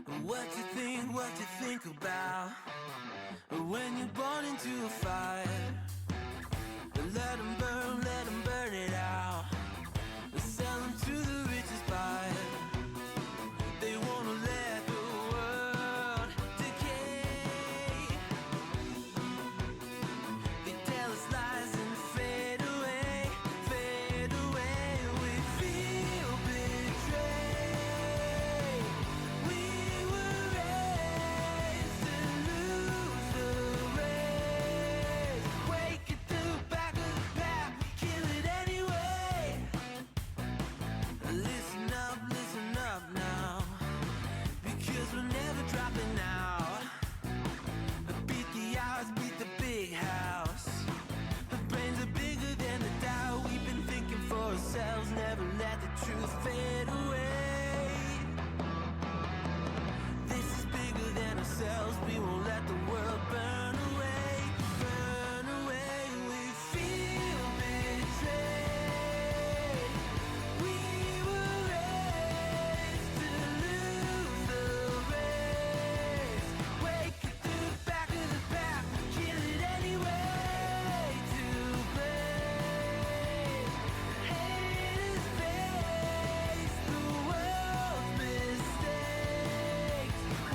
What you think about when you're born into a fire? Let them burn it out. Sell them to the richest buyer. They wanna let the world decay. They tell us lies and fade away, fade away. We feel betrayed. We were raised to lose the race. Wake at the back of the pack, kill it anyway. Listen up now, because we're never dropping out. Beat the odds, beat the big house. The brains are bigger than the doubt. We've been thinking for ourselves, never let the truth fade away. This is bigger than ourselves, we won't let the world burn away, burn away. We feel betrayed. We were raised to lose the race. Wake at the back of the pack, kill it anyway. To blame, haters face the world's mistakes.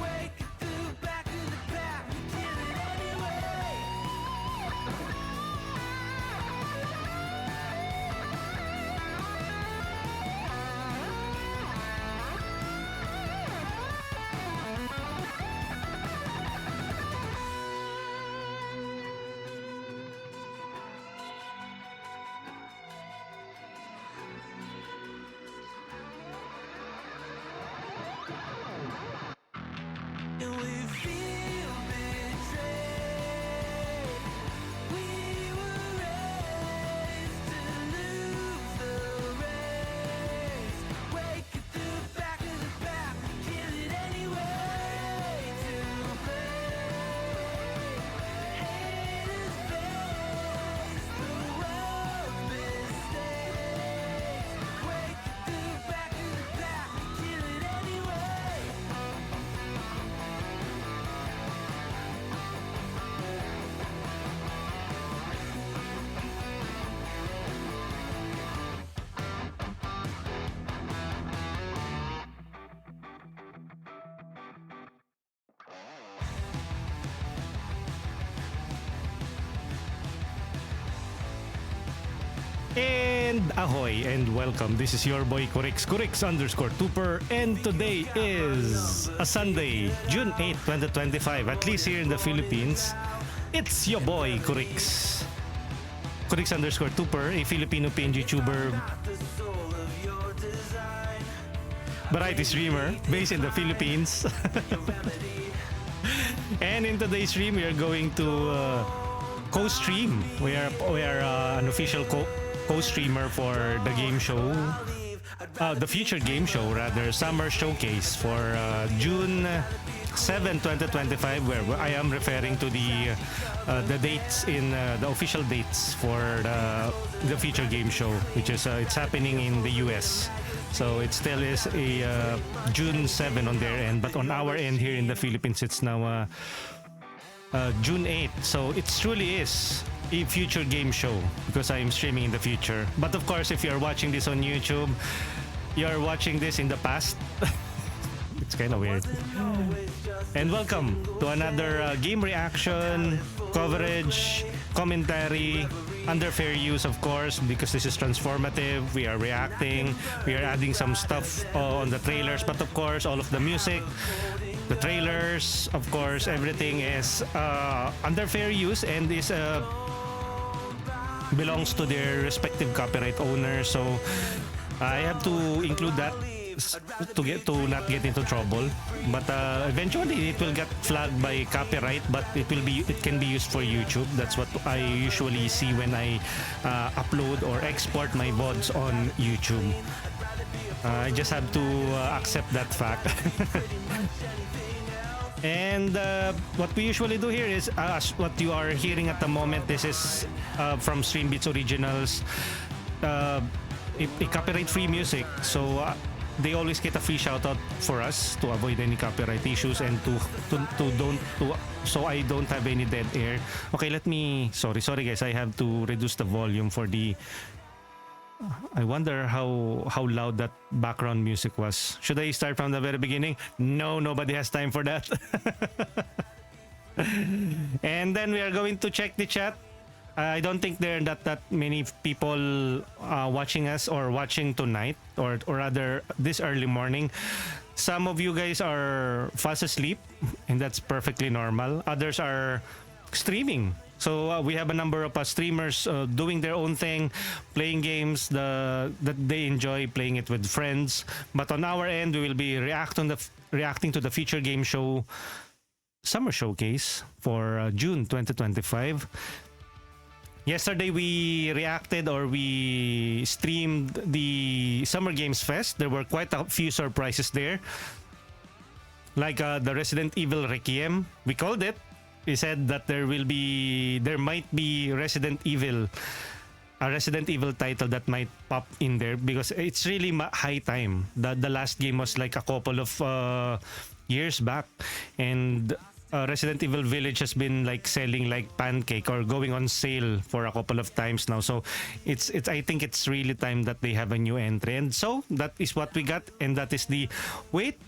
Wake at the back of the pack, kill it anyway. And we feel betrayed. We were raised to lose the race. Wake at the back of the pack, kill it anyway. To blame, haters face the world's mistakes. Wake at the back of the pack, kill it anyway. And ahoy and welcome. This is your boy Kurix _ Tupper, and today is a Sunday, June 8, 2025. At least here in the Philippines, it's your boy Kurix _ Tupper, a Filipino PNG tuber, variety streamer based in the Philippines. And in today's stream, we are going to co-stream. We are an official co-streamer for the game show, the future game show rather, Summer Showcase for June 7, 2025, where I am referring to the dates in the official dates for the future game show, which is it's happening in the US. So it still is a June 7 on their end, but on our end here in the Philippines, it's now June 8. So it truly is a future game show because I am streaming in the future. But of course, if you are watching this on YouTube, you are watching this in the past. It's kind of weird. And welcome to another game reaction, coverage, commentary, under fair use, of course, because this is transformative. We are reacting, we are adding some stuff on the trailers, but of course, all of the music, the trailers, of course, everything is under fair use and is belongs to their respective copyright owners. So I have to include that to not get into trouble, but eventually it will get flagged by copyright, but it can be used for YouTube. That's what I usually see when I upload or export my VODs on YouTube. I just have to accept that fact. And what we usually do here is what you are hearing at the moment. This is from Stream Beats Originals, a copyright free music. So they always get a free shout out for us to avoid any copyright issues and so I don't have any dead air. Okay, sorry guys, I have to reduce the volume for the I wonder how loud that background music was. Should I start from the very beginning? No, nobody has time for that. And then we are going to check the chat. I don't think there are that many people watching us or watching tonight or rather this early morning. Some of you guys are fast asleep and that's perfectly normal. Others are streaming. So we have a number of streamers doing their own thing, playing games that they enjoy, playing it with friends. But on our end, we will be reacting to the feature game show summer showcase for June 2025. Yesterday, we streamed the Summer Games Fest. There were quite a few surprises there. Like the Resident Evil Requiem, we called it. We said that there might be a Resident Evil title that might pop in there because it's really high time. The last game was like a couple of years back, and Resident Evil Village has been like selling like pancake or going on sale for a couple of times now. So it's I think it's really time that they have a new entry, and so that is what we got, and that is the wait.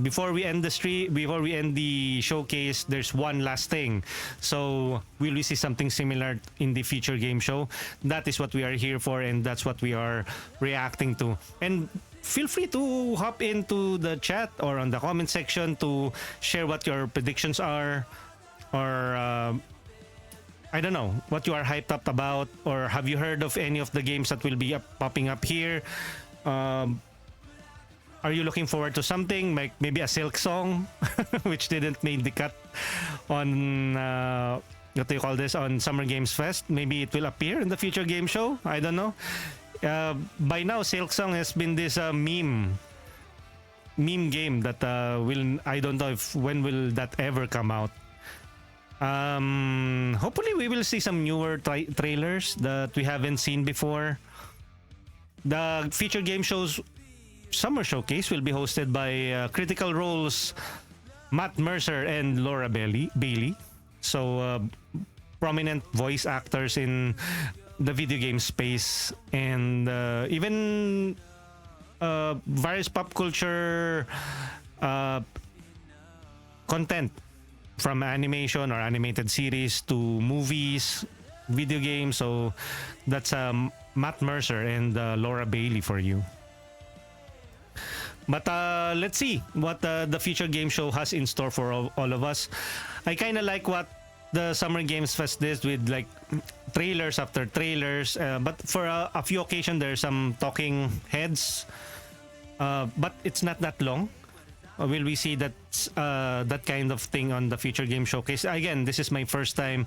Before we end the showcase, there's one last thing. So will we see something similar in the feature game show? That is what we are here for, and that's what we are reacting to. And feel free to hop into the chat or on the comment section to share what your predictions are, or I don't know, what you are hyped up about, or have you heard of any of the games that will be popping up here? Are you looking forward to something like maybe a Silk song, which didn't make the cut on what do you call this, on Summer Games Fest? Maybe it will appear in the future game show. I don't know. By now, Silk song has been this meme game that I don't know when will that ever come out. Hopefully, we will see some newer trailers that we haven't seen before. The feature game show's Summer Showcase will be hosted by Critical Role's Matt Mercer and Laura Bailey. So, prominent voice actors in the video game space, and even various pop culture content, from animation or animated series to movies, video games. So, that's Matt Mercer and Laura Bailey for you. But let's see what the future game show has in store for all of us. I kind of like what the Summer Games Fest did with like trailers after trailers. But for a few occasions, there's some talking heads. But it's not that long. Will we see that kind of thing on the future game showcase? Again, this is my first time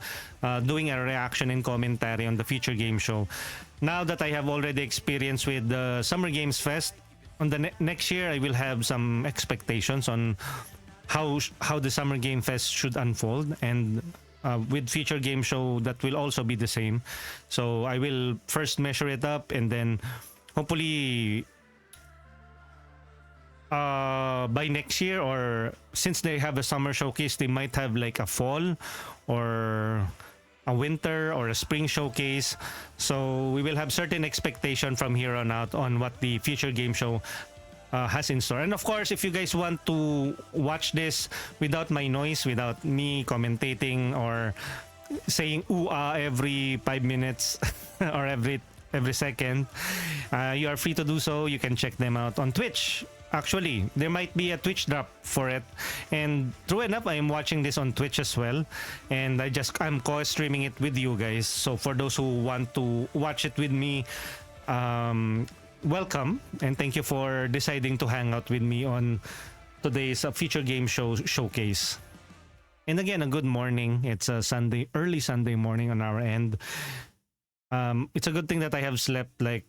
doing a reaction and commentary on the future game show. Now that I have already experience with the Summer Games Fest, on the next year, I will have some expectations on how the Summer Game Fest should unfold, and with future game show that will also be the same. So I will first measure it up, and then hopefully by next year, or since they have a summer showcase, they might have like a fall or a winter or a spring showcase. So we will have certain expectation from here on out on what the future game show has in store. And of course, if you guys want to watch this without my noise, without me commentating or saying ooh ah every 5 minutes or every second, you are free to do so. You can check them out on Twitch. Actually, there might be a Twitch drop for it, and true enough, I am watching this on Twitch as well, and I'm co-streaming it with you guys. So for those who want to watch it with me, welcome, and thank you for deciding to hang out with me on today's feature game showcase. And again, a good morning. It's a early Sunday morning on our end. It's a good thing that I have slept like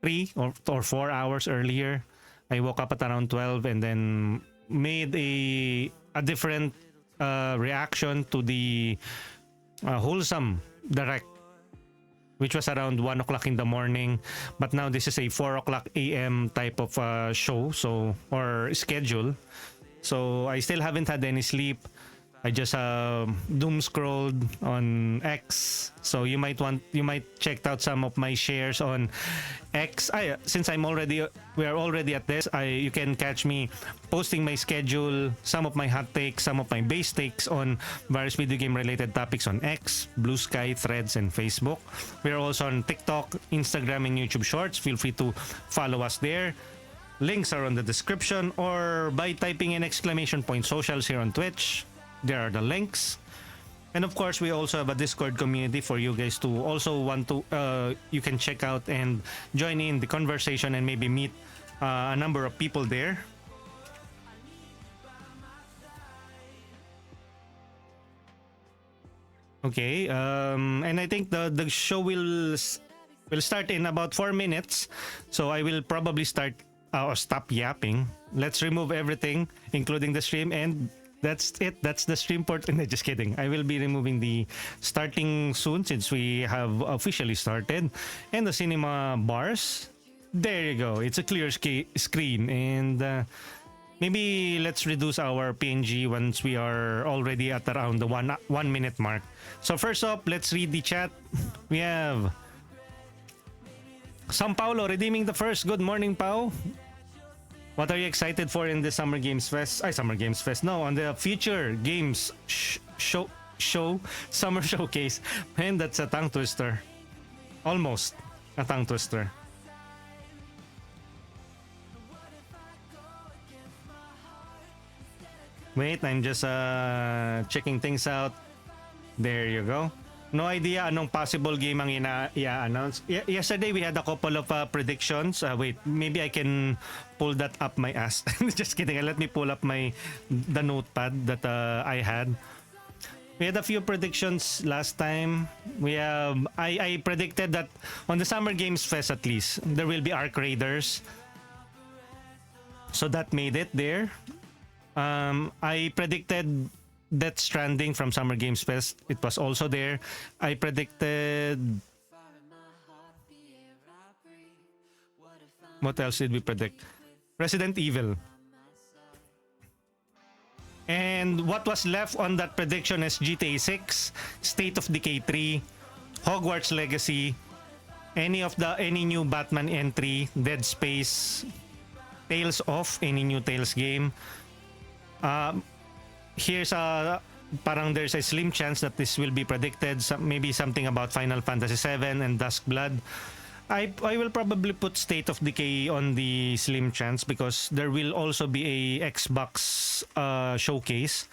3 or 4 hours earlier. I woke up at around 12 and then made a different reaction to the wholesome direct which was around 1 o'clock in the morning. But now this is a 4 o'clock a.m. type of show, so or schedule. So I still haven't had any sleep. I just doom scrolled on X. So you might check out some of my shares on X. Since we are already at this, you can catch me posting my schedule, some of my hot takes, some of my base takes on various video game related topics on X, Blue Sky, Threads, and Facebook. We are also on TikTok, Instagram, and YouTube Shorts. Feel free to follow us there. Links are on the description, or by typing in ! socials here on Twitch. There are the links. And of course, we also have a Discord community for you guys to also want to, you can check out and join in the conversation and maybe meet a number of people there. Okay, and I think the show will start in about 4 minutes. So I will probably start or stop yapping. Let's remove everything, including the stream, and that's it. That's the stream port. No, just kidding. I will be removing the starting soon since we have officially started. And the cinema bars. There you go. It's a clear screen. And maybe let's reduce our PNG once we are already at around the 1 minute mark. So first up, let's read the chat. We have Sao Paulo redeeming the first. Good morning, Pao. What are you excited for in the Summer Games Fest? Summer Games Fest. No, on the Future Games show Summer Showcase. Man, that's a tongue twister. Almost a tongue twister. Wait, I'm just checking things out. There you go. No idea anong possible game ang i-announce. Yesterday, we had a couple of predictions. Wait, maybe I can pull that up my ass. Just kidding. Let me pull up the notepad that I had. We had a few predictions last time. I predicted that on the Summer Games Fest at least, there will be Arc Raiders. So that made it there. I predicted Death Stranding from Summer Games Fest. It was also there. I predicted... What else did we predict? Resident Evil. And what was left on that prediction is GTA 6, State of Decay 3, Hogwarts Legacy, any new Batman entry, Dead Space, Tales of, any new Tales game. Here's there's a slim chance that this will be predicted. Maybe something about Final Fantasy VII and Dusk Blood. I will probably put State of Decay on the slim chance because there will also be a Xbox showcase.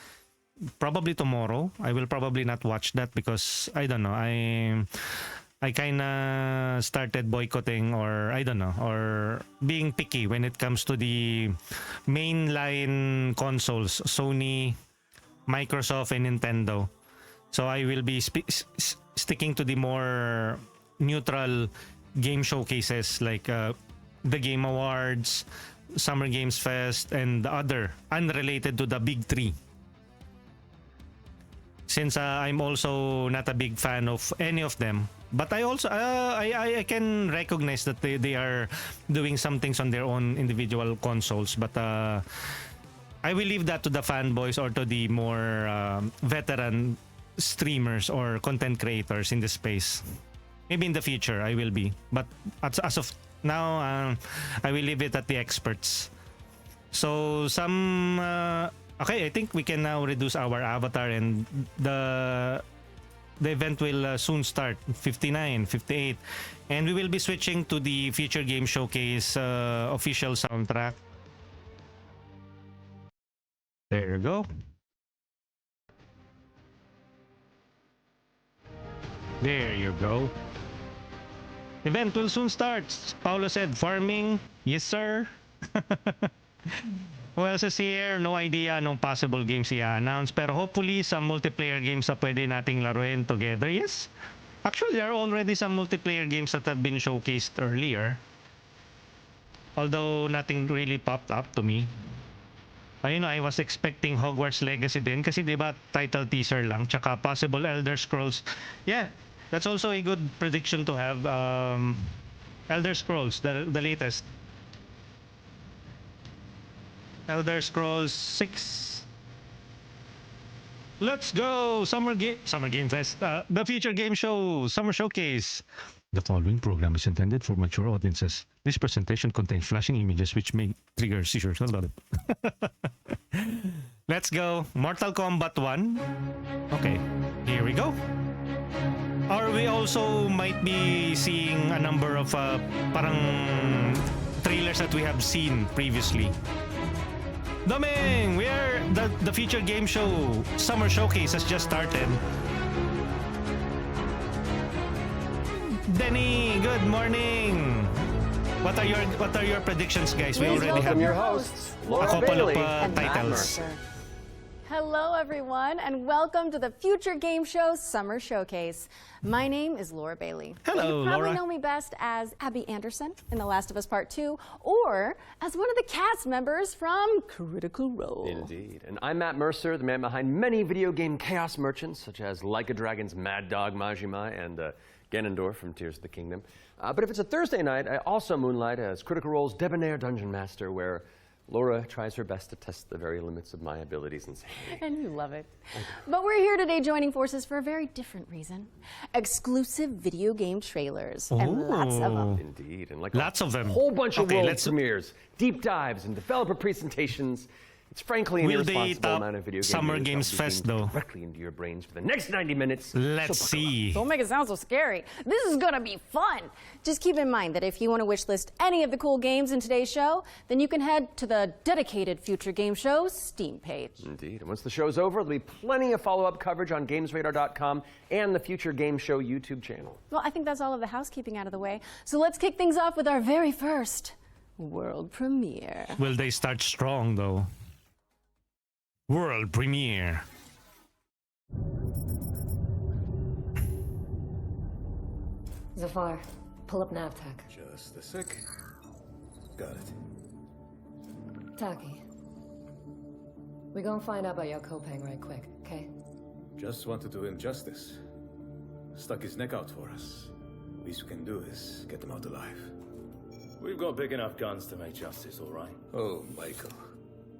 Probably tomorrow. I will probably not watch that because I don't know. I kind of started boycotting or I don't know, or being picky when it comes to the mainline consoles, Sony, Microsoft, and Nintendo. So I will be sticking to the more neutral game showcases like the Game Awards, Summer Games Fest, and the other unrelated to the big three. Since I'm also not a big fan of any of them. But I also I can recognize that they are doing some things on their own individual consoles. But I will leave that to the fanboys or to the more veteran streamers or content creators in the space. Maybe in the future I will be. But as of now, I will leave it at the experts. So okay, I think we can now reduce our avatar and the event will soon start, 59, 58. And we will be switching to the Future Game Showcase official soundtrack. There you go. There you go. Event will soon start. Paulo said, farming. Yes, sir. Who else is here? No idea anong possible games i-announce. Pero hopefully, some multiplayer games na pwede nating laruin together. Yes. Actually, there are already some multiplayer games that have been showcased earlier. Although, nothing really popped up to me. Ayun, I was expecting Hogwarts Legacy din. Kasi diba, title teaser lang. Tsaka possible Elder Scrolls. Yeah. That's also a good prediction to have. Elder Scrolls, the latest. Elder Scrolls 6. Let's go! Summer Game Fest. The Future Game Show Summer Showcase. The following program is intended for mature audiences. This presentation contains flashing images which may trigger seizures. Let's go. Mortal Kombat 1. Okay, here we go. Or we also might be seeing a number of parang trailers that we have seen previously. Doming! We are the Future Game Show Summer Showcase has just started. Denny, good morning. What are your predictions, guys? We already have your hosts, Laura a couple Bailey of and titles. Hello, everyone, and welcome to the Future Game Show Summer Showcase. My name is Laura Bailey. Hello, you probably Laura. know me best as Abby Anderson in The Last of Us Part 2, or as one of the cast members from Critical Role. Indeed. And I'm Matt Mercer, the man behind many video game chaos merchants, such as Like a Dragon's Mad Dog Majima and Ganondorf from Tears of the Kingdom. But if it's a Thursday night, I also moonlight as Critical Role's debonair dungeon master, where Laura tries her best to test the very limits of my abilities and sanity. And you love it. But we're here today joining forces for a very different reason. Exclusive video game trailers. And lots of them. Indeed. And like Lots of them. a whole bunch of Okay, world let's- premieres, deep dives, and developer presentations. It's frankly an Will they irresponsible top amount of video game Summer news Games that'll be Fest, beamed though? directly into your brains for the next 90 minutes. Let's So buckle up. see. Don't make it sound so scary. This is gonna be fun. Just keep in mind that if you want to wishlist any of the cool games in today's show, then you can head to the dedicated Future Game Show's Steam page. Indeed. And once the show's over, there'll be plenty of follow-up coverage on GamesRadar.com and the Future Game Show YouTube channel. Well, I think that's all of the housekeeping out of the way. So let's kick things off with our very first world premiere. Will they start strong, though? World premiere. Zafar, pull up NavTech. Just a sec. Got it. Taki. We gonna find out about your Kopang right quick, okay? Just want to do him justice. Stuck his neck out for us. Least we can do is get him out alive. We've got big enough guns to make justice, all right? Oh, Michael.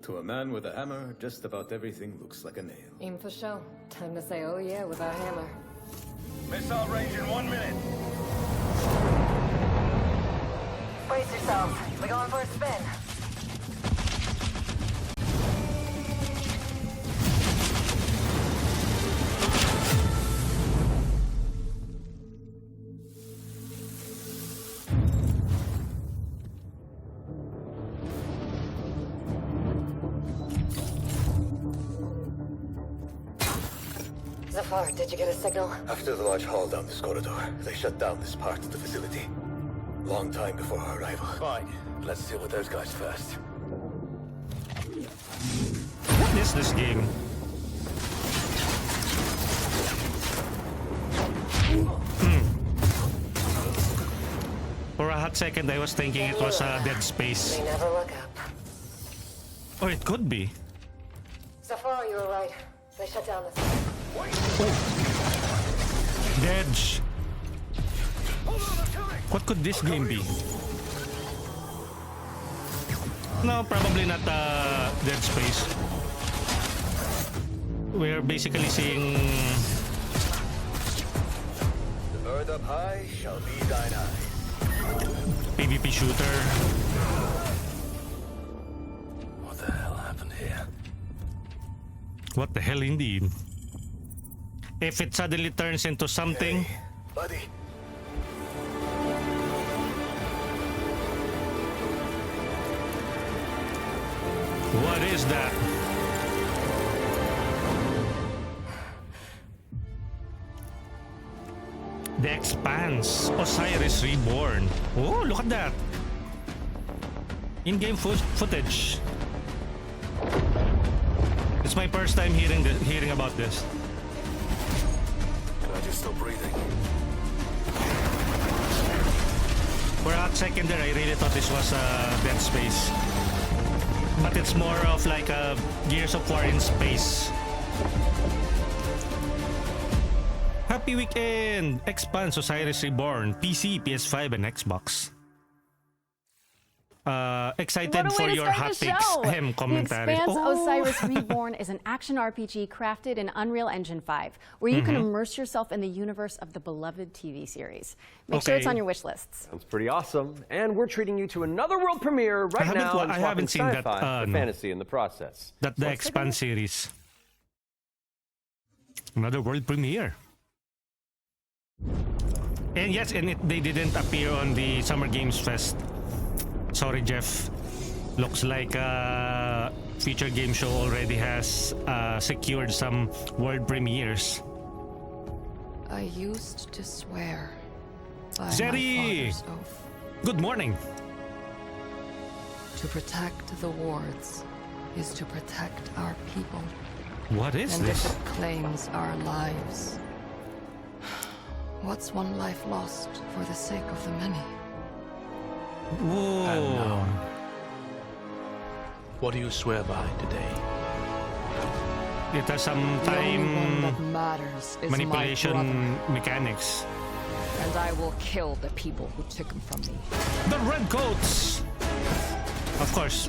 To a man with a hammer, just about everything looks like a nail. Aim for show. Time to say oh yeah with our hammer. Missile range in 1 minute. Brace yourselves. We're going for a spin. Zafar, did you get a signal? After the large haul down this corridor, they shut down this part of the facility. Long time before our arrival. Fine. Let's deal with those guys first. What is this game? For a hot second, I was thinking it was Dead Space. They never look up. Or it could be. Zafar, you were right. They shut down this. Dead. What could this game be? No, probably not Dead Space. We're basically seeing The bird up high shall be thine eye. PvP shooter. What the hell happened here? What the hell indeed? If it suddenly turns into something, Hey, buddy. what is that? The Expanse, Osiris Reborn. Oh, look at that. In-game footage. It's my first time hearing about this. Glad you're still breathing. For a hot second there, I really thought this was Dead Space. But it's more of like a Gears of War in space. Happy weekend! Expanse Osiris Reborn, PC, PS5, and Xbox. Excited What a way for to your start hot the takes. show. The Commentaries. Expanse Oh. Osiris Reborn is an action RPG crafted in Unreal Engine 5, where you can immerse yourself in the universe of the beloved TV series. Make sure it's Okay. on your wish lists. Sounds pretty awesome. And we're treating you to another world premiere right haven't now. wa- and I swapping haven't seen that, sci-fi for no. fantasy in the process. The Let's take a Expanse series. Another world premiere. And yes, they didn't appear on the Summer Games Fest. Sorry, Jeff. Looks like Future Game Show already has secured some world premieres. I used to swear by Zeri! my father's oath Good morning. to protect the wards is to protect our people. What is And if this? it claims our lives, what's one life lost for the sake of the many? Whoa. What do you swear by today? It has some The only one that time matters is manipulation my brother, mechanics. and I will kill the people who took him from me. The Redcoats! Of course,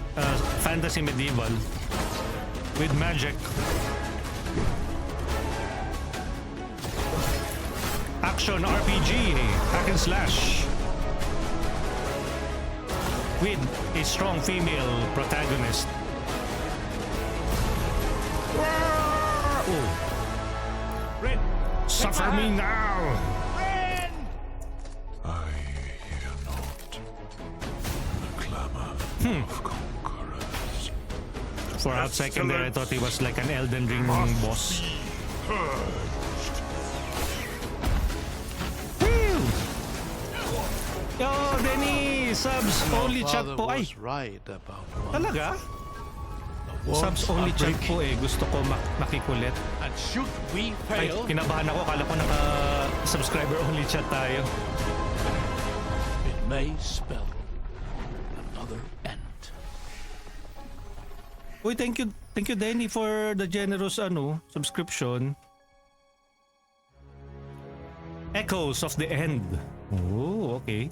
fantasy medieval with magic. Action RPG, hack and slash. With a strong female protagonist. Oh. Suffer me now! I hear not the clamor of conquerors. For a second there, I thought he was like an Elden Ring boss. Whew! Yo, Denny! Subs only chat Father po. Ay, was right about one. talaga? The Subs wolves only are chat breaking, po eh. Gusto ko makikulit. And should we Ay, fail, kinabahan ako. Kala ko naka-subscriber only chat tayo. it may spell another end. Uy, thank you Denny for the generous subscription. Echoes of the End. Oh, okay.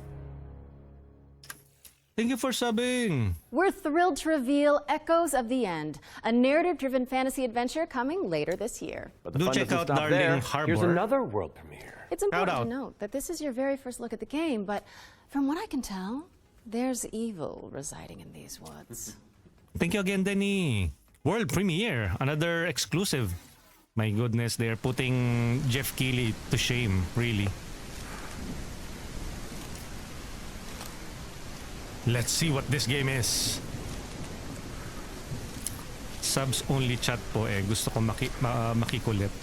Thank you for subbing. We're thrilled to reveal Echoes of the End, a narrative-driven fantasy adventure coming later this year. But the Do fun check doesn't out stop Darling there. Harbor. Here's another world premiere. It's important out. to note that this is your very first look at the game, but from what I can tell, there's evil residing in these woods. Thank you again, Denny. World premiere, another exclusive. My goodness, they're putting Jeff Keighley to shame, really. Let's see what this game is. Subs only chat po eh. Gusto ko makikulit.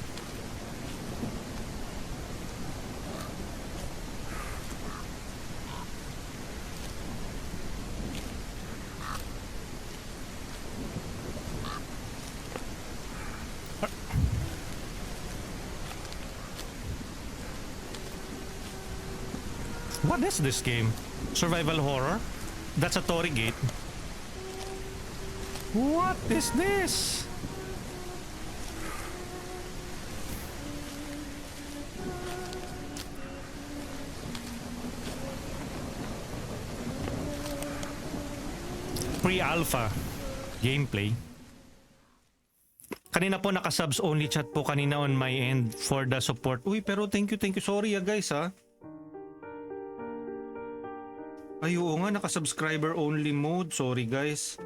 What is this game? Survival horror? That's a Torii gate. What is this? Pre-alpha gameplay. Kanina po naka-subs only chat po kanina on my end for the support. Uy, pero thank you. Sorry guys Ay, oo nga, naka-subscriber only mode. Sorry guys.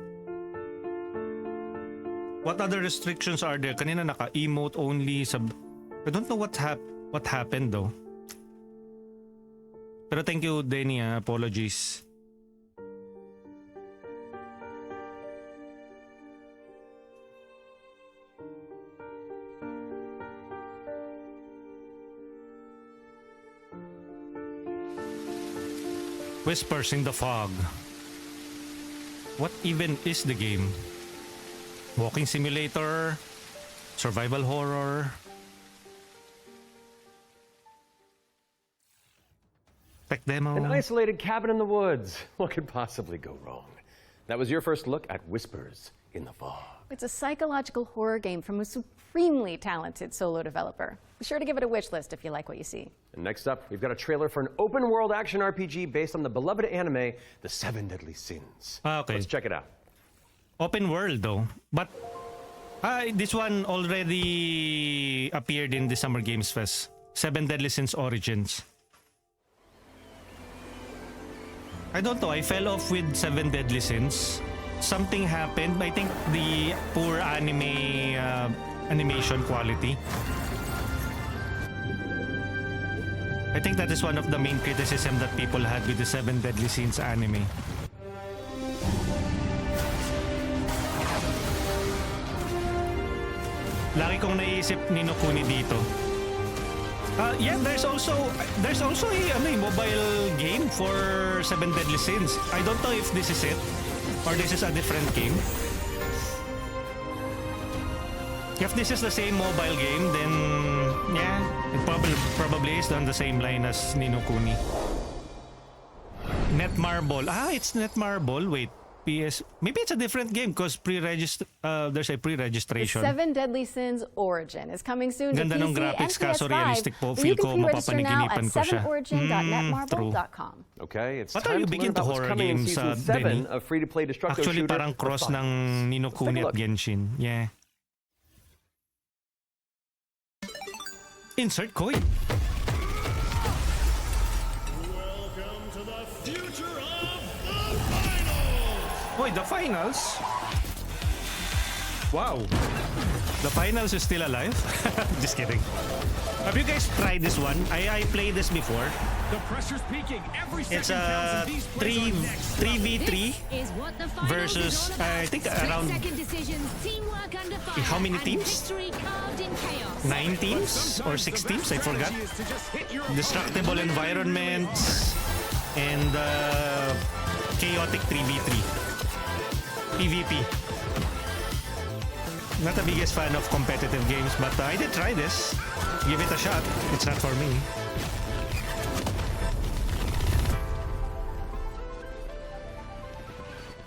What other restrictions are there? Kanina naka-emote only. I don't know what happened though. Pero thank you, Denny. Apologies. Whispers in the Fog. What even is the game? Walking simulator? Survival horror? Tech demo? An isolated cabin in the woods. What could possibly go wrong? That was your first look at Whispers in the Fog. It's a psychological horror game from a supremely talented solo developer. Be sure to give it a wish list if you like what you see. And next up, we've got a trailer for an open-world action RPG based on the beloved anime, The Seven Deadly Sins. Okay. Let's check it out. Open world though, but this one already appeared in the Summer Games Fest. Seven Deadly Sins Origins. I don't know, I fell off with Seven Deadly Sins. Something happened. I think the poor animation quality. I think that is one of the main criticism that people had with the Seven Deadly Sins anime. Lagi kong naisip ni Nokuni dito. Yeah, there's also a mobile game for Seven Deadly Sins. I don't know if this is it or this is a different game. If this is the same mobile game, then yeah, it probably is on the same line as Ni no Kuni. Netmarble. It's Netmarble. Wait. PS. Maybe it's a different game because there's a pre-registration. The Seven Deadly Sins Origin is coming soon to Ganda PC ng graphics and kaso PS5. realistic po. You Feel ko can pre-register now at mapapaniginipan ko siya. 7origin.netmarble.com. Okay, it's What time are you to big learn into about what's horror coming in games, season 7 Denny? of free-to-play destructo Actually, shooter. parang cross The ng Fog. Ni no Let's take a Kuni at look. Genshin. Yeah. Insert coin. Welcome to the future of the finals! Wait, the finals? Wow. The finals is still alive? Just kidding. Have you guys tried this one? I played this before. The pressure's peaking. Every It's second counts a and these plays are next level. 3v3 is what the finals versus, is all about. I think Split around second decisions, teamwork under fire, how many and teams? victory carved in chaos. 9 teams or 6 teams, I forgot. Destructible environments and chaotic 3v3 PvP. Not the biggest fan of competitive games, but I did try this. Give it a shot. It's not for me.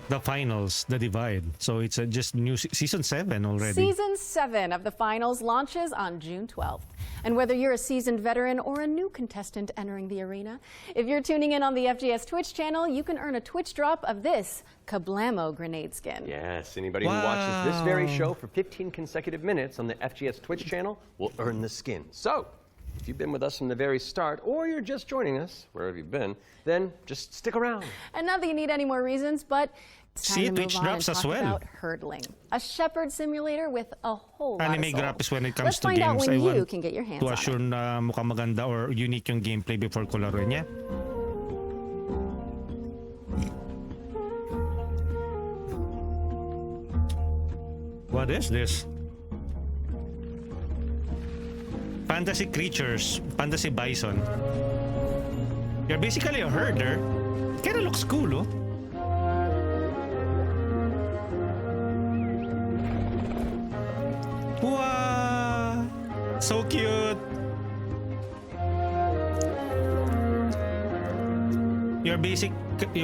The finals, the divide. So it's just new season 7 already. Season 7 of the finals launches on June 12th. And whether you're a seasoned veteran or a new contestant entering the arena, if you're tuning in on the FGS Twitch channel, you can earn a Twitch drop of this Kablamo grenade skin. Yes, anybody who watches this very show for 15 consecutive minutes on the FGS Twitch channel will earn the skin. So, if you've been with us from the very start, or you're just joining us, wherever you've been, then just stick around. And not that you need any more reasons, but it's time See, to move Twitch on drops and as talk well. about hurdling, a shepherd simulator with a whole lot Anime of soul. graphics when it comes Let's to find games. out when I you want can get your hands to on assure it. na mukhang maganda or unique yung gameplay before ko laruin niya. What is this? Fantasy creatures, fantasy bison. You're basically a herder. Kinda looks cool, oh. Wow! So cute! You're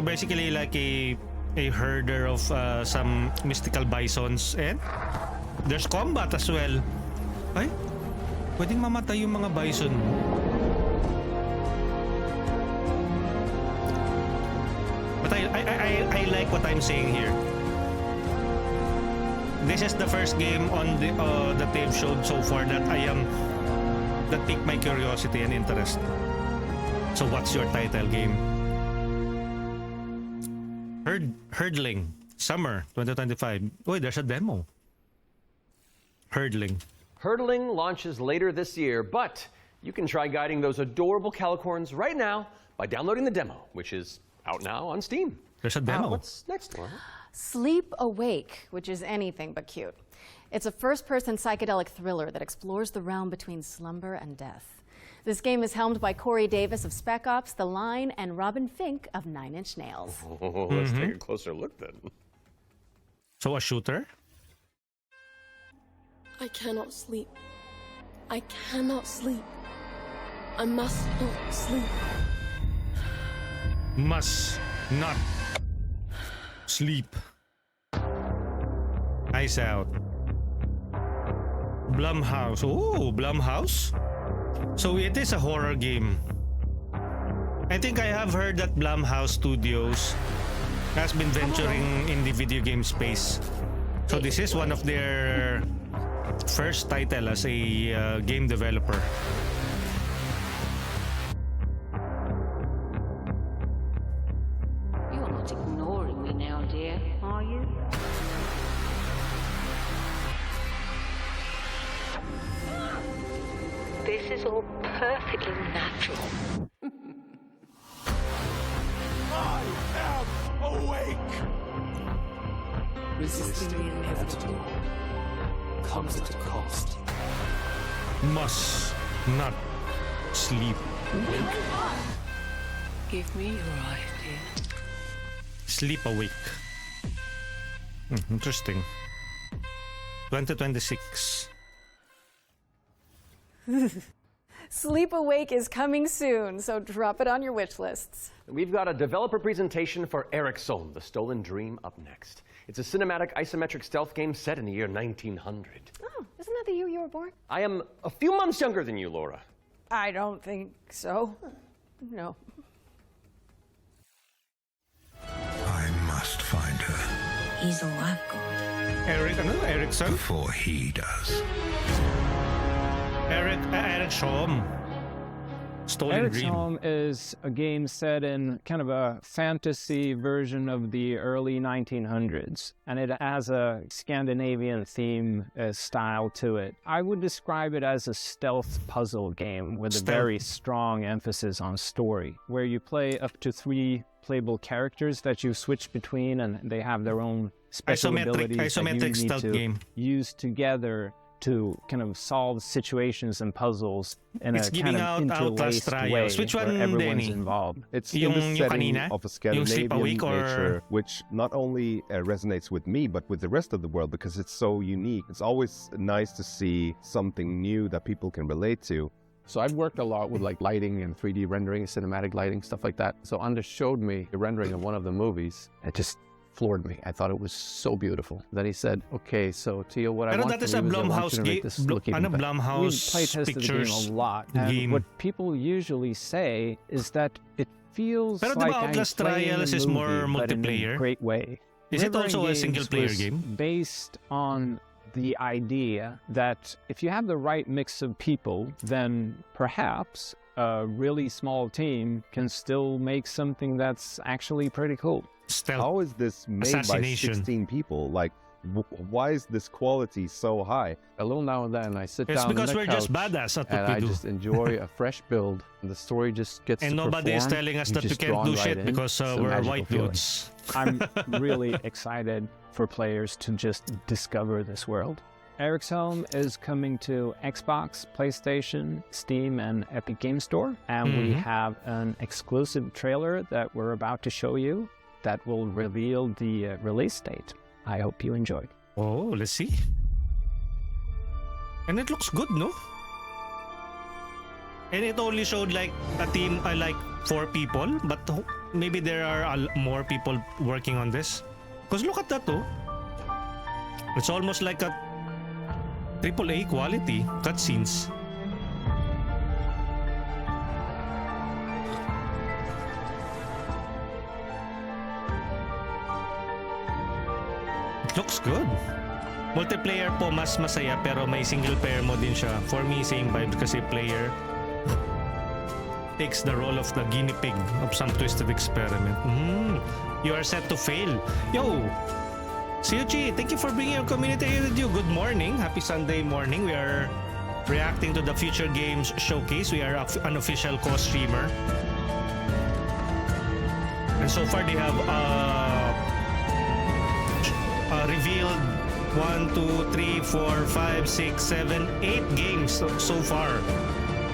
basically like a herder of some mystical bisons, and there's combat as well. Ay, pwedeng mamatay yung mga bison mo. But I like what I'm saying here. This is the first game on the that they've showed so far that piqued my curiosity and interest. So what's your title game? Hurdling Summer 2025. Oh, there's a demo. Hurdling. Hurdling launches later this year, but you can try guiding those adorable calicorns right now by downloading the demo, which is out now on Steam. There's a demo. What's next, Laura? Sleep Awake, which is anything but cute. It's a first-person psychedelic thriller that explores the realm between slumber and death. This game is helmed by Corey Davis of Spec Ops: The Line and Robin Fink of Nine Inch Nails. Oh, let's take a closer look then. So a shooter? I cannot sleep. I cannot sleep. I must not sleep. Must not sleep. Eyes Out. Blumhouse. Oh, Blumhouse? So it is a horror game. I think I have heard that Blumhouse Studios has been venturing in the video game space. So this is one of their first title as a game developer. You're not ignoring me now, dear, are you? This is all perfectly natural. I am awake! Resisting the inevitable comes at a cost. Must not sleep. Give me your idea. Sleep awake. Interesting. 2026. Sleep Awake is coming soon, so drop it on your wish lists. We've got a developer presentation for Eric Sohn, The Stolen Dream, up next. It's a cinematic isometric stealth game set in the year 1900. Oh, isn't that the year you were born? I am a few months younger than you, Laura. I don't think so. No. I must find her He's all I've got. Erickson? before he does. Eric Sohn. Stolen Eric's Dream. Home is a game set in kind of a fantasy version of the early 1900s, and it has a Scandinavian theme style to it. I would describe it as a stealth puzzle game with a very strong emphasis on story, where you play up to 3 playable characters that you switch between, and they have their own special abilities that you need to use together to kind of solve situations and puzzles in a kind of interlaced way where everyone's involved. It's in the setting of a Scandinavian nature, which not only resonates with me, but with the rest of the world, because it's so unique. It's always nice to see something new that people can relate to. So I've worked a lot with like lighting and 3D rendering, cinematic lighting, stuff like that. So Anders showed me the rendering of one of the movies. It just floored me. I thought it was so beautiful. Then he said, "Okay, so Tio, what I want from you is I want you to make this look even better." We play tested the game a lot, and what people usually say is that it feels like I'm playing a movie, but in a great way. Is it also a single-player game? Based on the idea that if you have the right mix of people, then perhaps a really small team can still make something that's actually pretty cool. How is this made by 16 people? Like, why is this quality so high? A little now and then I sit down It's because on the we're couch just badass at what and we I do. just enjoy a fresh build. And the story just gets and to nobody is perform. telling us You're that we just can't drawn do right shit in. because It's a we're magical white feeling. dudes. I'm really excited for players to just discover this world. Eric's Home is coming to Xbox, PlayStation, Steam, and Epic Game Store. And we have an exclusive trailer that we're about to show you that will reveal the release date. I hope you enjoy. Oh, let's see. And it looks good, no? And it only showed like a team, like 4 people, but maybe there are more people working on this. Because look at that, oh. It's almost like a AAA quality cutscenes. It looks good. Multiplayer po mas masaya pero may single player mo din siya. For me, same vibes kasi player takes the role of the guinea pig of some twisted experiment. You are set to fail. Yo! Siuchi, thank you for bringing your community here with you. Good morning. Happy Sunday morning. We are reacting to the Future Games Showcase. We are an official co-streamer. And so far they have revealed 1, 2, 3, 4, 5, 6, 7, 8 games so far.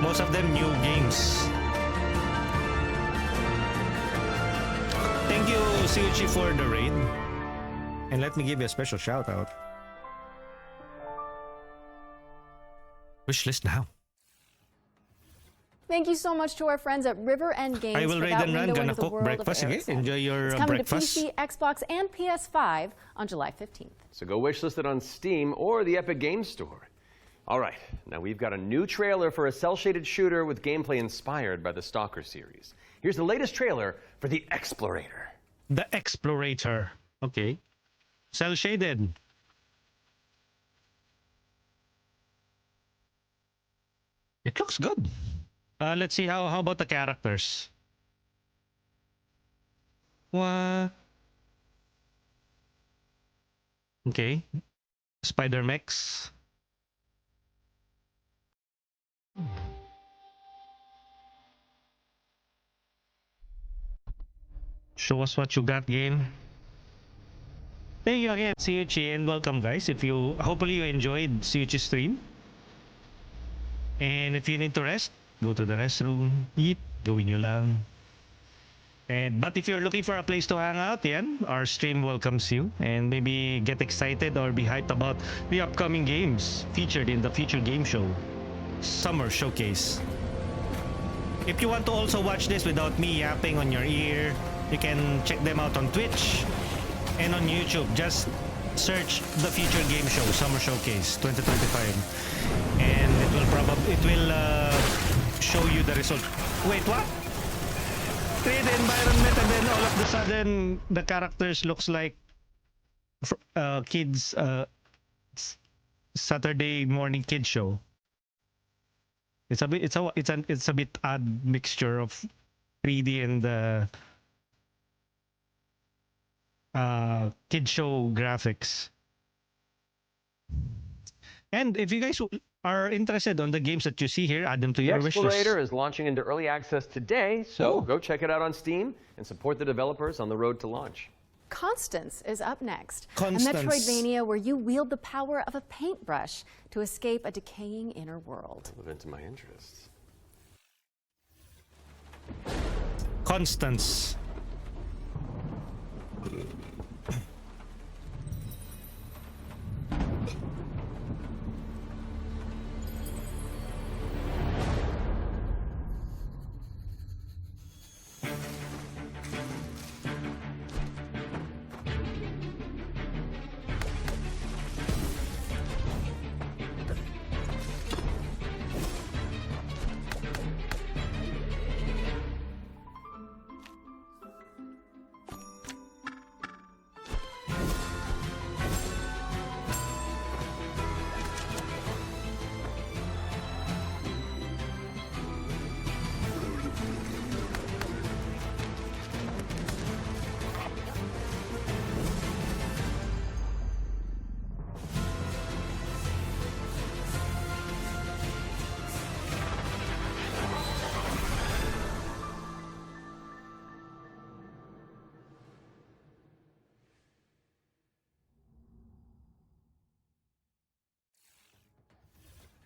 Most of them new games. Thank you, Siuchi, for the raid. And let me give you a special shout out. Wishlist now. Thank you so much to our friends at River End Games I will for raid that and run. window Gonna into the cook world breakfast. of Okay, Erised. enjoy your It's coming breakfast. to PC, Xbox, and PS5 on July 15th. So go wishlist it on Steam or the Epic Games Store. All right, now we've got a new trailer for a cel-shaded shooter with gameplay inspired by the Stalker series. Here's the latest trailer for The Explorator. The Explorator. Okay. Cel-shaded. It looks good. Let's see how about the characters. What? Okay. Spider-Mechs. Show us what you got, game. Thank you again, CUC, and welcome, guys. Hopefully you enjoyed CUC's stream. And if you need to rest, go to the restroom, eat, gawin nyo lang. But if you're looking for a place to hang out, our stream welcomes you. And maybe get excited or be hyped about the upcoming games featured in the future game show, Summer Showcase. If you want to also watch this without me yapping on your ear, you can check them out on Twitch and on YouTube. Just search the future game show, Summer Showcase 2025, and it will show you the result. Wait, what? Create the environment, and then all of a sudden the characters looks like kids Saturday morning kid show. It's a bit odd mixture of 3D and kid show graphics. And if you guys are interested on the games that you see here, add them to your wish list. The Explorator is launching into early access today, so go check it out on Steam and support the developers on the road to launch. Constance is up next. Constance. A Metroidvania where you wield the power of a paintbrush to escape a decaying inner world. Relevant to my interests. Constance.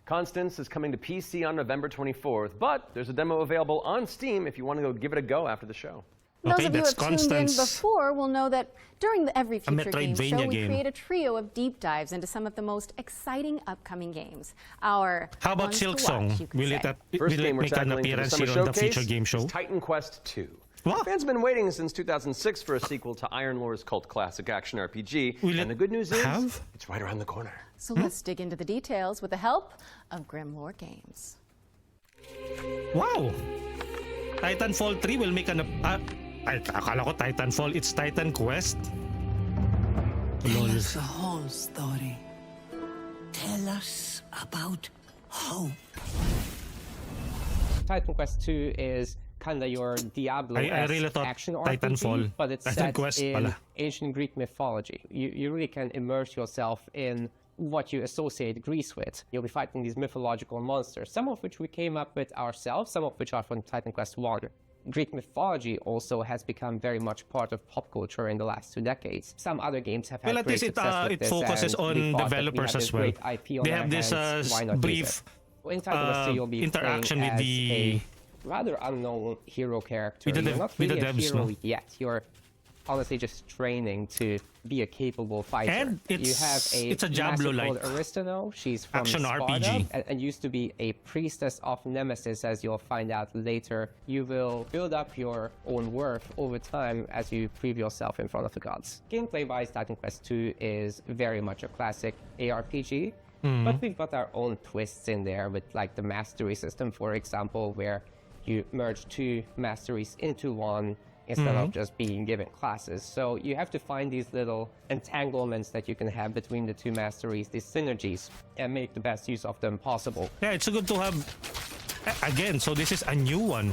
Constance is coming to PC on November 24th, but there's a demo available on Steam if you want to go give it a go after the show. Those of you who have tuned in before will know that during every future game show, we game. create a trio of deep dives into some of the most exciting upcoming games. How about Silk Song? Will it make an appearance here on the future game show? Titan Quest 2. Fans have been waiting since 2006 for a sequel to Iron Lore's cult classic action RPG, and the good news is it's right around the corner. So let's dig into the details with the help of Grimlore Games. Wow! Titanfall 3 will make an... akala ko Titanfall, it's Titan Quest. Tell us the whole story. Tell us about hope. Titan Quest 2 is kind of your Diablo-esque really thought action Titanfall. RPG, but it's Titan set Quest in pala. ancient Greek mythology. You really can immerse yourself in what you associate Greece with. You'll be fighting these mythological monsters, some of which we came up with ourselves, some of which are from Titan Quest 1. Greek mythology also has become very much part of pop culture in the last 2 decades. Some other games have had Well, at great least success with it this, focuses and on we thought that we developers had this as well. great IP on They our have this hands, why not brief use it? In Titan Quest 2, you'll be interaction with playing as the a rather unknown hero character. with the You're not really devs, a hero no? yet. You're honestly just training to be a capable fighter. And it's a Diablo Diablo-like called Aristano. She's from action Sparta RPG. and used to be a priestess of Nemesis, as you'll find out later. You will build up your own worth over time as you prove yourself in front of the gods. Gameplay-wise, Titan Quest II is very much a classic ARPG. But we've got our own twists in there with like the mastery system, for example, where you merge two masteries into one instead of just being given classes. So you have to find these little entanglements that you can have between the two masteries, these synergies, and make the best use of them possible. Yeah, it's good to have, again, so this is a new one.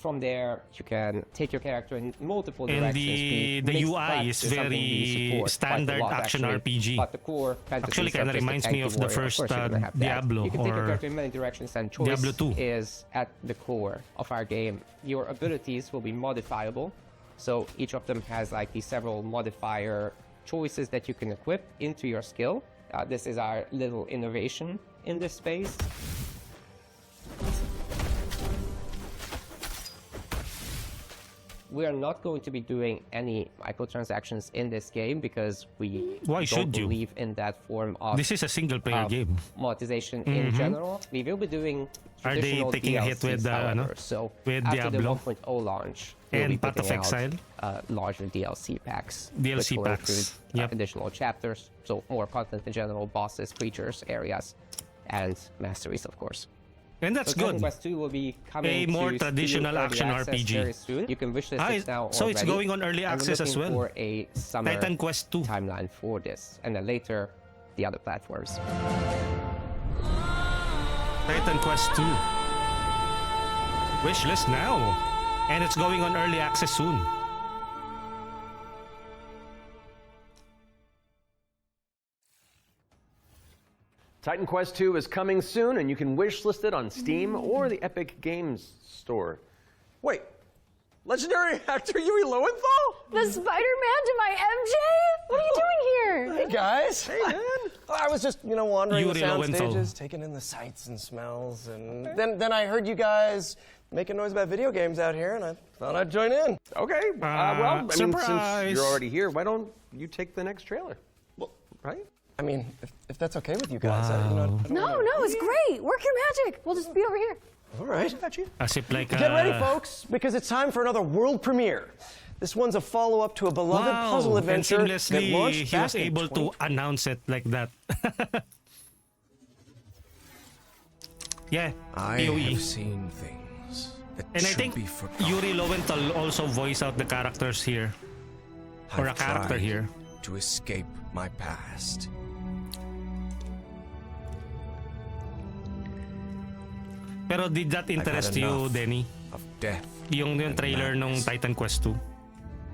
From there, you can take your character in multiple And directions. the UI is very standard action RPG. But the core fantasy actually kind of reminds me of the first Diablo you can take your or character in many directions, and choice Diablo 2. is at the core of our game. Your abilities will be modifiable, so each of them has like these several modifier choices that you can equip into your skill. This is our little innovation in this space. We are not going to be doing any microtransactions in this game because we don't believe in that form of This is a single-player game. monetization in general. We will be doing Are they traditional taking a hit DLCs, with however. So with after Diablo? the 1.0 launch, we'll And be Path of putting out, Exile? larger DLC packs. DLC which will packs. include additional chapters, so more content in general, bosses, creatures, areas, and masteries, of course. And that's So good. Titan Quest 2 will be coming A more to traditional Steam action Early Access RPG. very soon. You can wishlist it now so it's already. going on early And we're access as looking well. for a summer Titan Quest 2 timeline for this, and then later the other platforms. Titan Quest 2. Wishlist now. And it's going on early access soon. Titan Quest 2 is coming soon, and you can wishlist it on Steam or the Epic Games Store. Wait, legendary actor Yui Lowenthal? The Spider-Man to my MJ? What are you doing here? Hey guys. Hey man. I was just, wandering Yuri the sound Lowenthal. stages, taking in the sights and smells, and then I heard you guys making noise about video games out here, and I thought I'd join in. Okay. Well, since surprise. you're already here, why don't you take the next trailer? Well, right? I mean, if that's okay with you guys, No, it's great. Work your magic. We'll just be over here. All right. As if like Get ready, folks, because it's time for another world premiere. This one's a follow-up to a beloved puzzle adventure and that seamlessly launched he was back in able to announce it like that. Yeah, I PoE. have seen things that And I should think be forgotten. Yuri Lowenthal also voiced out the characters here. Or a I've character tried here. to escape my past. Pero did that interest you, enough Denny? Of death Yung trailer nung Titan Quest 2.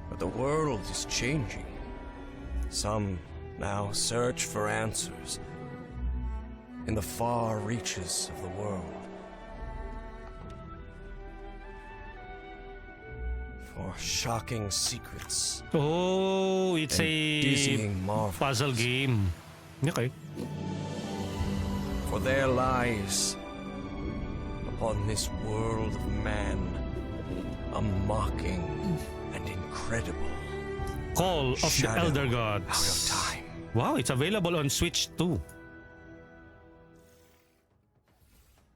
But the world is changing. Some now search for answers in the far reaches of the world. For shocking secrets. Oh, it's and a dizzying marvels. puzzle game. Okay. For there lies upon this world of man a mocking and incredible Call of the shadow Elder Gods. out of time. Wow, it's available on Switch too.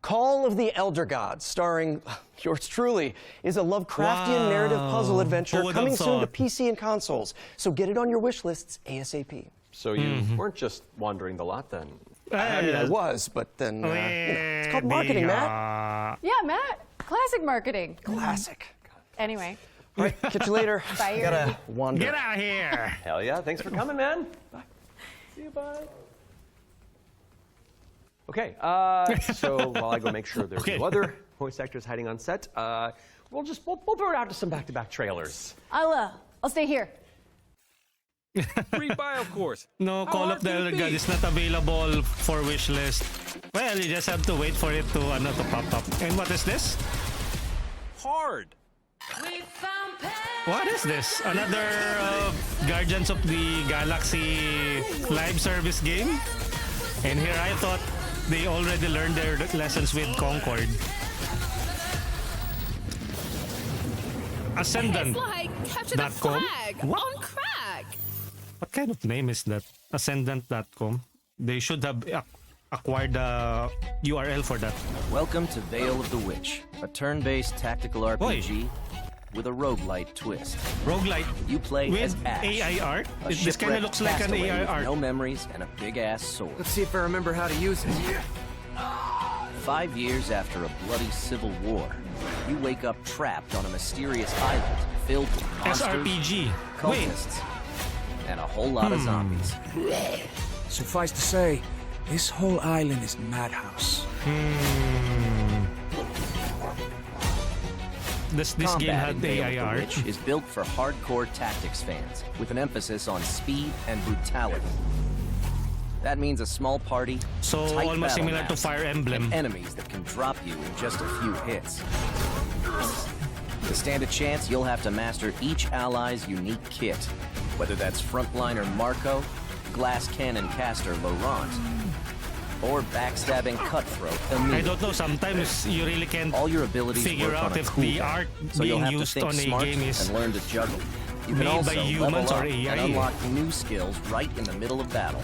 Call of the Elder Gods, starring yours truly, is a Lovecraftian narrative puzzle adventure Who would coming have soon to thought? PC and consoles. So get it on your wish lists ASAP. So you weren't just wandering the lot then? I mean, I was, but then, it's called marketing, Matt. Yeah, Matt. Classic marketing. Classic. Anyway. All right, catch you later. Bye. I gotta wander. Get out of here! Hell yeah, thanks for coming, man. Bye. See you, bye. Okay, so while I go make sure there's no other voice actors hiding on set, we'll throw it out to some back-to-back trailers. I'll stay here. Free buy, of course. No, Call of the Elder God is not available for wishlist. Well, you just have to wait for it to pop up. And what is this? Hard. What is this? Another Guardians of the Galaxy live service game? And here I thought they already learned their lessons with Concord. Ascendant. It's like Capture the .com? flag What? on crack. What kind of name is that? Ascendant.com. They should have acquired the URL for that. Welcome to Veil of the Witch, a turn-based tactical RPG with a roguelite twist. Roguelite? You play with as Ash, AI art? a This kind of shipwrecked looks like an castaway AI with art. no memories and a big-ass sword. Let's see if I remember how to use it. 5 years after a bloody civil war, you wake up trapped on a mysterious island filled with monsters, SRPG. cultists, and a whole lot of zombies. Suffice to say, this whole island is madhouse. This game Combat had in Veil of AI the art. Witch is built for hardcore tactics fans, with an emphasis on speed and brutality. That means a small party, So tight almost battle similar to maps, Fire Emblem. and enemies that can drop you in just a few hits. To stand a chance, you'll have to master each ally's unique kit, whether that's frontliner Marco, glass cannon caster Laurent, or backstabbing cutthroat Emile. I don't know, sometimes you really can't All your abilities figure work out on a if cooldown, the art so you'll being have to used think on a smart game is and learn to juggle. You can made also by humans level or up AI. and unlock new skills right in the middle of battle.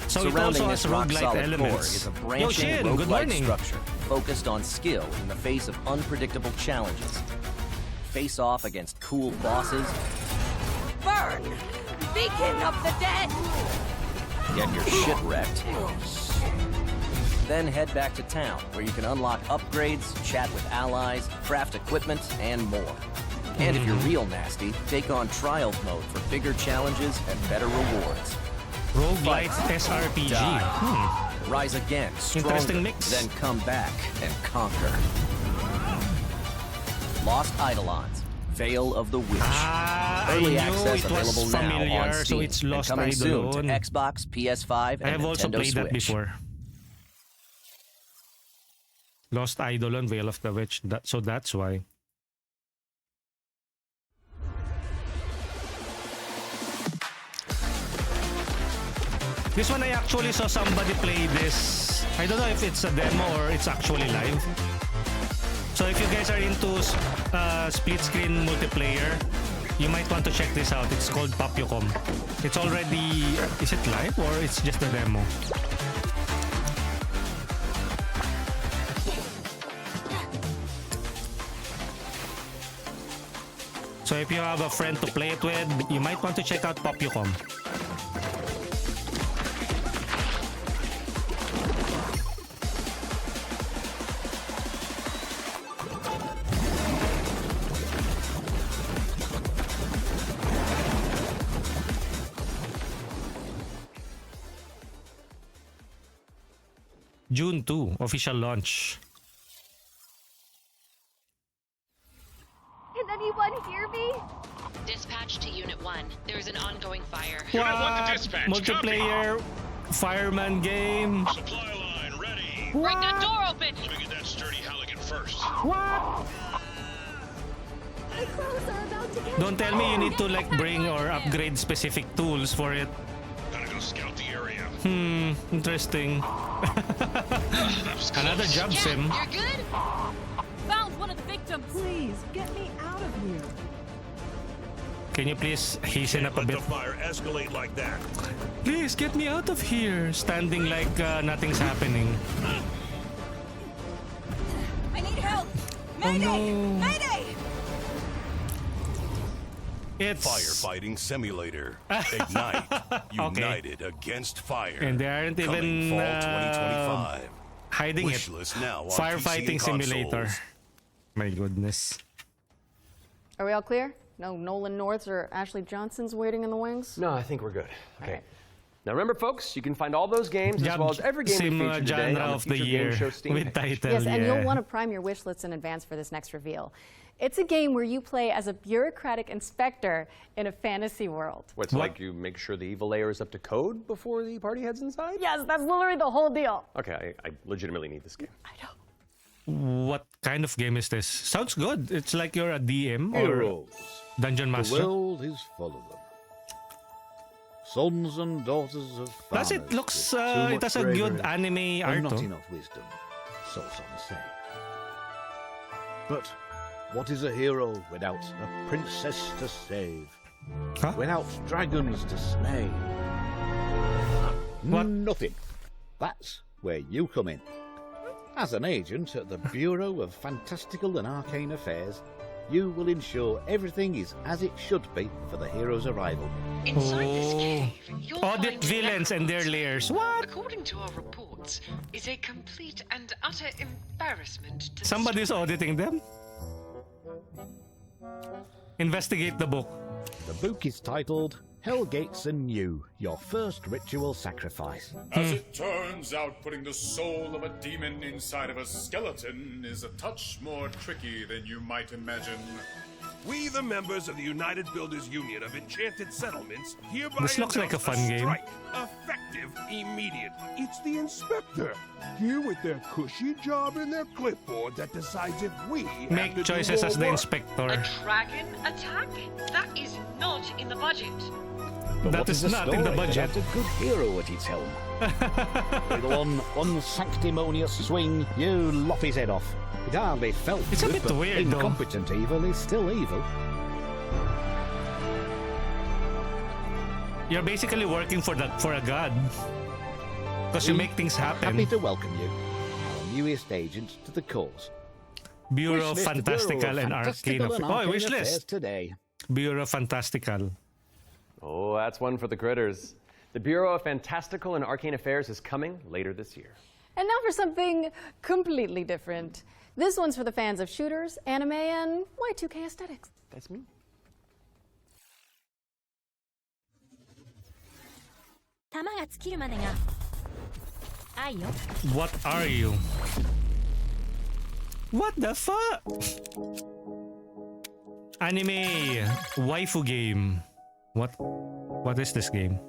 So it Surrounding also this has roguelite rock-solid core elements. is a Yo, branching Shin, good roguelike morning. structure focused on skill in the face of unpredictable challenges. Face off against cool bosses, Burn! Beacon of the dead! get your shit wrecked. Then head back to town, where you can unlock upgrades, chat with allies, craft equipment, and more. And if you're real nasty, take on Trials mode for bigger challenges and better rewards. Roguelite Fight, SRPG. die, rise again, stronger, Interesting mix. then come back and conquer. Lost Eidolons, Veil of the Witch. I Early knew access it was available now familiar, on so Steam, it's and Lost coming soon to Eidolon. Xbox, PS5, and I have also Nintendo played that Switch. before. Lost Eidolon, Veil of the Witch. So that's why. This one I actually saw somebody play this. I don't know if it's a demo or it's actually live. So if you guys are into split screen multiplayer, you might want to check this out. It's called Popyocom. It's already... Is it live or it's just a demo? So if you have a friend to play it with, you might want to check out Popyocom. June 2, official launch. Can anyone hear me? Dispatch to Unit 1. There is an ongoing fire. What? Multiplayer fireman game. Supply line ready. Break that door open! Let me get that sturdy Halligan first. What? My clothes are about to get Don't tell me you need to like bring or upgrade specific tools for it. Gotta go scout the area. Interesting. Another job sim. You're good? Found one of the victims. Please get me out of here. Can you please hasten up a Let bit? the fire escalate like that. Please get me out of here. Standing like nothing's happening. I need help. Oh Mayday! no. Mayday! It's Firefighting simulator. Ignite. United against fire. And they aren't Coming even fall 2025. hiding it. Wishlist now on Firefighting PC and simulator. consoles. My goodness. Are we all clear? No Nolan Norths or Ashley Johnsons waiting in the wings? No, I think we're good. Okay. Now remember, folks, you can find all those games as well as every game we Sim, featured today genre on the of the Future year Game Show Steam with page. title. Yes, and yeah. you'll want to prime your wish lists in advance for this next reveal. It's a game where you play as a bureaucratic inspector in a fantasy world. What's like you make sure the evil layer is up to code before the party heads inside? Yes, that's literally the whole deal. Okay, I legitimately need this game. What kind of game is this? Sounds good. It's like you're a DM or Heroes. Dungeon Master. The world is full of them. Sons and daughters of Plus, farmers it looks, with too it much has a good bravery anime and art. not Oh. enough wisdom, so some say. But What is a hero without a princess to save? Huh? Without dragons to slay? What? Nothing. That's where you come in. As an agent at the Bureau of Fantastical and Arcane Affairs, you will ensure everything is as it should be for the hero's arrival. Inside this cave, you'll Audit find villains and their lairs. What? according to our reports, is a complete and utter embarrassment to Somebody's auditing them? Investigate the book. The book is titled Hellgates Anew, Your First Ritual Sacrifice. As it turns out, putting the soul of a demon inside of a skeleton is a touch more tricky than you might imagine. We, the members of the United Builders Union of Enchanted Settlements, hereby This looks like a announce fun game. strike, effective immediately. It's the inspector, here with their cushy job and their clipboard that decides if we Make have to choices do as more the work. Dragon dragon attack? That is not in the budget. But That what is a not in the story budget. without a good hero at its helm. With one unsanctimonious swing, you lop his head off. It hardly felt It's a good, bit but weird, though. incompetent evil is still evil. You're basically working for a god. Because you make things happen. Happy to welcome you, our newest agent to the cause. Bureau of Wish list, Fantastical Bureau of and Arcane Fantastical and Affairs. Oh, Arcane wish Affairs list. today. Bureau of Fantastical. Oh, that's one for the critters. The Bureau of Fantastical and Arcane Affairs is coming later this year. And now for something completely different. This one's for the fans of shooters, anime, and Y2K aesthetics. That's me. What are you? What the fuck? Anime waifu game. What is this game?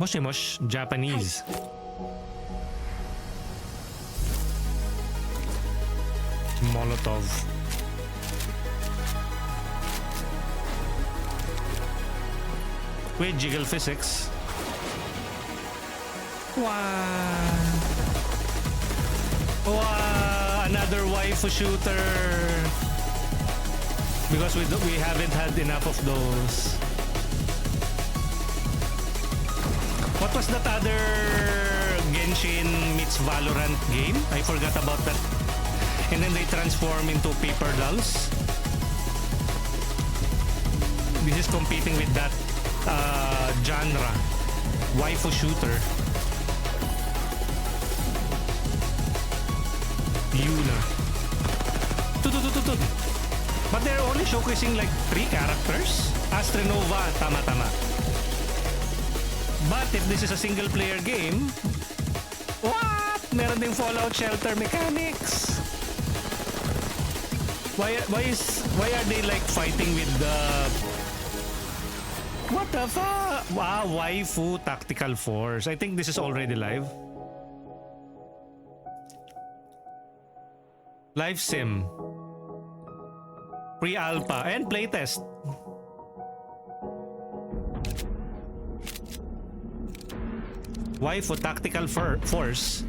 Moshi mosh, Japanese. Molotov. Wait, jiggle physics. Wow. Wow, another waifu shooter. Because we haven't had enough of those. What was that other Genshin meets Valorant game? I forgot about that. And then they transform into paper dolls. This is competing with that genre. Waifu shooter. Yuna. But they're only showcasing like 3 characters. Astronova, tama. But if this is a single player game, what? Meron ding Fallout Shelter mechanics. Why are they like fighting with the what the fuck? Wow, waifu tactical force. I think this is already live. Live sim. Pre-alpha and playtest. Waifu tactical force.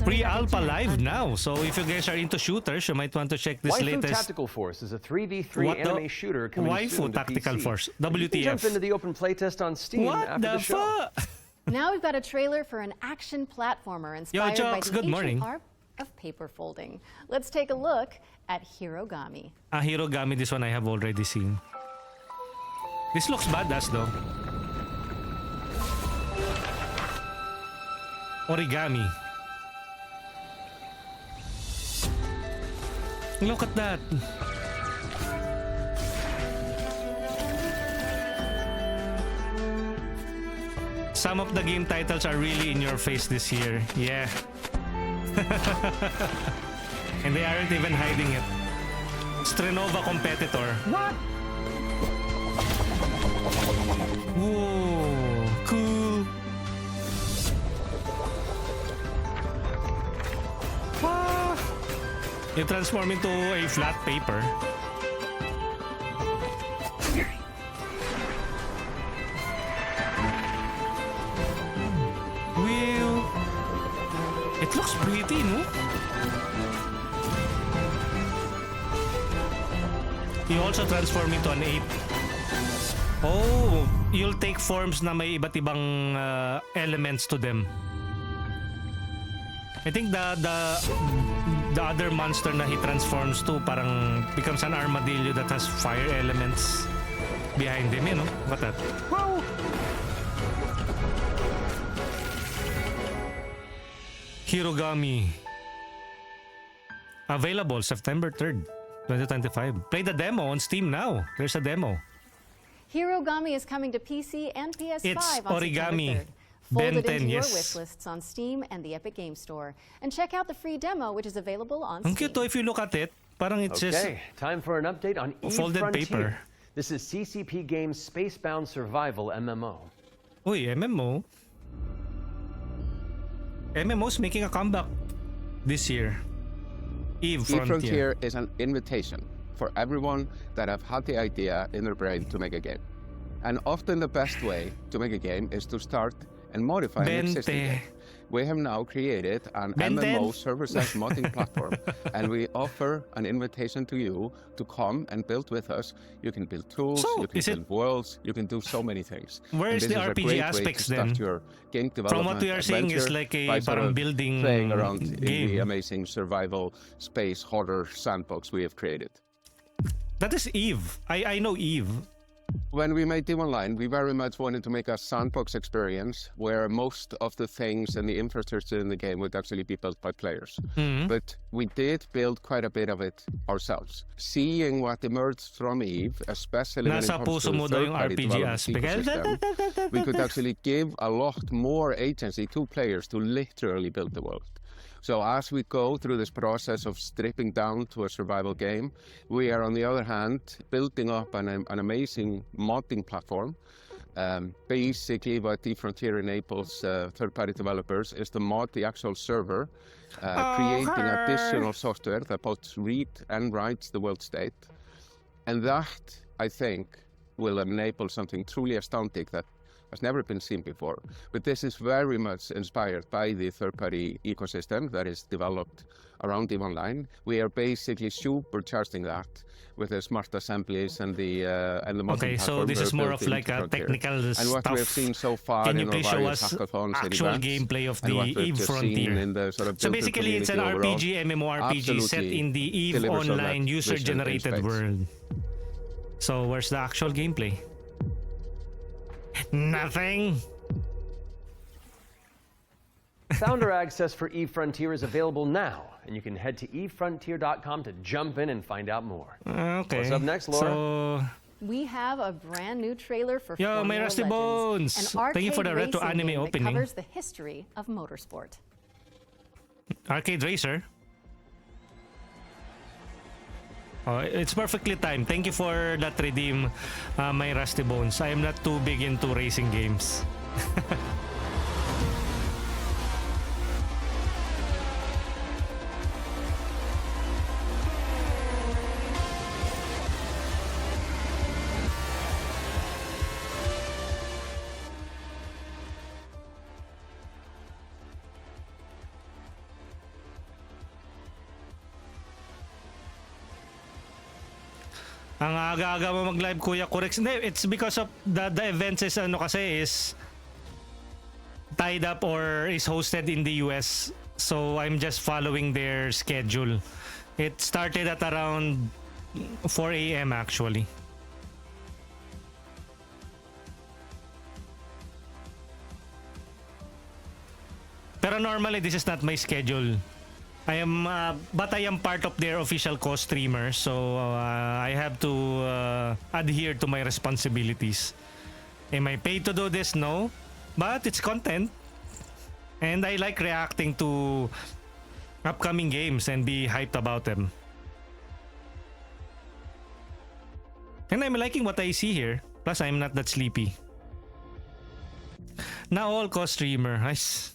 Pre-alpha live now. So if you guys are into shooters, you might want to check this Waifu latest. Tactical Force is a 3v3 anime shooter coming Waifu soon to Tactical PC. Force. You can WTF. jump into the open playtest on Steam What after the the show. fuck? Now we've got a trailer for an action platformer inspired by Jocks, the good ancient morning. art of paper folding. Let's take a look at Hirogami. Hirogami, this one I have already seen. This looks badass though. Origami. Look at that. Some of the game titles are really in your face this year. Yeah. And they aren't even hiding it. Strenova competitor. What? Whoa, cool. Ah. You transform into a flat paper. ability, no? You also transform into an ape. Oh, you'll take forms na may iba't ibang elements to them. I think the other monster na he transforms to parang becomes an armadillo that has fire elements behind him, you know? What that? Wow! Hirogami. Available September 3rd, 2025. Play the demo on Steam now. There's a demo. Hirogami is coming to PC and PS5 It's on origami. September 3rd. Fold it into your yes. wish lists on Steam and the Epic Games Store. And check out the free demo, which is available on Ang Steam. cute, if you look at it. Parang it's just time for an update on Eve folded Frontier. paper. This is CCP Games' Spacebound Survival MMO. Uy, MMO. MMO's making a comeback this year. Eve Frontier is an invitation for everyone that have had the idea in their brain to make a game. And often the best way to make a game is to start and modify an existing game. We have now created an MMO server-side modding platform, and we offer an invitation to you to come and build with us. You can build tools, you can build worlds, you can do so many things. Where is the RPG aspects then? Your game development From what we are seeing is like a parang building playing around in game. the amazing survival space horror sandbox we have created. That is Eve. I know Eve. When we made Eve Online, we very much wanted to make a sandbox experience where most of the things and the infrastructure in the game would actually be built by players. But we did build quite a bit of it ourselves. Seeing what emerged from Eve, especially when it comes to the third-party development ecosystem, we could actually give a lot more agency to players to literally build the world. So as we go through this process of stripping down to a survival game, we are on the other hand building up an amazing modding platform. Basically what Eve Frontier enables third-party developers is to mod the actual server, creating additional software that both read and writes the world state. And that, I think, will enable something truly astounding that has never been seen before. But this is very much inspired by the third-party ecosystem that is developed around EVE Online. We are basically supercharging that with the smart assemblies and the modding Okay, so this is more of like a technical and stuff. what we have seen so far Can you in our please show various us hackathons and actual events, gameplay of and the what we've Eve just Frontier? seen in the sort of So builder basically it's an community RPG, overall, MMORPG set absolutely in the Eve delivers on Online that user-generated vision in spades. world. So where's the actual gameplay? Nothing. Founder access for Eve Frontier is available now, and you can head to evefrontier.com to jump in and find out more. Okay. What's up next, Laura? So We have a brand new trailer for Yo, Formula may Rusty Legends, Bones. an arcade Thank you for the retro racing anime game opening. that covers the history of motorsport. Arcade Racer. Oh, it's perfectly timed. Thank you for that redeem, my Rusty Bones. I am not too big into racing games. Ang aga-aga mo mag-live, Kuya Kurex. Hindi, it's because of the events is ano kasi is tied up or is hosted in the US. So I'm just following their schedule. It started at around 4 a.m. actually. Pero normally this is not my schedule. I am, but I am part of their official co-streamer, so I have to adhere to my responsibilities. Am I paid to do this? No, but it's content, and I like reacting to upcoming games and be hyped about them. And I'm liking what I see here. Plus, I'm not that sleepy. Now all co-streamer. Nice.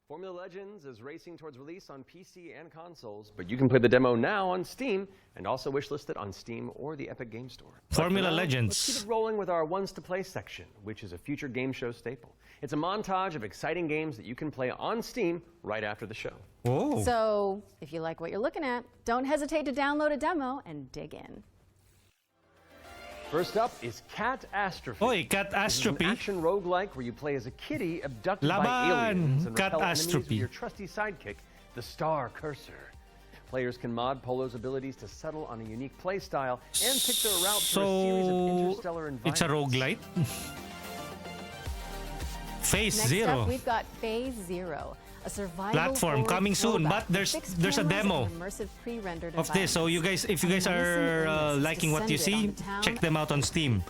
Formula Legends is racing towards release on PC and consoles, but you can play the demo now on Steam and also wishlisted on Steam or the Epic Game Store. Formula Legends. Let's keep it rolling with our Ones to Play section, which is a future game show staple. It's a montage of exciting games that you can play on Steam right after the show. Whoa. So, if you like what you're looking at, don't hesitate to download a demo and dig in. First up is Catastrophe. Oi, Catastrophe. This is an action roguelike where you play as a kitty abducted by Laban. aliens and repel enemies with Catastrophe. your trusty sidekick, the Star Cursor. Players can mod Polo's abilities to settle on a unique play style and pick their route through a series of interstellar environments. It's a roguelite. Phase Next Zero. up, we've got Phase Zero, a survival Platform horror coming soon, throwback but with fixed there's a cameras demo and immersive pre-rendered of this. So you guys, if you guys are liking what you see, check them out on Steam.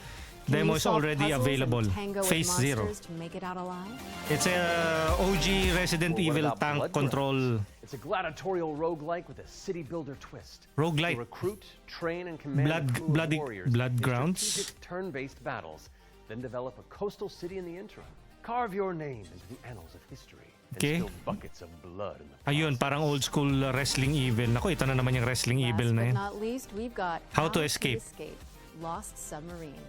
Demo is already available. Phase Zero. To make it out alive? It's a OG Resident Evil tank control. It's a gladiatorial roguelike with a city builder twist. Roguelike. You recruit, train, and command a crew of warriors blood in grounds. strategic turn-based battles. Then develop a coastal city in the interim. Carve your name into the annals of history. Okay. And spill buckets of blood in the Ayun, parang old school Wrestling Evil. Naku, ito na naman yung Wrestling Evil na But yun. not least, we've got How to Escape. Lost Submarine.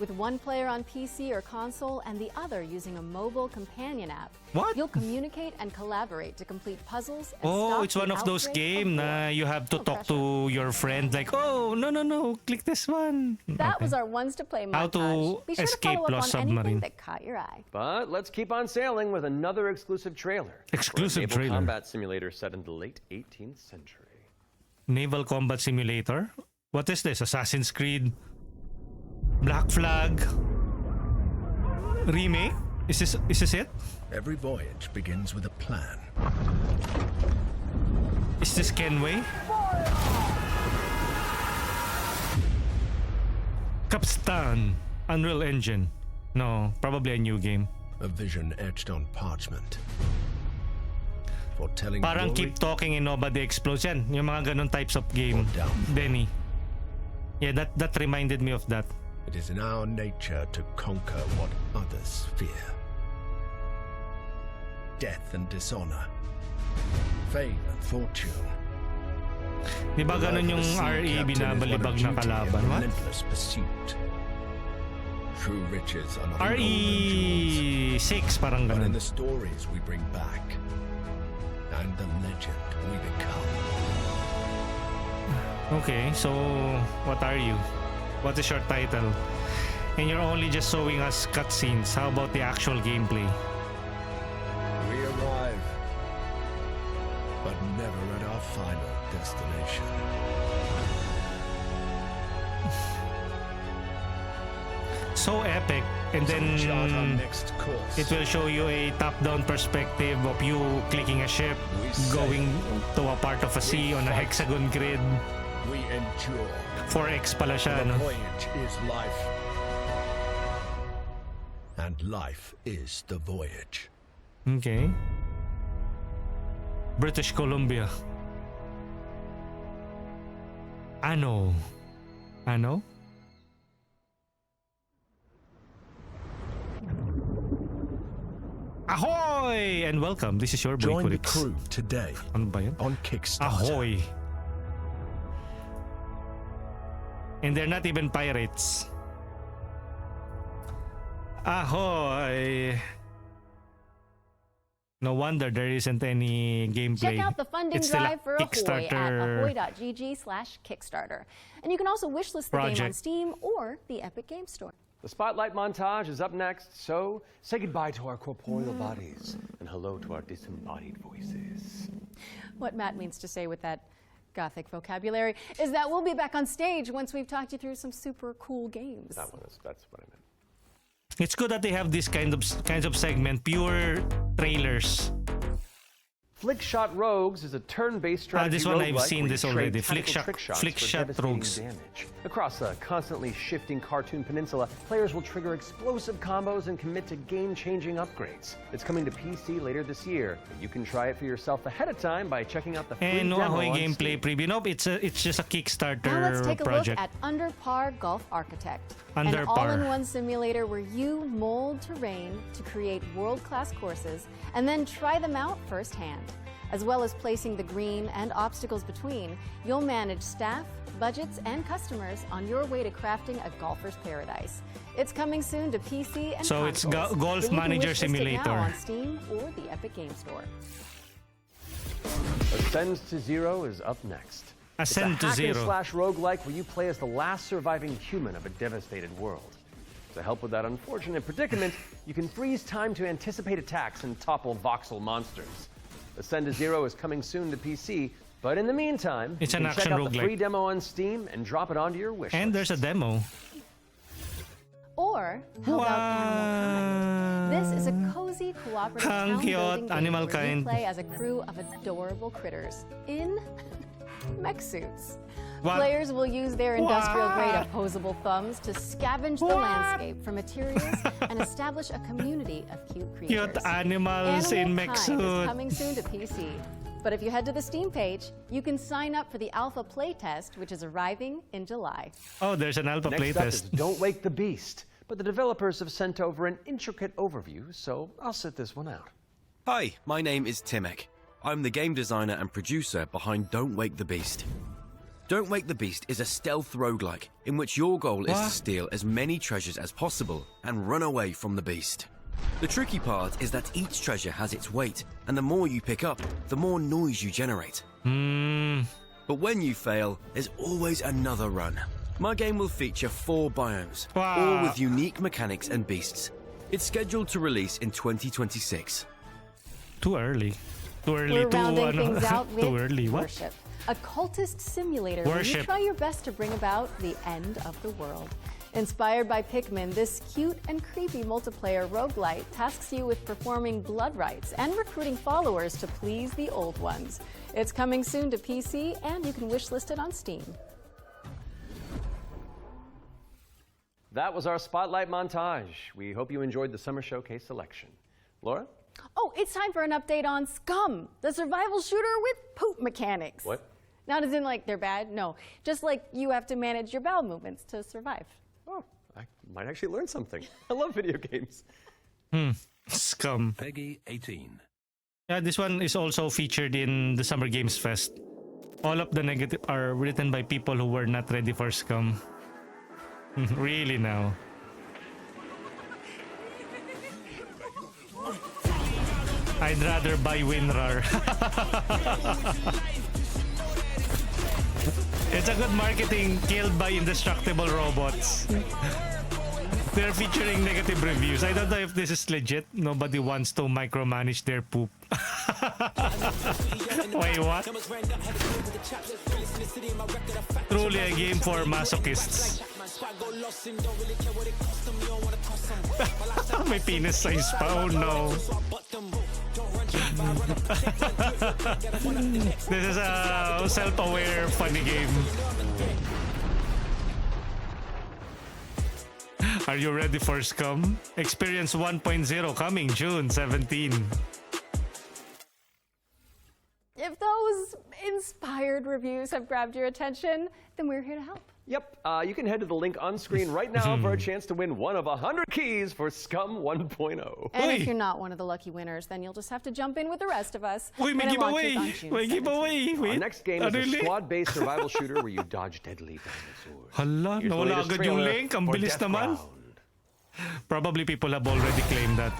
With one player on PC or console and the other using a mobile companion app. What? You'll communicate and collaborate to complete puzzles and Oh, stop it's the one of those outbreak games na you have to talk to your friend like, oh, no, click this one. That was our Ones to Play montage. How to Be sure escape to follow up Lost on anything Submarine. that caught your eye. But let's keep on sailing with another exclusive trailer. Exclusive for a naval trailer. combat simulator set in the late 18th century. Naval Combat Simulator? What is this? Assassin's Creed? Black Flag? Remake? Is this it? Every voyage begins with a plan. Is this Kenway? Capstan. Unreal Engine. No, probably a new game. A vision etched on parchment. Foretelling Parang glory Keep Talking and Nobody Explodes. Yan, yung mga ganun types of game. Denny. Yeah, that reminded me of that. It is in our nature to conquer what others fear. Death and dishonor. Fame and fortune. Di ba ganun yung RE binabalibag na kalaban? What? Relentless pursuit. True riches are not RE 6 parang but in ganun. the stories we bring back and the legend we become. Okay, so what are you? What is your title? And you're only just showing us cutscenes. How about the actual gameplay? We arrive, but never at our final destination. So epic, and then it will show you a top-down perspective of you clicking a ship, going to a part of a sea on a hexagon grid. We endure. 4X pala siya, The no? voyage is life. And life is the voyage. Okay. British Columbia. Ano? Ahoy! And welcome. This is your Join the Breakwix. crew today Ano ba yun? on Kickstarter. Ahoy! And they're not even pirates. Ahoy! No wonder there isn't any gameplay. Check out the funding It's still a drive for Ahoy at Kickstarter ahoy.gg/Kickstarter. And you can also wishlist the game on Project. Steam or the Epic Game Store. The Spotlight montage is up next, so say goodbye to our corporeal bodies and hello to our disembodied voices. What Matt means to say with that Gothic vocabulary is that we'll be back on stage once we've talked you through some super cool games. That's what I meant. It's good that they have this kinds of segment, pure trailers. Flickshot Rogues is a turn-based strategy this one I've roguelike seen where this you trade already. tactical trick shots for Flickshot devastating Rogues. damage. Across a constantly shifting cartoon peninsula, players will trigger explosive combos and commit to game-changing upgrades. It's coming to PC later this year, but you can try it for yourself ahead of time by checking out the free And no demo Ahoy on gameplay Steam. preview. Nope, it's just a Kickstarter Now let's take a project. look at Under Par Golf Architect, Under an Par. all-in-one simulator where you mold terrain to create world-class courses and then try them out firsthand. As well as placing the green and obstacles between, you'll manage staff, budgets, and customers on your way to crafting a golfer's paradise. It's coming soon to PC and so it's consoles. Golf Manager Simulator. Now on Steam or the Epic Game Store. Ascend to Zero is up next. Ascend to It's a Zero. hack-and-slash roguelike where you play as the last surviving human of a devastated world. To help with that unfortunate predicament, you can freeze time to anticipate attacks and topple voxel monsters. Ascend to Zero is coming soon to PC, but in the meantime, It's you an can check action out the roguelike. free demo on Steam and drop it onto your wish And list. there's a demo. Or how about Animal Kind? This is a cozy cooperative Ang town cute, building game Animal where you Kind. play as a crew of adorable critters in mech suits. What? Players will use their industrial-grade opposable thumbs to scavenge the landscape for materials and establish a community of cute creatures. Cute animals in mech Kind is suit. coming soon to PC. But if you head to the Steam page, you can sign up for the alpha playtest, which is arriving in July. Oh, there's an alpha Next up is playtest. Don't Wake the Beast, but the developers have sent over an intricate overview, so I'll sit this one out. Hi, my name is Timek. I'm the game designer and producer behind Don't Wake the Beast. Don't Wake the Beast is a stealth roguelike in which your goal is to steal as many treasures as possible and run away from the beast. The tricky part is that each treasure has its weight, and the more you pick up, the more noise you generate. But when you fail, there's always another run. My game will feature 4 biomes, all with unique mechanics and beasts. It's scheduled to release in 2026. Too early. Too early. We're rounding things out with Too early. What? Worship, a cultist simulator where you Worship. try your best to bring about the end of the world. Inspired by Pikmin, this cute and creepy multiplayer roguelite tasks you with performing blood rites and recruiting followers to please the old ones. It's coming soon to PC, and you can wishlist it on Steam. That was our Spotlight montage. We hope you enjoyed the Summer Showcase selection. Laura? Oh, it's time for an update on Scum, the survival shooter with poop mechanics. What? Not as in like they're bad, no. Just like you have to manage your bowel movements to survive. Oh, I might actually learn something. I love video games. Scum. Peggy 18. Yeah, this one is also featured in the Summer Games Fest. All of the negative are written by people who were not ready for Scum. Really now. I'd rather buy WinRAR. It's a good marketing killed by indestructible robots. They're featuring negative reviews. I don't know if this is legit. Nobody wants to micromanage their poop. Wait, what? Truly a game for masochists. May penis size pa, oh no. This is a self-aware funny game. Are you ready for Scum? Experience 1.0 coming June 17. If those inspired reviews have grabbed your attention, then we're here to help. Yep, you can head to the link on screen right now for a chance to win one of 100 keys for Scum 1.0. And if you're not one of the lucky winners, then you'll just have to jump in with the rest of us. Uy, may when it giveaway! launches on June May 17th. giveaway! Our Wait. next game is a squad-based survival shooter where you dodge deadly dinosaurs. Hala, Here's the nawala latest agad yung trailer link. Ang for bilis Death naman. Ground. Probably people have already claimed that.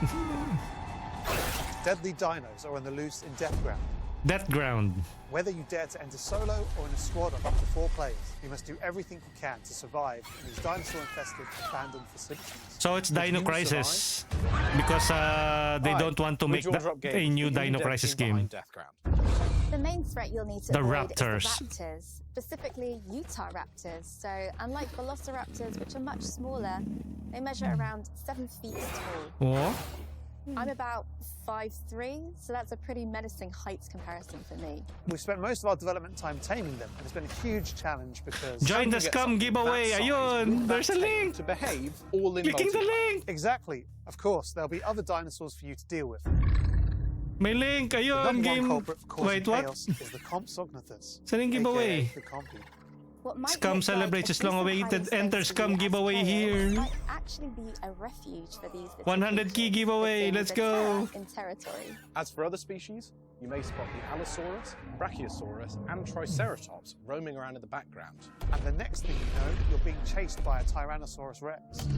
Deadly dinos are on the loose in Death Ground. Death Ground. Whether you dare to enter solo or in a squad of up to 4 players, you must do everything you can to survive in these dinosaur-infested abandoned facilities. So it's If Dino you Crisis. Because they don't want to make a new Dino Crisis game. The main threat you'll need to The avoid raptors. is the raptors, specifically Utah raptors. So unlike velociraptors, which are much smaller, they measure around 7 feet tall. Oh? I'm about 5'3", so that's a pretty menacing height comparison for me. We've spent most of our development time taming them, and it's been a huge challenge because... Join the Scum giveaway! Ayun! There's a link! To behave all in Clicking the multiplayer. link! Exactly. Of course, there'll be other dinosaurs for you to deal with. May link! The Ayun! number one Game... culprit for causing Wait, what? chaos is the Compsognathus, Saan yung giveaway? aka the Compy. What might Scum look celebrates like its long-awaited Enter Scum giveaway here. might actually be a refuge for these 100 key giveaway, let's go! in territory. As for other species, You may spot the Allosaurus, Brachiosaurus, and Triceratops roaming around in the background. And the next thing you know, you're being chased by a Tyrannosaurus Rex.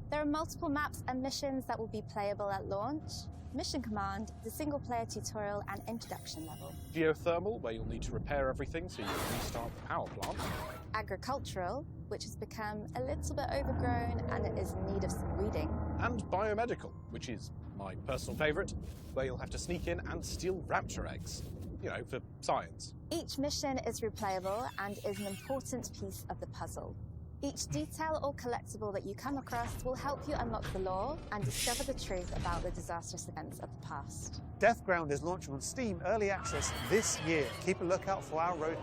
There are multiple maps and missions that will be playable at launch. Mission Command, the single-player tutorial and introduction level. Geothermal, where you'll need to repair everything so you can restart the power plant. Agricultural, which has become a little bit overgrown and it is in need of some weeding. And biomedical, which is my personal favourite, where you'll have to sneak in and steal raptor eggs. You know, for science. Each mission is replayable and is an important piece of the puzzle. Each detail or collectible that you come across will help you unlock the lore and discover the truth about the disastrous events of the past. Deathground is launching on Steam Early Access this year. Keep a lookout for our roadmap.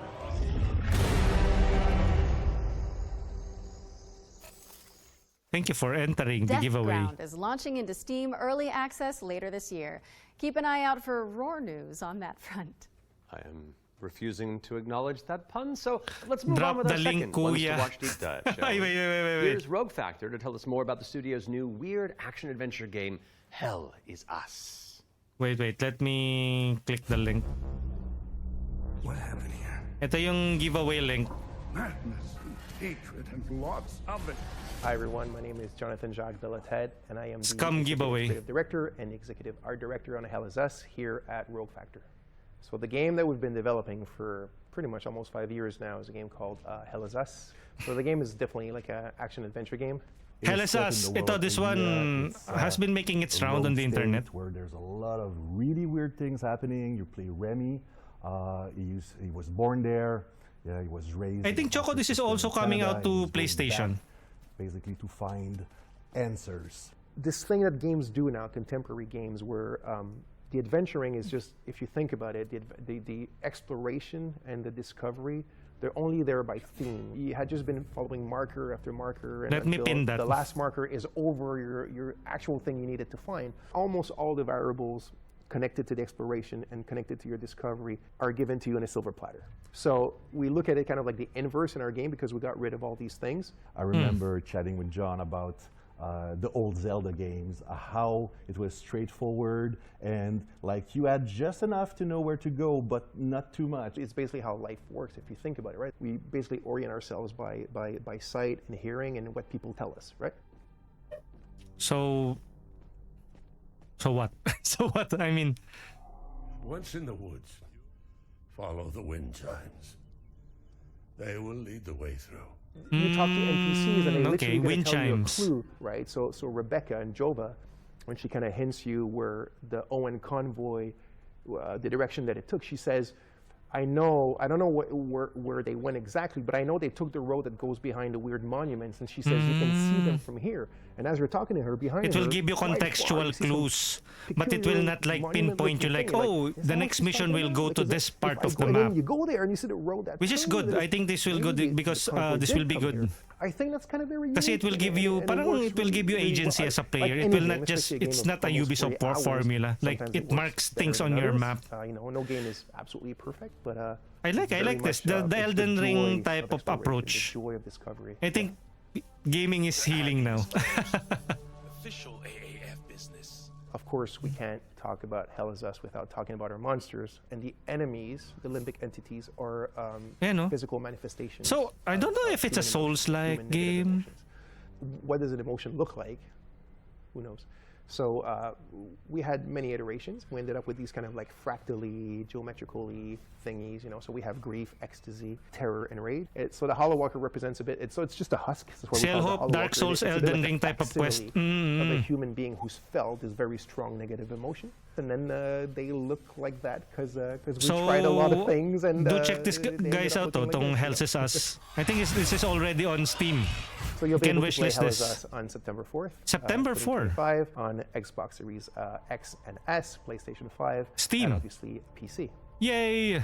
Thank you for entering the giveaway. Deathground is launching into Steam Early Access later this year. Keep an eye out for Roar news on that front. I am refusing to acknowledge that pun, so let's move Drop on with our the link, second Ones to kuya. Watch Deep Dive, shall we? wait. Here's Rogue Factor to tell us more about the studio's new weird action-adventure game, Hell is Us. Wait, let me click the link. What happened here? Ito yung giveaway link. Madness and hatred and lots of it. Hi everyone, my name is Jonathan Jacques Belated, and I am the Scum giveaway. Executive Director and Executive Art Director on Hell is Us here at Rogue Factor. So the game that we've been developing for pretty much almost 5 years now is a game called Hell is Us. So the game is definitely like an action-adventure game. Hell is Us. This one has been making its round on the internet. Where there's a lot of really weird things happening. You play Remy. He was born there. Yeah, he was raised. I think, Choco, this is also coming out to PlayStation. Basically to find answers. This thing that games do now, contemporary games, where the adventuring is just, if you think about it, the exploration and the discovery, they're only there by theme. You had just been following marker after marker, and Let me pin that. The last marker is over your actual thing you needed to find. Almost all the variables connected to the exploration and connected to your discovery are given to you in a silver platter. So we look at it kind of like the inverse in our game because we got rid of all these things. I remember chatting with John about the old Zelda games, how it was straightforward and like you had just enough to know where to go, but not too much. It's basically how life works if you think about it, right? We basically orient ourselves by sight and hearing and what people tell us, right? So what? So what? I mean, Once in the woods, follow the wind chimes. They will lead the way through. You talk to NPCs and they literally wind tell you a chimes. clue, right? So Rebecca and Jova, when she kind of hints you where the Owen convoy, the direction that it took, she says, I don't know where they went exactly, but I know they took the road that goes behind the weird monuments, and she says you can see them from here. And as you're talking to her, behind it her, will give you contextual clues, but it will not like pinpoint you like, oh, the next mission will go to this part of the map. You go there and you see the road that. Which is good. I think this will good because this will be good. I think that's kind of very. Kasi it will give you, it will give you agency as a player. It will not just, it's not a Ubisoft formula. Like it marks things on your map. No game is absolutely perfect, but I like this, the Elden Ring type of approach. I think gaming is healing now. Official AAF business. Of course, we can't talk about Hell is Us without talking about our monsters, and the enemies, the limbic entities, are physical manifestations. So I don't know if it's a Souls-like game. What does an emotion look like? Who knows? So we had many iterations. We ended up with these kind of like fractally, geometrically thingies, So we have grief, ecstasy, terror, and rage. So the Hollow Walker represents a bit. So it's just a husk. Ciel Hope, Dark Souls, Elden Ring type of quest. Of a human being who's felt this very strong negative emotion, and then they look like that because we tried a lot of things. And do check this guys out, tong Hell is Us. I think this is already on Steam. So you'll be able to play wishlist Hell is this Us on September 4th. September 4th. On Xbox Series X and S, PlayStation 5, Steam, and obviously PC. Yay!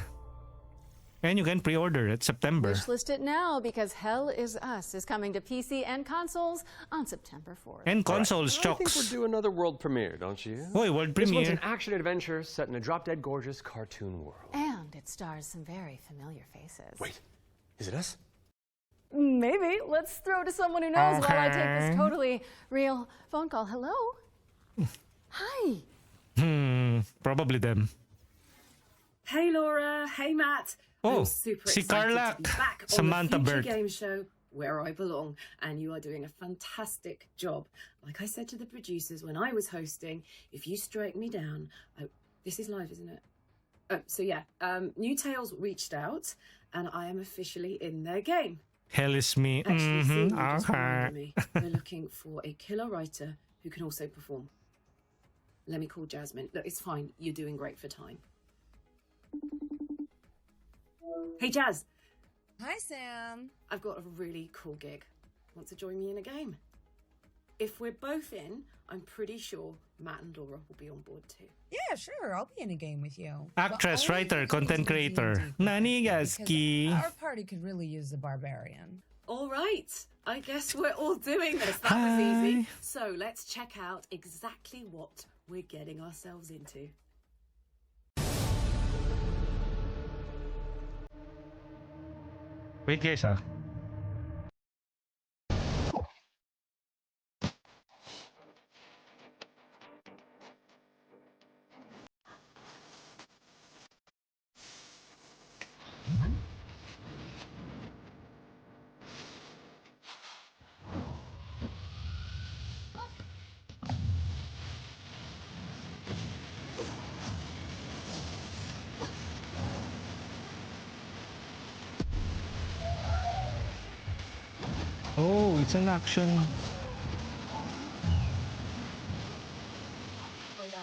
And you can pre-order it September. Wishlist it now because Hell is Us is coming to PC and consoles on September 4th. And consoles, I think we're due another world premiere, don't you? Wait, world This one's premiere? an action-adventure set in a drop-dead gorgeous cartoon world. And it stars some very familiar faces. Wait, is it us? Maybe. Let's throw to someone who knows while I take this totally real phone call. Hello? Hi. Probably them. Hey Laura, hey Matt. Oh, I'm super si excited Carlac, to be back Samantha on the Future Burt. Game Show where I belong, and you are doing a fantastic job. Like I said to the producers when I was hosting, if you strike me down, this is live, isn't it? So yeah, New Tales reached out, and I am officially in their game. Hell is me. Actually, seeing you just Okay. reminded me, they're looking for a killer writer who can also perform. Let me call Jasmine. Look, it's fine. You're doing great for time. Hey, Jazz. Hi, Sam. I've got a really cool gig. Want to join me in a game? If we're both in, I'm pretty sure Matt and Laura will be on board too. Yeah, sure. I'll be in a game with you. Actress, But only writer, if it content was in creator. D&D, Nanigaski. because our party could really use the barbarian. All right. I guess we're all doing this. That was easy. So let's check out exactly what we're getting ourselves into. Wait guys Oh, it's an action.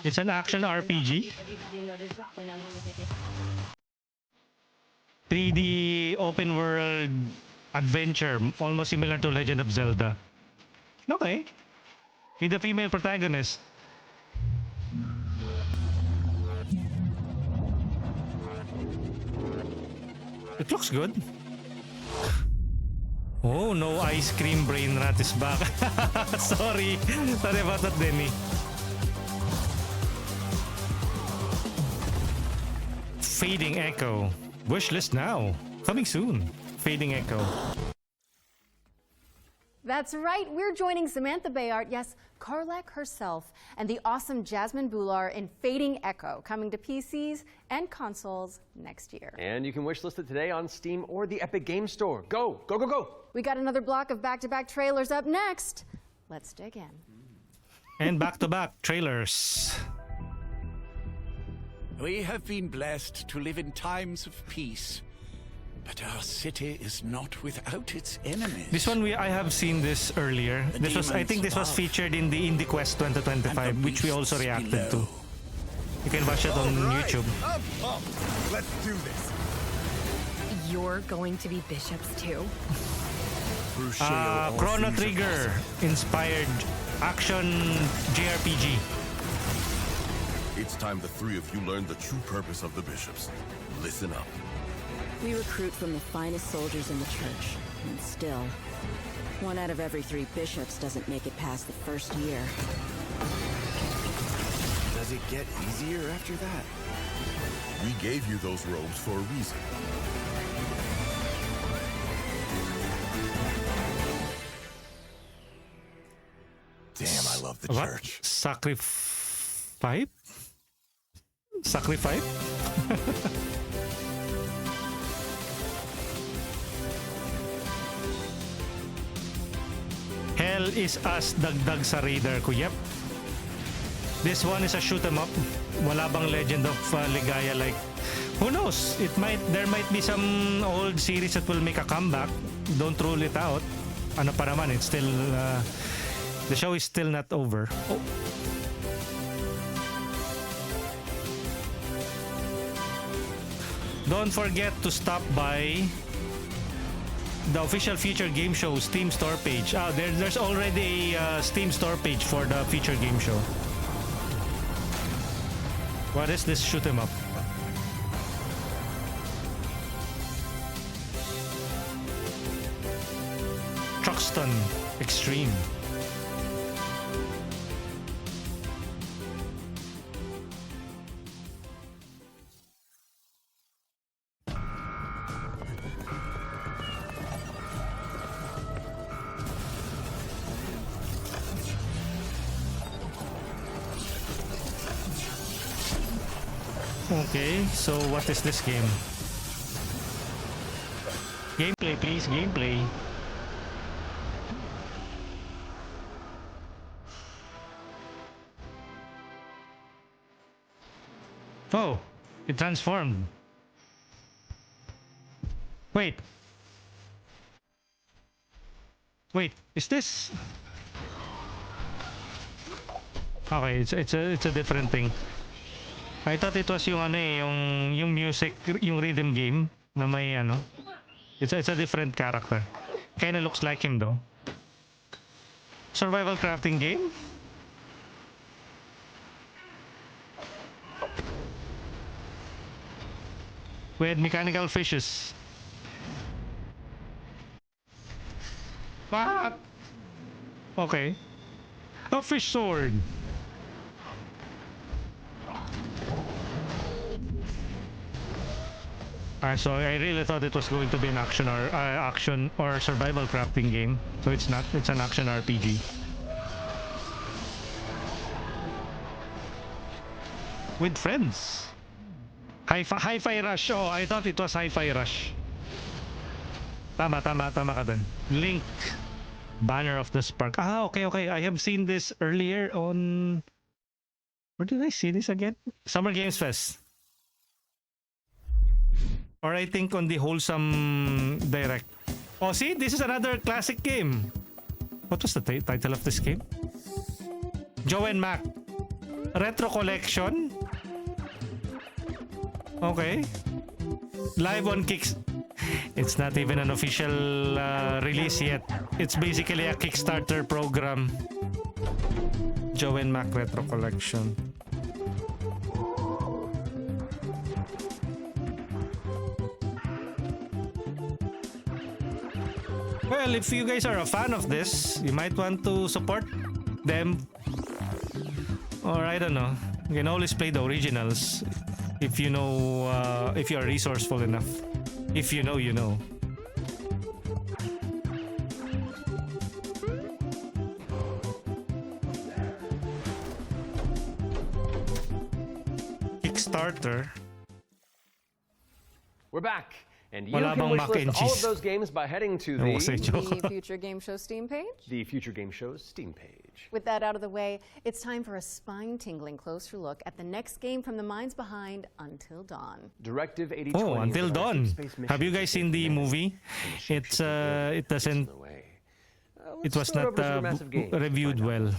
It's an action RPG. 3D open world adventure, almost similar to Legend of Zelda. Okay. With a female protagonist. It looks good. Oh, no ice cream brain rat is back. Sorry. Sorry about that, Demi. Fading Echo. Wishlist now. Coming soon. Fading Echo. That's right, we're joining Samantha Bayard, yes, Carlac herself, and the awesome Jasmine Bhullar in Fading Echo, coming to PCs and consoles next year. And you can wishlist it today on Steam or the Epic Games Store. Go, go, go, go! We got another block of back-to-back trailers up next. Let's dig in. And back-to-back trailers. We have been blessed to live in times of peace, but our city is not without its enemies. This one I have seen this earlier. I think this was featured in the Indie Quest 2025, which we also reacted to. You can watch it on YouTube. Let's do this. You're going to be bishops too? Chrono Trigger inspired action JRPG. It's time the three of you learn the true purpose of the bishops. Listen up. We recruit from the finest soldiers in the church, and still, 1 out of every 3 bishops doesn't make it past the first year. Does it get easier after that? We gave you those robes for a reason. Damn, I love the church. Sacrifice? Sacrifice? Hell is us dagdag sa radar ko. Yep. This one is a shoot 'em up. Wala bang Legend of Ligaya like who knows? There might be some old series that will make a comeback. Don't rule it out. Ano pa naman, it's still the show is still not over. Oh. Don't forget to stop by the official Future Game Show Steam store page. There's already a Steam store page for the Future Game Show. What is this shoot 'em up? Truxton Extreme. Okay, so what is this game? Gameplay, please, gameplay. Oh, it transformed. Wait. Wait, is this? Okay, it's a different thing. I thought it was yung ano eh, yung music, yung rhythm game na may ano. It's a different character. Kinda looks like him though. Survival crafting game? With mechanical fishes. What? Okay. A fish sword. So I really thought it was going to be an action or survival crafting game. So it's not. It's an action RPG. With friends. Hi-Fi Rush. Oh, I thought it was Hi-Fi Rush. Tama ka dun. Link. Banner of the Spark. Ah, okay. I have seen this earlier on... Where did I see this again? Summer Games Fest. Or I think on the Wholesome Direct. Oh, see? This is another classic game. What was the title of this game? Joe and Mac. Retro Collection. Okay. Live on Kicks. It's not even an official release yet. It's basically a Kickstarter program. Joe and Mac Retro Collection. Well, if you guys are a fan of this, you might want to support them. Or I don't know. You can always play the originals if you know, if you are resourceful enough. If you know, you know. Kickstarter. We're back. And you can wishlist all of those games by heading to the Future Game Show Steam page. The Future Game Show's Steam page. With that out of the way, it's time for a spine-tingling closer look at the next game from the minds behind Until Dawn. Directive 8020. Oh, Until Dawn. Have you guys seen the movie? It doesn't. It was not reviewed well.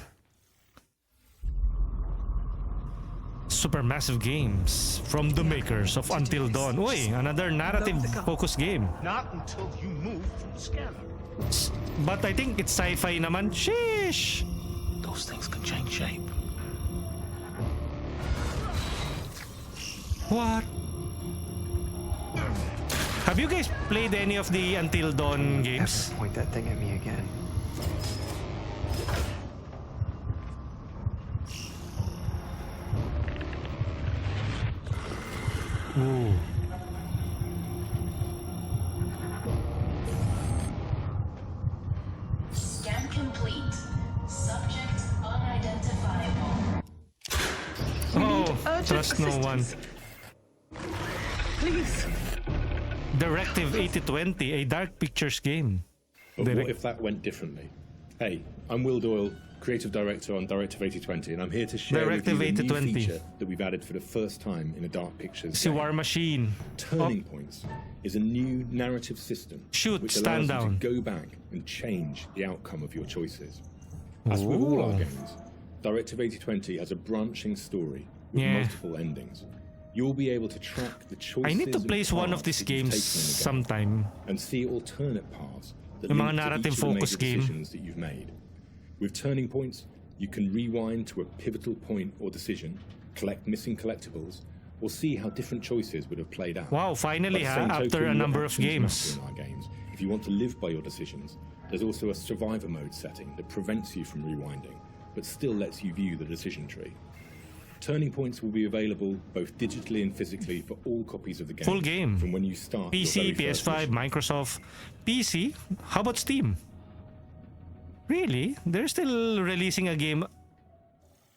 Supermassive games from the makers of Until Dawn. Oi, another narrative-focused game. Not until you move from the scanner. But I think it's sci-fi naman. Sheesh! Those things can change shape. What? Have you guys played any of the Until Dawn games? Point that thing at me again. Ooh. Scan complete. Subject unidentifiable. Oh, trust no one. Please. Directive 8020, a Dark Pictures game. But what if that went differently? Hey, I'm Will Doyle, Creative Director on Directive 8020, and I'm here to share with you the new feature that we've added for the first time in a Dark Pictures game. War Machine. Turning Points is a new narrative system which allows you to go back and change the outcome of your choices. As with all our games, Directive 8020 has a branching story with multiple endings. You'll be able to track the choices. I need to place one of these games sometime. And see alternate paths that Yung link mga to each narrative of the major focus game. decisions that you've made. With Turning Points, you can rewind to a pivotal point or decision, collect missing collectibles, or see how different choices would have played out. Wow, finally, By the same after token, a your number of actions games. matter in our games. If you want to live by your decisions, there's also a survivor mode setting that prevents you from rewinding, but still lets you view the decision tree. Turning Points will be available both digitally and physically for all copies of the game. Full game. From when you start your PC, very first PS5, Microsoft. PC? How about Steam? Really? They're still releasing a game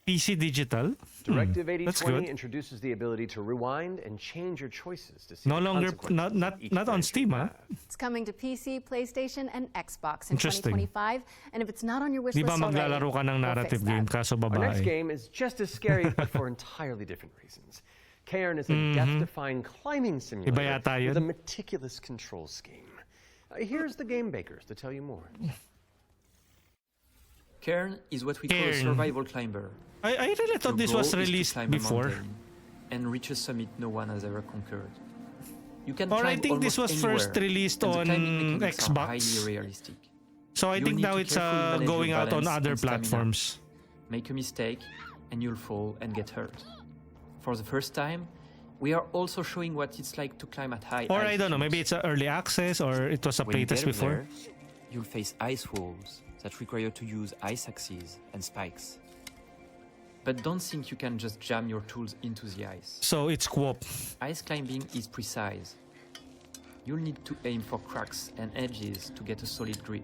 PC digital. Directive That's 8020 good. introduces the ability to rewind and change your choices to see No the longer consequences not on Steam, huh? It's coming to PC, PlayStation, and Xbox in Interesting. 2025. And if it's not on your wish Di list ba already, maglalaro ka ng we'll narrative fix game that. kaso Our next babae? game is just as scary, but for entirely different reasons. Cairn is a death-defying climbing simulator Iba yata yun. with a meticulous control scheme. Here's the game bakers to tell you more. Cairn is what we call a Cairn. survival climber. I really thought Your this was goal is to released climb a before. mountain and reach a summit no one has ever conquered. You can Or I climb think this was almost first anywhere, released and the on climbing mechanics are Xbox. highly realistic. So I You'll think need now to it's carefully manage your going out on balance other and stamina. platforms. Make a mistake and you'll fall and get hurt. For the first time, we are also showing what it's like to climb at high Or I don't know, altitudes. maybe it's an early access or it was a When you playtest get up before. there, you'll face ice walls that require you to use ice axes and spikes. But don't think you can just jam your tools into the ice. So it's co-op. Ice climbing is precise. You'll need to aim for cracks and edges to get a solid grip.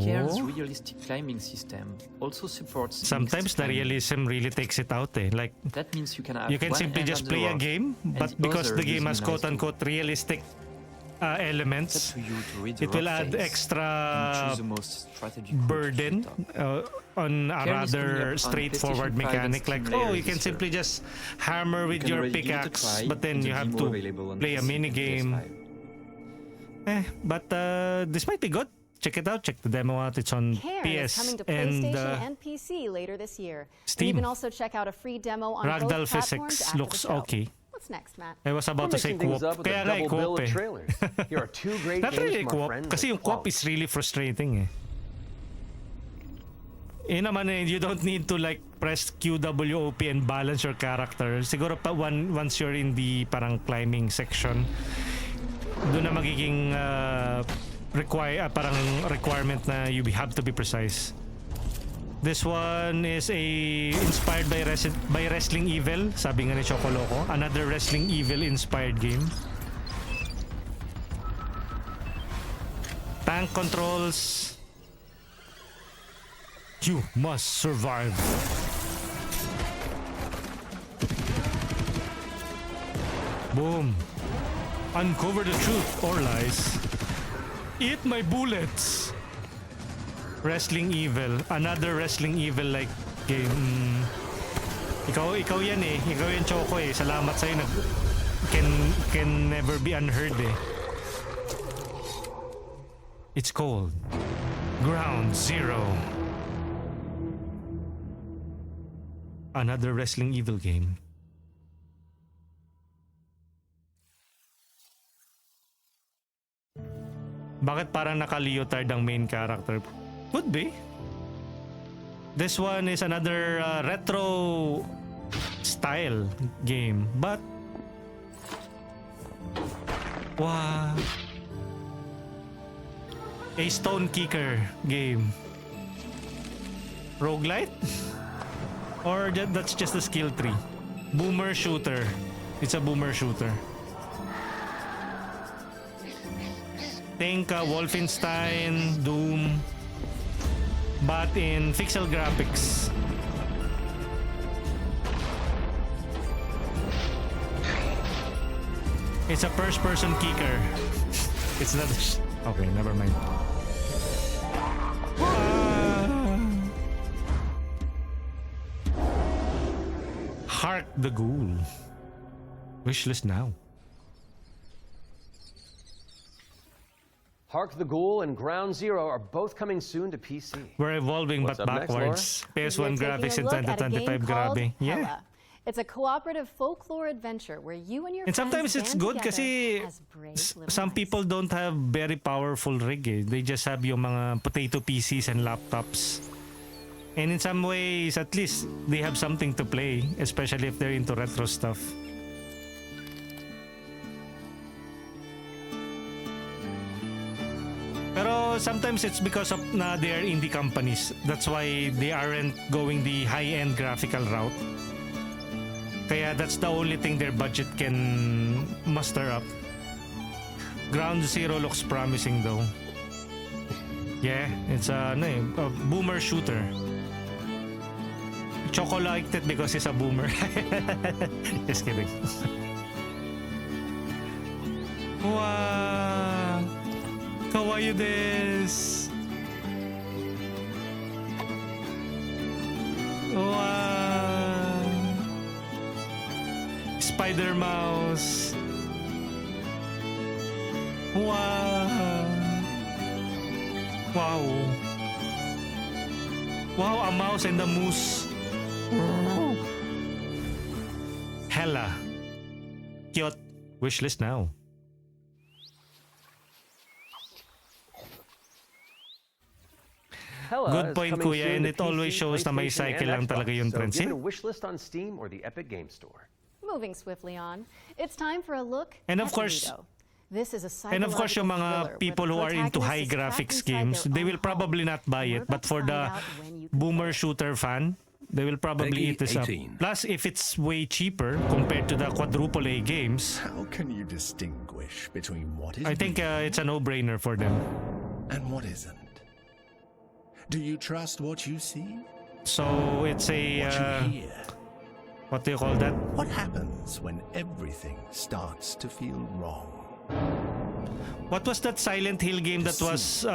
Cairn's realistic climbing system also supports Sometimes mixed the climbing. realism really takes it out. Like That means you can have you can one simply hand just on the play a rock game, and but because other the game using has an ice tool. quote-unquote realistic elements, to you to read the it will rock add face extra and choose the most strategic route to burden on a Cairn is coming up rather on straightforward PlayStation 5 and mechanic. Like, Steam later you can this simply just hammer with can your already give it a pickaxe, try but then with you the have demo to available on play a PC mini and game. PS5. But this might be good. Check it out. Check the demo out. It's on Cairn is PS coming to and PlayStation and PC later this year. And you Steam. can also check out a free demo on Ragdoll both platforms physics after looks the show. okay. What's next, Matt? I was about We're to say mixing things co-op. up with a Kaya nga double bill co-op of eh. trailers. Here are two great Not games really from our co-op. friends Kasi at yung co-op Quality. is really frustrating eh. Naman eh, you don't need to like press QWOP and balance your character. Siguro pa once you're in the parang climbing section, doon na magiging parang requirement na you have to be precise. This one is inspired by Wrestling Evil, sabi nga ni Chocoloco. Another Wrestling Evil inspired game. Tank controls. You must survive. Boom. Uncover the truth or lies. Eat my bullets. Wrestling Evil. Another Wrestling Evil like game. Ikaw yan eh. Ikaw yan, Choco eh. Salamat sa'yo. Can never be unheard eh. It's called Ground Zero. Another Wrestling Evil game. Bakit parang naka-leotard ang main character? Could be. This one is another retro style game, but wow. A stone kicker game. Roguelite? Or that's just a skill tree. Boomer shooter. It's a boomer shooter. Think Wolfenstein, Doom, but in pixel graphics. It's a first-person kicker. It's not. Okay, never mind. Hark the Ghoul. Wishlist now. Hark the Ghoul and Ground Zero are both coming soon to PC. We're evolving What's but up next, backwards. Laura? PS1 We're graphics taking in a look at a game 2025 called grabe. Yeah. Hella. It's a cooperative folklore adventure where you and your And friends sometimes it's band good together kasi as brave little some mice. people don't have very powerful rig eh. They just have yung mga potato PCs and laptops. And in some ways, at least, they have something to play, especially if they're into retro stuff. Pero sometimes it's because of they are indie companies. That's why they aren't going the high-end graphical route. Kaya that's the only thing their budget can muster up. Ground Zero looks promising though. Yeah, it's a boomer shooter. Choco liked it because he's a boomer. Just kidding. Wow! Kawaii desu! Wow! Spider Mouse! Wow! Wow! Wow, a mouse and a moose! Hella! Cute! Wishlist now. Hella Good is point, coming Kuya, soon and to it always PC, shows na may PlayStation, cycle and lang talaga Xbox. yung So trends. give it a wish list on Steam or the Epic Game Store. Moving swiftly on, it's time for a look And at of course, Ludo. This is a and of course, yung psychological mga thriller people who where are the into high protagonist is trapped graphics inside games, their they own will probably not buy We're it. about But to for find the out when you can boomer shooter fan, they will probably Peggy eat this up. 18. Plus, if it's way cheaper compared to the quadruple A games, How can you distinguish between what is I think it's a no-brainer for them. and what isn't? Do you trust what you see? So it's a What you hear? what do you call that? What happens when everything starts to feel wrong? What was that Silent Hill game that was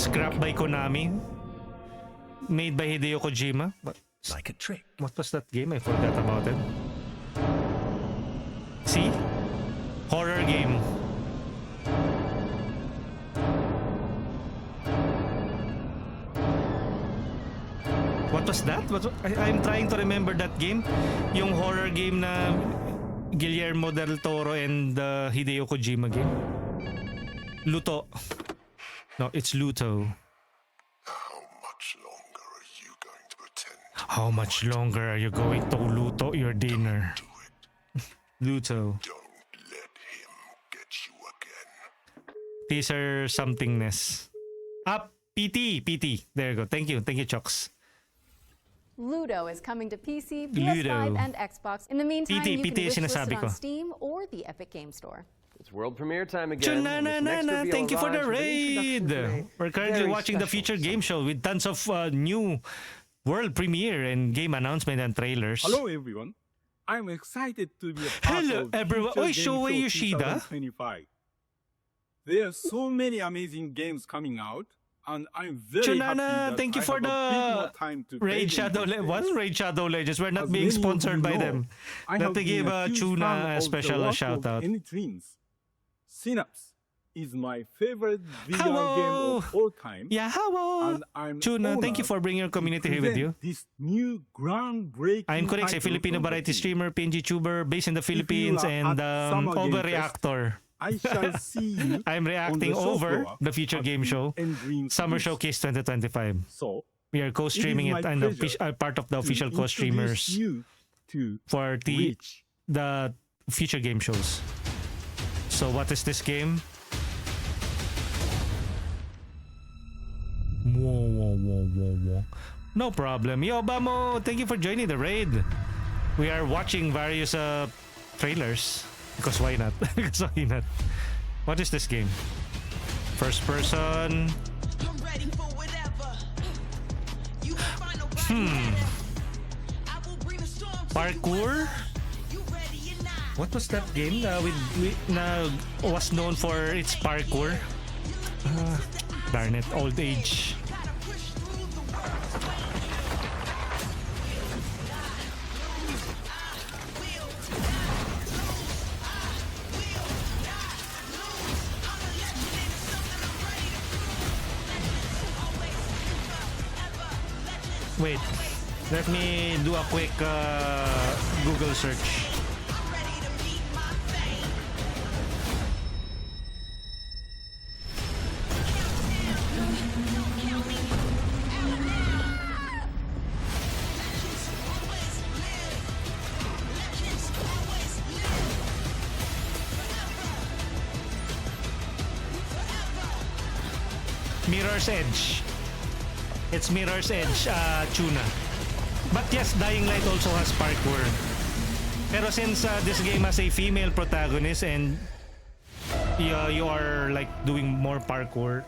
scrapped by Konami? Made by Hideo Kojima? Like a trick. What was that game? I forgot about it. See? Horror game. What was that? I'm trying to remember that game. Yung horror game na Guillermo del Toro and Hideo Kojima game. Luto. No, it's Luto. How much longer are you going to Luto your dinner? Luto. Teaser somethingness. Up. PT. There you go. Thank you, Chocks. Ludo is coming to PC, Ludo. PS5, and Xbox. In the meantime, you can PT wishlist it sinasabi on ko. Steam or the Epic Game Store. It's world premiere time again. This next reveal Thank you for the arrives with an introduction raid. to a We're currently very watching the special feature game show with tons of new world premiere and game announcement and trailers. Hello everyone. I'm excited to be a part Hello of everyone. Future Oi, Game Shoei Show Yoshida. 2025. There are so many amazing games coming out, and I'm very happy Chunana, that thank you I for have a bit more the time to Raid play Shadow them these What days. Raid Shadow Legends? We're not As being many of sponsored you by know, them. I Let have me give been a huge Chuna fan a of the special work shout of out. Any Twins. Synapse is my favorite video Hello. game of all time. Yeah, hello. And I'm Chuna, thank you for bringing your community here with you. This new groundbreaking I'm Correct, a title Filipino from the variety team. streamer, PNG tuber, based in the Philippines, are and at Summer Game overreactor. I shall see you I'm reacting on the show over floor the future at game show, Food and Dreams Summer News. Showcase 2025. So, We are co-streaming it it is my and pleasure part of the official to co-streamers introduce you to for the future game shows. So what is this game? Whoa. No problem. Yo, Bamo, thank you for joining the raid. We are watching various trailers. Because why not? Because why not? What is this game? First person. Parkour? What was that game was known for its parkour? Darn it, old age. Wait, let me do a quick Google search. Mirror's Edge. It's Mirror's Edge, Tuna. But yes, Dying Light also has parkour. Pero since this game has a female protagonist and you are like doing more parkour,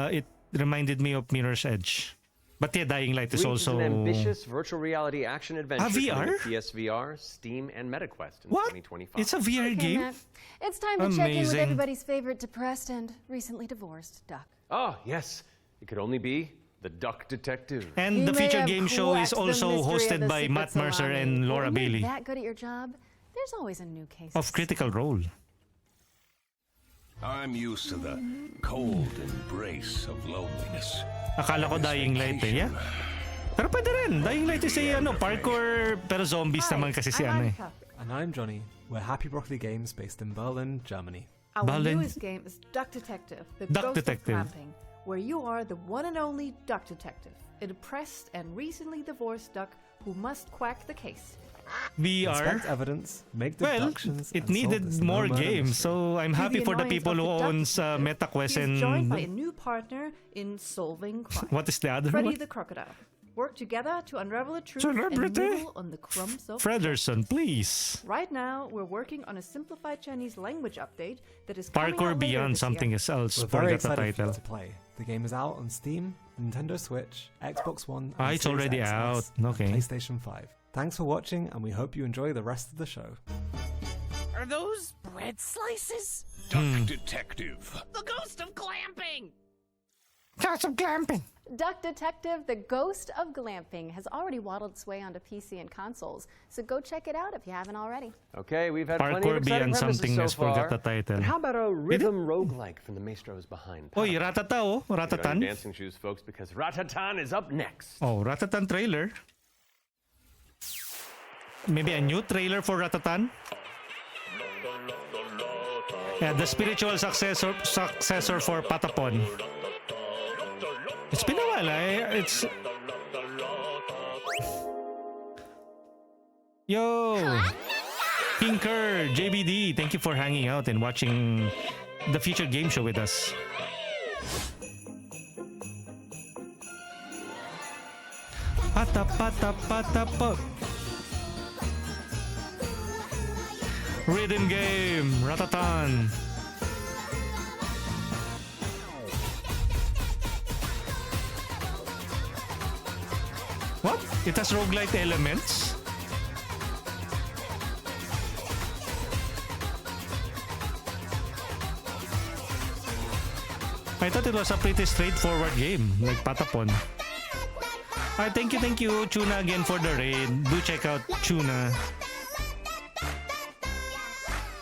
it reminded me of Mirror's Edge. But yeah, Dying Light is Reach also an ambitious virtual reality action adventure VR? coming to PSVR, Steam, and MetaQuest in What? 2025. It's a VR game? Matt, it's time to check in with Amazing. everybody's favorite depressed and recently divorced duck. Oh, yes. It could only be the Duck Detective. And You the may feature have game show is cracked the also mystery of hosted the by secret Matt Mercer salami. and Laura When you're Bailey that good at your job, there's always a new case of Critical Role. I'm used to the cold embrace of loneliness. Akala ko Dying Light eh, yeah? Pero pwede rin. Dying Light is a parkour, pero zombies naman kasi si ano eh. And I'm Johnny. We're Happy Broccoli Games based in Berlin, Germany. Our Berlin. newest game is Duck Detective, the Duck Ghost Detective. of Clamping, where you are the one and only Duck Detective, a depressed and recently divorced duck who must quack the case. VR. Inspect evidence, make Well, deductions, it and solve needed this more no-murder games, mystery. so I'm happy for the annoyance people of who the Duck owns Detective, MetaQuest he is joined by a and... new partner in solving crime. What is the other Freddy one? the Crocodile. Work together to unravel the truth Celebrity? and nibble on the crumbs of Frederson, please. Right now, we're working on a simplified Chinese language update that is coming Parkour out later Beyond this something year. else. We're very Forgot the excited for you title. to play. The game is out on Steam, Nintendo Switch, Xbox One, Ah, and it's Series already XS, out. and Okay. PlayStation 5. Thanks for watching, and we hope you enjoy the rest of the show. Are those bread slices? Hmm. Duck Detective. The ghost of glamping! Ghost of glamping! Duck Detective, the Ghost of Glamping, has already waddled its way onto PC and consoles, so go check it out if you haven't already. Okay, we've had plenty Parkour of exciting Beyond premises something so else. far. Forgot the title. But how about a rhythm roguelike from the maestros behind? Oy, Ratata oh. Get on your Ratatan. dancing shoes, folks, because Ratatan is up next. Oh, Ratatan trailer. Maybe a new trailer for Ratatan? Yeah, the spiritual successor for Patapon. It's been a while, It's... Yo! Pinker, JBD, thank you for hanging out and watching the future game show with us. Pata pata pata pa. Rhythm game, Ratatan. What? It has roguelite elements? I thought it was a pretty straightforward game, like Patapon. Alright, thank you, Tuna, again for the raid. Do check out Tuna.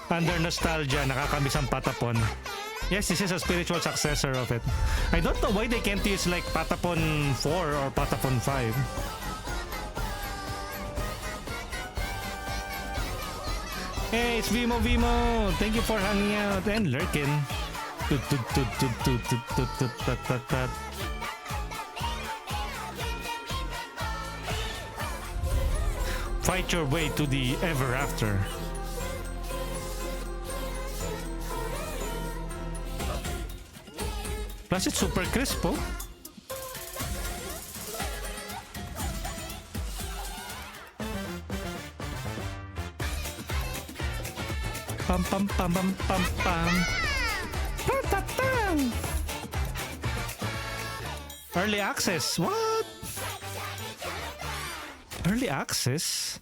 Under nostalgia, nakakamiss ang Patapon. Yes, this is a spiritual successor of it. I don't know why they can't use like Patapon 4 or Patapon 5. Hey, it's Vimo. Thank you for hanging out and lurking. Fight your way to the ever after. Plus it's super crisp, oh. Pam pam pam pam pam pam. Ta-ta-ta. Early access, what? Early access?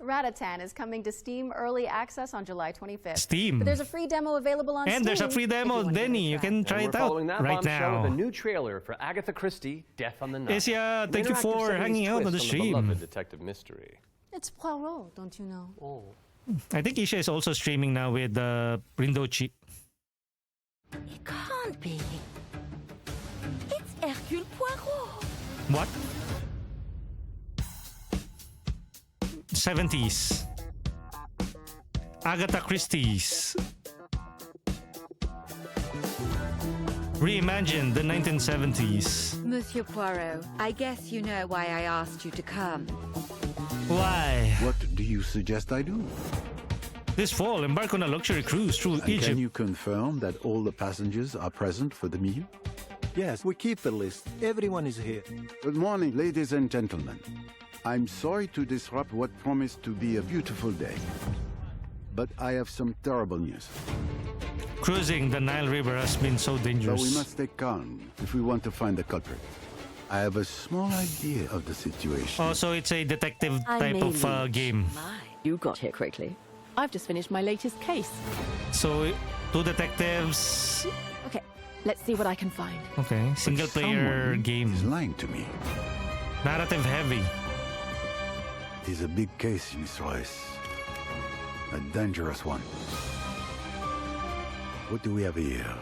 Ratatan is coming to Steam Early Access on July 25th. Steam. But there's a free demo available on Steam. And there's a free demo, Denny. You can try it out Following that right bombshell now. with a new trailer for Agatha Christie, Death on the Nile. Esia, thank you An for interactive 70s hanging out on the twist stream. beloved detective mystery. It's Poirot, don't you know? Oh. I think Isha is also streaming now with Rindochi. It can't be. It's Hercule Poirot. What? 70s. Agatha Christie's. Reimagine the 1970s. Monsieur Poirot, I guess you know why I asked you to come. Why? What do you suggest I do? This fall, embark on a luxury cruise through And Egypt. can you confirm that all the passengers are present for the meal? Yes, we keep the list. Everyone is here. Good morning, ladies and gentlemen. I'm sorry to disrupt what promised to be a beautiful day, but I have some terrible news. Cruising the Nile River has been so dangerous. So we must stay calm if we want to find the culprit. I have a small idea of the situation. Oh, so it's a detective type of game. You got here quickly. I've just finished my latest case. So, 2 detectives. Okay, let's see what I can find. Okay, single player game. He's lying to me. Narrative heavy. It is a big case, Miss Royce. A dangerous one. What do we have here?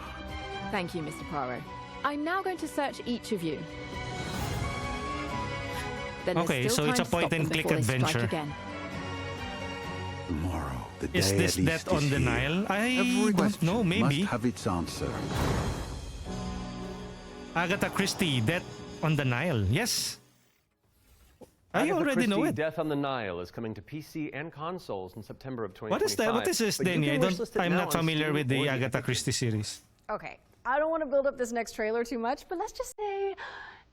Thank you, Mr. Poirot. I'm now going to search each of you. Then Okay, so it's a point-and-click adventure. Tomorrow, the day Is this at least Death on is the here. Nile? I Every don't know, question maybe. must have its answer. Agatha Christie, Death on the Nile. Yes. I Agatha already know Christie, it. Death on the Nile is coming to PC and consoles in September of 2025. What is that? What is this, But you Danny? can wishlist it I'm now not on familiar Steam with the or Agatha Christie series. Okay, I don't want to build up this next trailer too much, but let's just say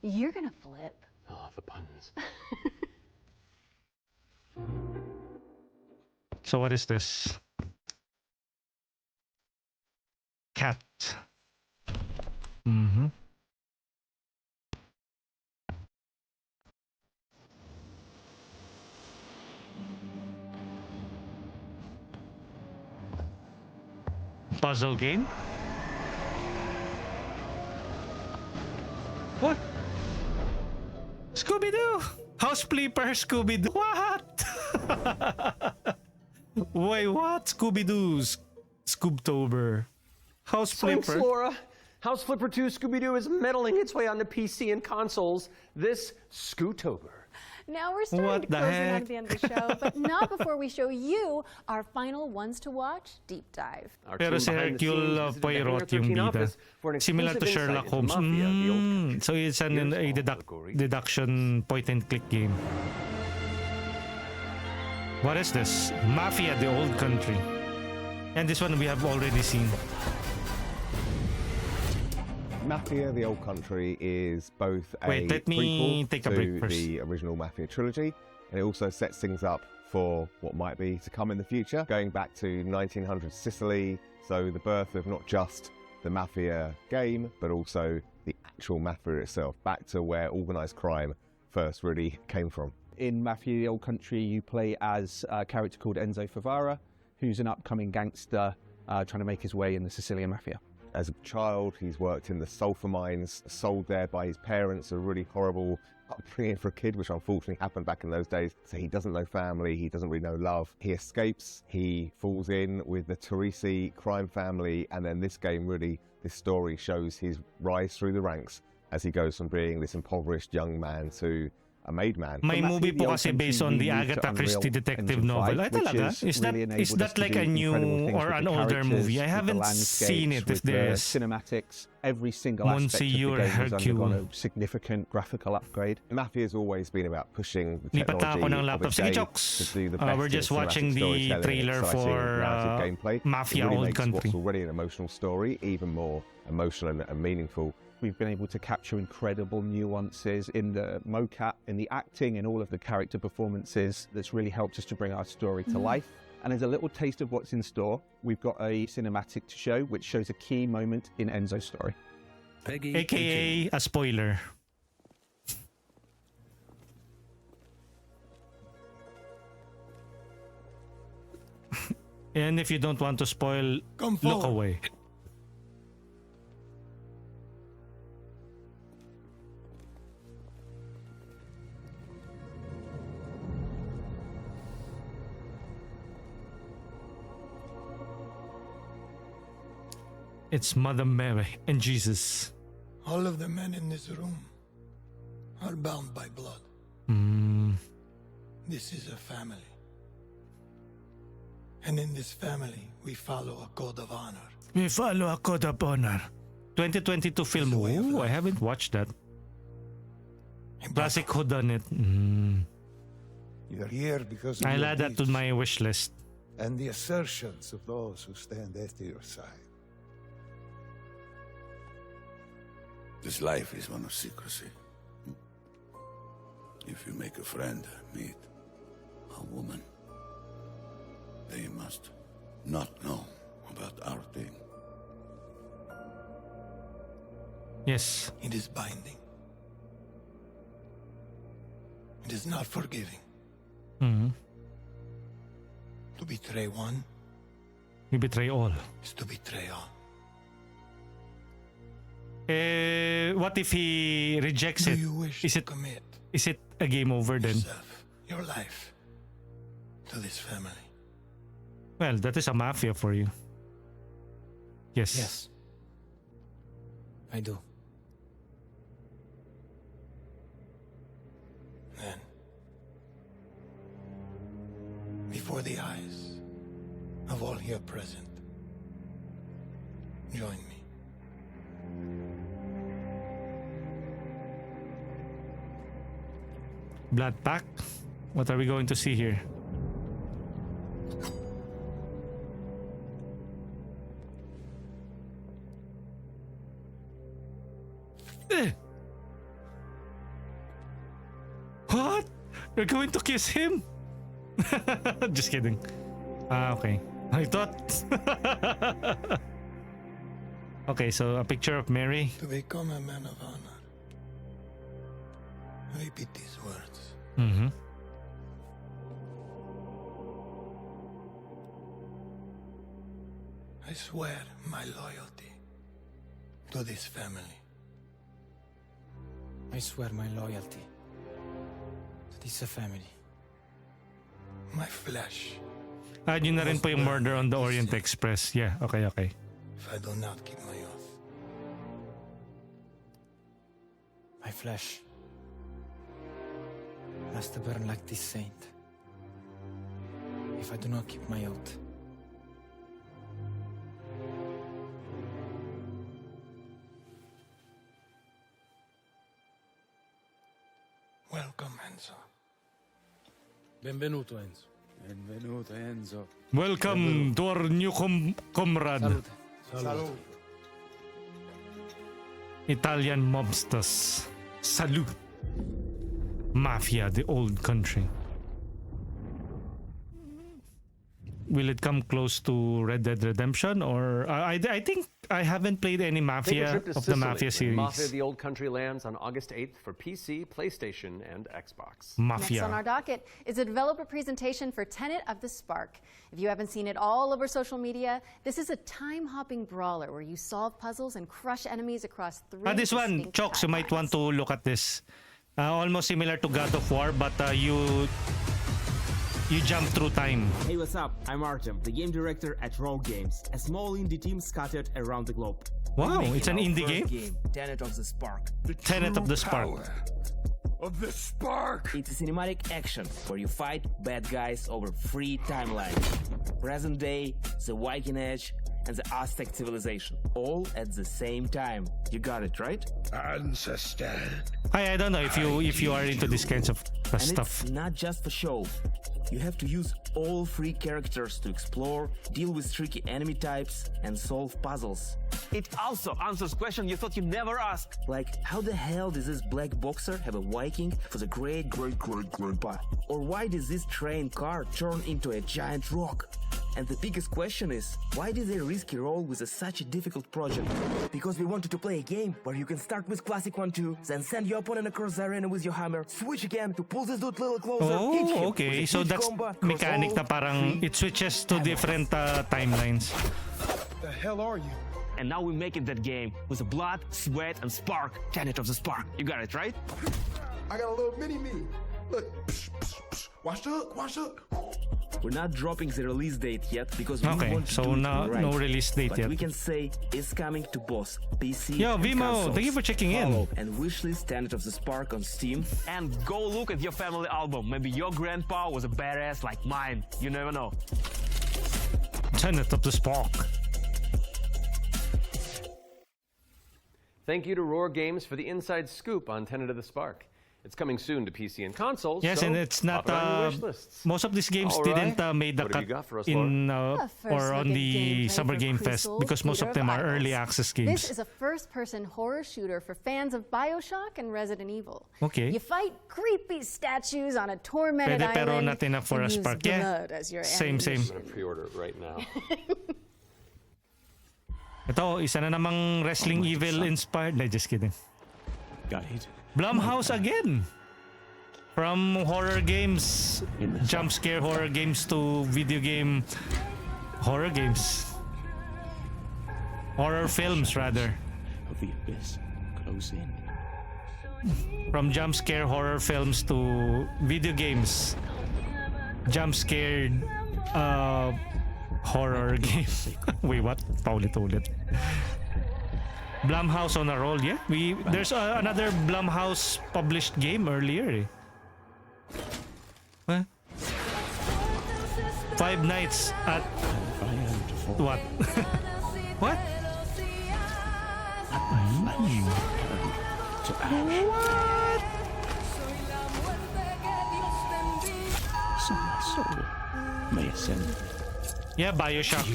you're gonna flip. Oh, the puns. So what is this? Cat. Mm-hmm. Puzzle game? What? Scooby-Doo! House Flipper Scooby-Doo. What? Wait, what? Scooby-Doo's Scoobtober. House Thanks, Flipper. Laura. House Flipper 2 Scooby-Doo is meddling its way onto PC and consoles this Scootober. Now we're starting What to the close in heck? on the end of the show, but not before we show you our final ones to watch deep dive. Our Pero team si behind the Hercule scenes visited the Poirot Hangar yung 13 bida. office for an Similar to exclusive Sherlock insight into Holmes. Mafia, the old country. So it's a deduction point-and-click game. What is this? Mafia, the old country. And this one we have already seen. Mafia, the Old Country is both a Wait, let me prequel take a to break first. the original Mafia trilogy, and it also sets things up for what might be to come in the future, going back to 1900 Sicily, so the birth of not just the Mafia game, but also the actual Mafia itself, back to where organised crime first really came from. In Mafia, the Old Country, you play as a character called Enzo Favara, who's an upcoming gangster trying to make his way in the Sicilian Mafia. As a child, he's worked in the sulfur mines, sold there by his parents, a really horrible upbringing for a kid, which unfortunately happened back in those days. So he doesn't know family, he doesn't really know love. He escapes, he falls in with the Teresi crime family, and then this game really, this story shows his rise through the ranks as he goes from being this impoverished young man to a made man. May movie po kasi based on the Agatha Christie detective novel. Ay talaga? Is that like a new or an older movie? I haven't seen it. If there's cinematics, every single aspect of the game has undergone a significant graphical upgrade. Mafia has always been about pushing the Lipat ako ng technology of laptop. its Sige, day Jokes. to do the best We're just watching the trailer for Mafia really Old makes Country. what's already an emotional story even more emotional and meaningful. We've been able to capture incredible nuances in the mocap, in the acting, in all of the character performances that's really helped us to bring our story to life. And as a little taste of what's in store, we've got a cinematic to show which shows a key moment in Enzo's story. Peggy, AKA a spoiler. And if you don't want to spoil, look away. It's Mother Mary and Jesus. All of the men in this room are bound by blood. This is a family. And in this family, we follow a code of honor. We follow a code of honor. 2022 film. Ooh, I haven't watched that. Classic whodunit. You're here because of I'll your add that to deeds my wish list. and the assertions of those who stand at your side. This life is one of secrecy. If you make a friend, meet a woman, they must not know about our thing. Yes. It is binding. It is not forgiving. Mm-hmm. To betray one You betray all. is to betray all. What if he rejects Do it? you wish Is to it commit is it a game over then? yourself, your life, to this family? Well, that is a mafia for you. Yes. Yes. I do. Then, before the eyes of all here present, join me. Blood pack? What are we going to see here? What? You're going to kiss him? Just kidding. Ah, okay. I thought. Okay, so a picture of Mary. To become a man of honor, repeat these words. Mm-hmm. I swear my loyalty to this family. I swear my loyalty to this family. My flesh. Add nyo na rin po yung Murder on the Orient Express. Yeah, okay, okay. If I do not keep my oath. My flesh must burn like this saint. If I do not keep my oath. Welcome, Enzo. Benvenuto, Enzo. Benvenuto, Enzo. Welcome to our new comrade. Salute. Salute. Italian mobsters. Salute. Mafia, the old country. Will it come close to Red Dead Redemption? Or I think I haven't played any Mafia of the Mafia series. Mafia: The Old Country lands on August 8th for PC, PlayStation, and Xbox. Mafia. Next on our docket is a developer presentation for Tenet of the Spark. If you haven't seen it all over social media, this is a time-hopping brawler where you solve puzzles and crush enemies across three This one, distinct Chokes, you might want to look at this. Almost similar to God of War, but you jump through time. Hey, what's up? I'm Artem, the game director at Rogue Games, a small indie team scattered around the globe. Wow, it's an indie game? Tenet of the Spark. Tenet of the Spark. Of the Spark! It's a cinematic action where you fight bad guys over three timelines. Present day, the Viking Age, and the Aztec civilization. All at the same time. You got it, right? Ancestor. I don't know if you are into this kinds of and stuff. It's not just for show. You have to use all three characters to explore, deal with tricky enemy types, and solve puzzles. It also answers questions you thought you'd never ask. Like, how the hell does this black boxer have a Viking for the great-great-great-grandpa? Or why does this train car turn into a giant rock? And the biggest question is, why did they risk a role with such a difficult project? Because we wanted to play a game where you can start with classic 1-2, then send your opponent across the arena with your hammer, switch again to pull this dude a little closer, hit him Oh, okay. with a So huge that's combo, mechanic na cross all parang three it switches to different timelines. The hell are you? And now we're making that game with the blood, sweat, and spark. Tenet of the Spark. You got it, right? I got a little mini-me. Look. Watch the hook, watch the hook. We're not dropping the release date yet because we Okay, want to so do it no release date but yet. we can say it's coming to both PC Yo, and Vimo, consoles. thank you for checking in. And wishlist Tenet of the Spark on Steam. And go look at your family album. Maybe your grandpa was a badass like mine. You never know. Tenet of the Spark. Thank you to Roar Games for the inside scoop on Tenet of the Spark. It's coming soon to PC and consoles. Yes, so and it's not. pop it on your wish lists. Most of these games All didn't right. made the What have you got for cut us, Laura? in First or on look at the gameplay Summer for Game Fest Crucible, because most Theater of them are Idols. early access games. This is a first-person horror shooter for fans of BioShock and Resident Evil. Okay. You fight creepy statues on a tormented Pwede, pero island not enough for and a use spark. Yeah. blood as your Same. I'm going to pre-order it right now. Ito, isa na namang Wrestling Evil inspired. No, just kidding. Got it. Blumhouse again. From horror games, jump scare horror games to video game horror games. Horror films, rather. Of the abyss, close in. From jump scare horror films to video games. Jump scared horror game. Wait, what? Paulit-ulit. Blumhouse on a roll, yeah. There's another Blumhouse published game earlier. What? Five Nights at what? What? What? So my soul may ascend. Yeah, Bioshock.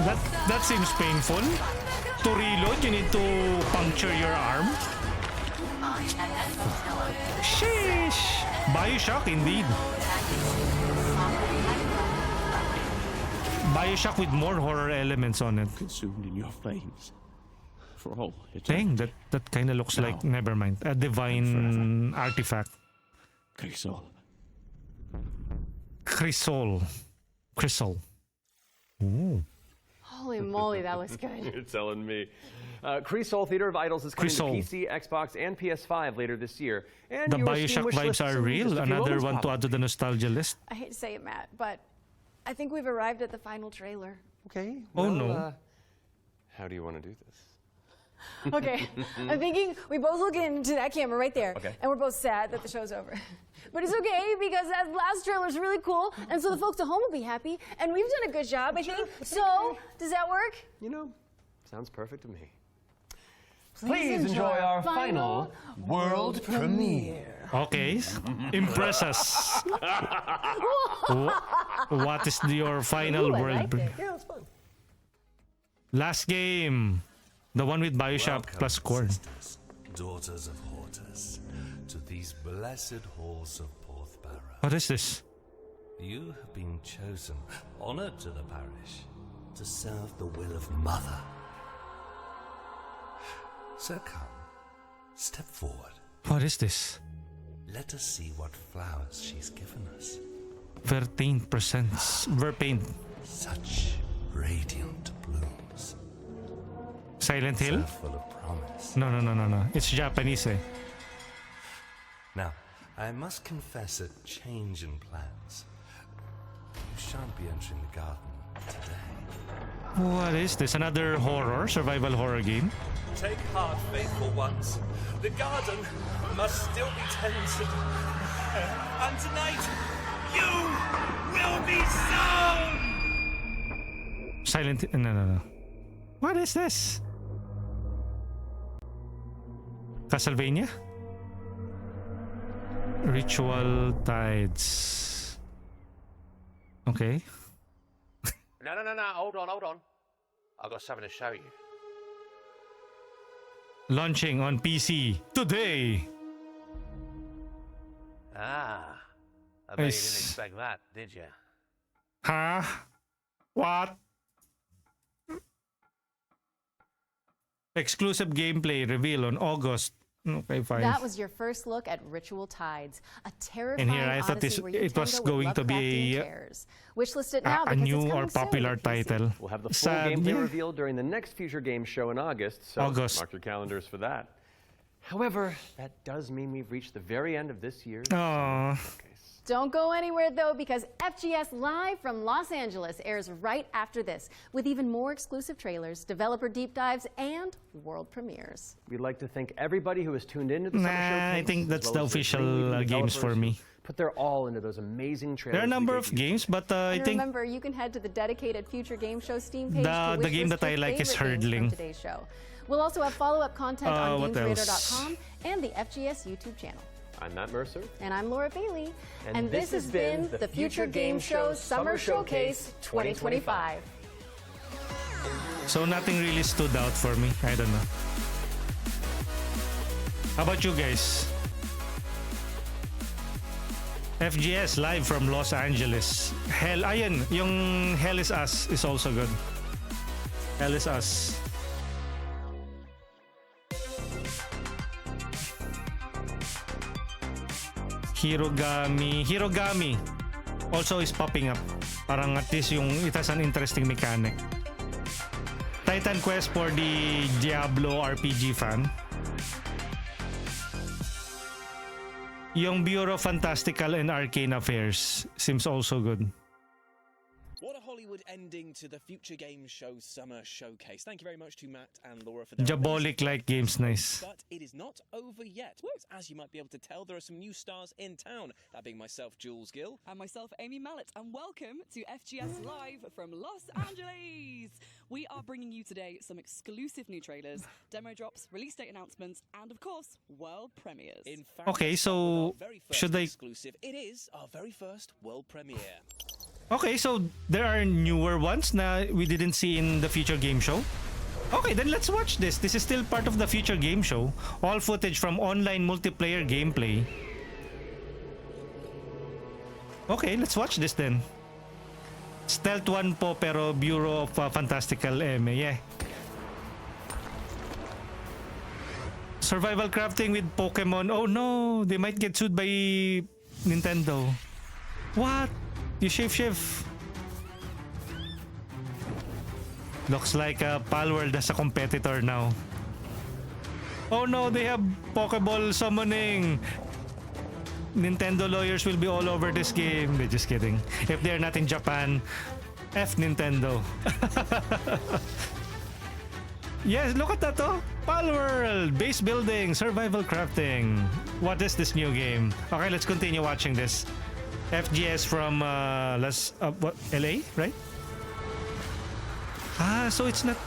What? That seems painful. To reload, you need to puncture your arm. Sheesh! Bioshock indeed. Bioshock with more horror elements on it. Consumed in your flames. For all Dang, that kind of looks like, never mind, a divine artifact. Crisol. Crystal. Ooh. Holy moly, that looks good. You're telling me. Crisol Theater of Idols is coming to PC, Xbox, and PS5 later this year. And The your Steam Bioshock wish vibes list are soon, real. just a few Another moments, one to probably. add to the nostalgia list. I hate to say it, Matt, but I think we've arrived at the final trailer. Okay. Oh, no. How do you want to do this? Okay, I'm thinking we both look into that camera right there, Okay. and we're both sad that the show's over. But it's okay because that last trailer's really cool, and so the folks at home will be happy, and we've done a good job, I think. So, does that work? You know, sounds perfect to me. Please enjoy our final world premiere. Okay, impress us. What is your final Ooh, I world? liked it. Yeah, it's fun. Last game, the one with Bioshock plus Core. Sisters, daughters of Hortus, to these blessed halls of Porthbara. What is this? You have been chosen, honored to the parish, to serve the will of Mother. So come, step forward. What is this? Let us see what flowers she's given us. 13% Verpaint. Such radiant blooms. Silent Hill? So full of promise. No. It's Japanese. Now, I must confess a change in plans. You shan't be entering the garden today. What is this? Another horror, survival horror game? Take heart, faithful ones. The garden must still be tended. And tonight, you will be sown! Silent... No. What is this? Castlevania? Ritual Tides. Okay. No. Hold on. I've got something to show you. Launching on PC today. I bet you didn't expect that, did you? Huh? What? Exclusive gameplay reveal on August. Okay, fine. That was your first look at Ritual Tides, a terrifying And here I thought odyssey where you it was tango with going to be Lovecraftian chairs. Wishlist it now a because new it's or coming soon popular to PC. title. We'll have the full Sad, gameplay yeah. revealed during the next Future Games show in August, so August. mark your calendars for that. However, that does mean we've reached the very end of this year's Aww. Don't go anywhere, though, because FGS Live from Los Angeles airs right after this, with even more exclusive trailers, developer deep dives, and world premieres. We'd like to thank everybody who has tuned in to the summer showcase. I think as that's well the as the official dream-weaving games for developers me. who Put their all into those amazing trailers. There are a we number gave of you. games, but I And think remember, you can head to the dedicated Future Game Show Steam page The to game wishlist that I your like is favorite games Hurdling. from today's show. We'll also have follow-up content on what else? GamesRadar.com and the FGS YouTube channel. I'm Matt Mercer. And I'm Laura Bailey. And this has been the Future Game Show Summer Showcase 2025. so nothing really stood out for me. I don't know. How about you guys? FGS live from Los Angeles. Hell, ayun, yung Hell is Us is also good. Hell is Us. Hirogami also is popping up. Parang at least it has an interesting mechanic. Titan Quest for the Diablo RPG fan. Yung Bureau of Fantastical and Arcane Affairs seems also good. What a Hollywood ending to the Future Games Show Summer Showcase. Thank you very much to Matt and Laura for their Diabolic-like games, nice. But it is not over yet, because as you might be able to tell, there are some new stars in town. That being myself, Jules Gill. And myself, Amy Mallet. And welcome to FGS Live from Los Angeles. We are bringing you today some exclusive new trailers, demo drops, release date announcements, and of course, world premieres. In fact, okay, so should I... Exclusive. It is our very first world premiere. Okay, so there are newer ones na we didn't see in the Future Game Show. Okay, then let's watch this. This is still part of the Future Game Show. All footage from online multiplayer gameplay. Okay, let's watch this then. Stealth 1 po pero Bureau of Fantastical yeah. Survival crafting with Pokemon. Oh no, they might get sued by Nintendo. What? You shift. Looks like Palworld as a competitor now. Oh no, they have Pokeball summoning. Nintendo lawyers will be all over this game. They're just kidding. If they're not in Japan, F Nintendo. Yes, look at that oh. Palworld, base building, survival crafting. What is this new game? Okay, let's continue watching this. FGS from LA, right? Ah, so it's not...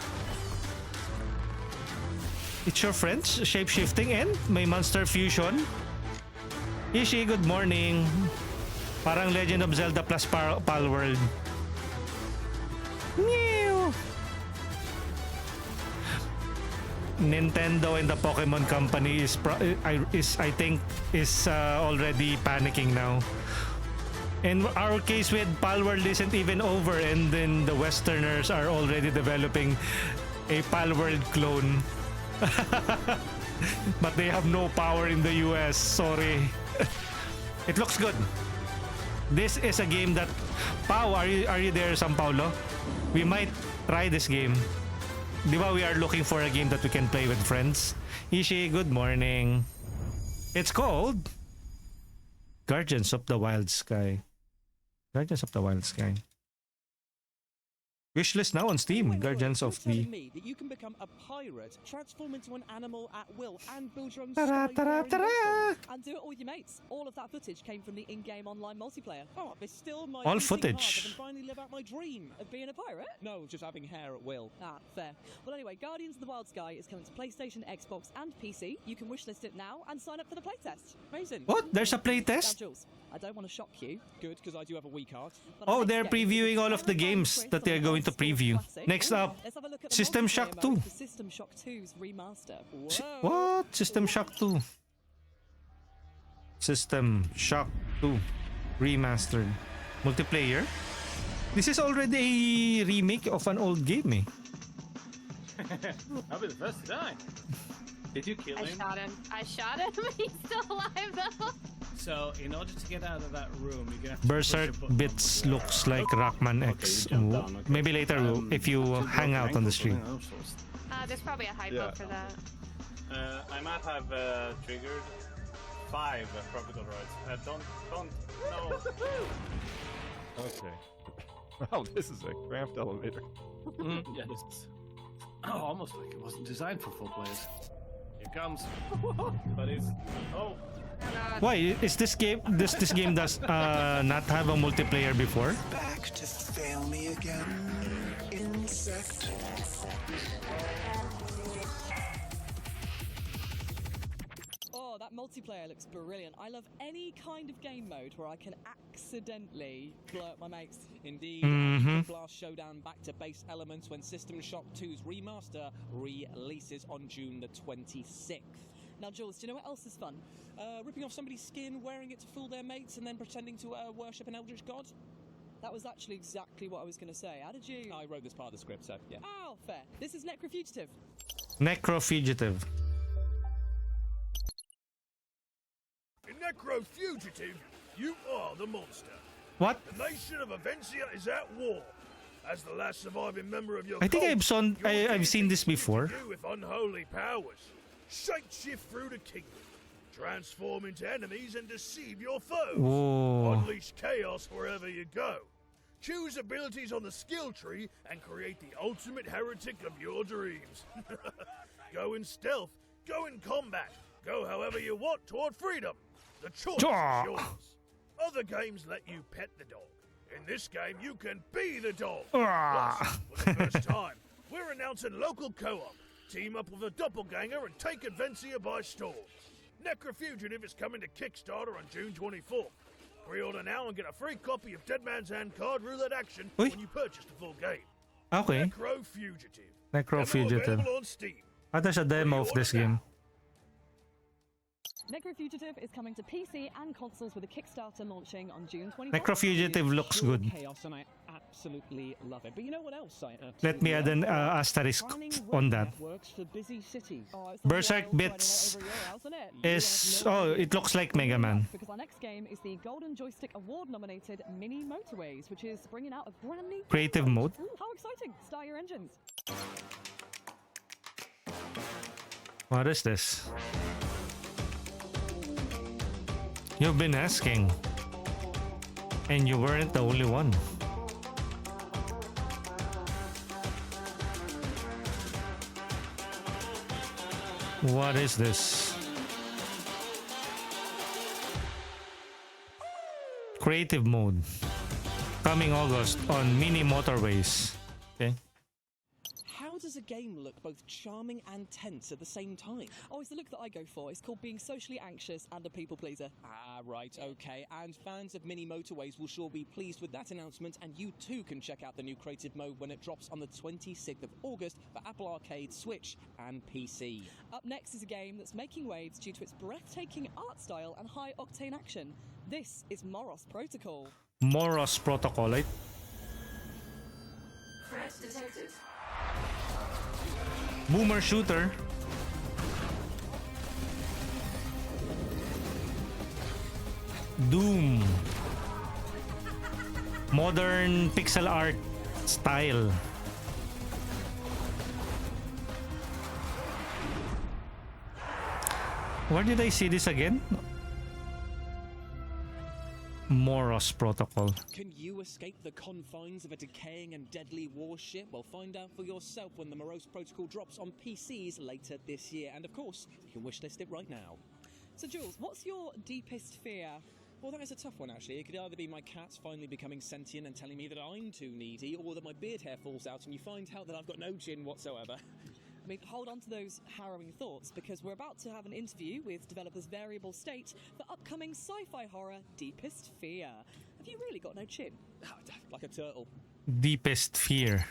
It's your friends, shape-shifting and may monster fusion. Ishi, good morning. Parang Legend of Zelda plus Palworld. Meow. Nintendo and the Pokemon Company is I think already panicking now. And our case with Palworld isn't even over, and then the Westerners are already developing a Palworld clone. But they have no power in the US. Sorry. It looks good. This is a game that... Pao, are you there, San Paulo? We might try this game. Diba we are looking for a game that we can play with friends? Ishi, good morning. It's called Guardians of the Wild Sky. Guardians of the Wild Sky. Wishlist now on Steam. Guardians of the... me that you can become a pirate, transform into an animal at will, and build your own Ta-ra, ta-ra, ta-ra. And do it all with your mates. All of that footage came from the in-game online multiplayer. Oh, there's still my all beating footage. heart. I can finally live out my dream. Of being a pirate? No, just having hair at will. Ah, fair. Well, anyway, Guardians of the Wild Sky is coming to PlayStation, Xbox, and PC. You can wishlist it now and sign up for the playtest. Amazing. What? There's a Now, playtest? Jules, I don't want to shock you. Good, because I do have a weak heart. Oh, they're previewing all of the games that they're going to preview. Next up, Let's have a look at the System multiplayer Shock mode 2. for System Shock 2's remaster. What? System Shock 2. System Shock 2 remastered. Multiplayer? This is already a remake of an old game, eh? I'll be the first to die. Did you kill him? I shot him. He's still alive though. So, in order to get out of that room, you're gonna have to Berserk push a button Bits on the looks like Rockman X. you jumped Ooh. down, okay. Maybe later if you hang out on the stream. There's probably a hypo for that. I might have triggered 5 tropical roids. Don't, no. Okay. Oh, this is a cramped elevator. Yeah, this is almost like it wasn't designed for full players. Here comes. But it's... Oh. Why is this game? This game does not have a multiplayer before? Back to fail me again, insect. Oh, that multiplayer looks brilliant. I love any kind of game mode where I can accidentally blurt my mates. Indeed, and you can blast Showdown back to base elements when System Shock 2's remaster releases on June the 26th. Now, Jules, do you know what else is fun? Ripping off somebody's skin, wearing it to fool their mates, and then pretending to worship an eldritch god? That was actually exactly what I was going to say. How did you... I wrote this part of the script, so yeah. Oh, fair. This is Necrofugitive. Necrofugitive. Necro Fugitive, you are the monster. What? The nation of Avencia is at war. As the last surviving member of your I think cult, I've seen this before. you with unholy powers. Shapeshift through the kingdom. Transform into enemies and deceive your foes. Whoa. Unleash chaos wherever you go. Choose abilities on the skill tree and create the ultimate heretic of your dreams. Go in stealth, go in combat, go however you want toward freedom. The choice is yours. Other games let you pet the dog. In this game, you can be the dog. Plus, for the first time, we're announcing local co-op. Team up with a doppelganger and take Advencia by storm. Necro Fugitive is coming to Kickstarter on June 24th. Pre-order now and get a free copy of Dead Man's Hand card roulette action when you purchase the full game. Okay. Necro Fugitive. Necro Fugitive. Available on Steam. There's a demo of this game. Necro Fugitive is coming to PC and consoles with a Kickstarter launching on June 24th. Necro Fugitive looks good. Chaos, and I absolutely love it. But you know what else I Let me add an asterisk on that. Works for busy cities. Berserk Bits is... Oh, it looks like Mega Man. Because our next game is the Golden Joystick Award nominated Mini Motorways, which is bringing out a brand new Creative mode. How exciting! Start your engines. What is this? You've been asking, and you weren't the only one. What is this? Creative mode. Coming August on Mini Motorways. Okay. How does a game look both charming and tense at the same time? Oh, it's the look that I go for. It's called being socially anxious and a people pleaser. Ah, right, okay. And fans of Mini Motorways will sure be pleased with that announcement, and you too can check out the new creative mode when it drops on the 26th of August for Apple Arcade, Switch, and PC. Up next is a game that's making waves due to its breathtaking art style and high-octane action. This is Moros Protocol. Moros Protocol, right? Threat detected. Boomer shooter. Doom. Modern pixel art style. Where did I see this again? Moros Protocol. Can you escape the confines of a decaying and deadly warship? Well, find out for yourself when the Moros Protocol drops on PCs later this year. And of course, you can wishlist it right now. So, Jules, what's your deepest fear? Well, that is a tough one, actually. It could either be my cats finally becoming sentient and telling me that I'm too needy, or that my beard hair falls out and you find out that I've got no chin whatsoever. I mean, hold on to those harrowing thoughts, because we're about to have an interview with developers Variable State for upcoming sci-fi horror Deepest Fear. Have you really got no chin? Like a turtle. Deepest Fear.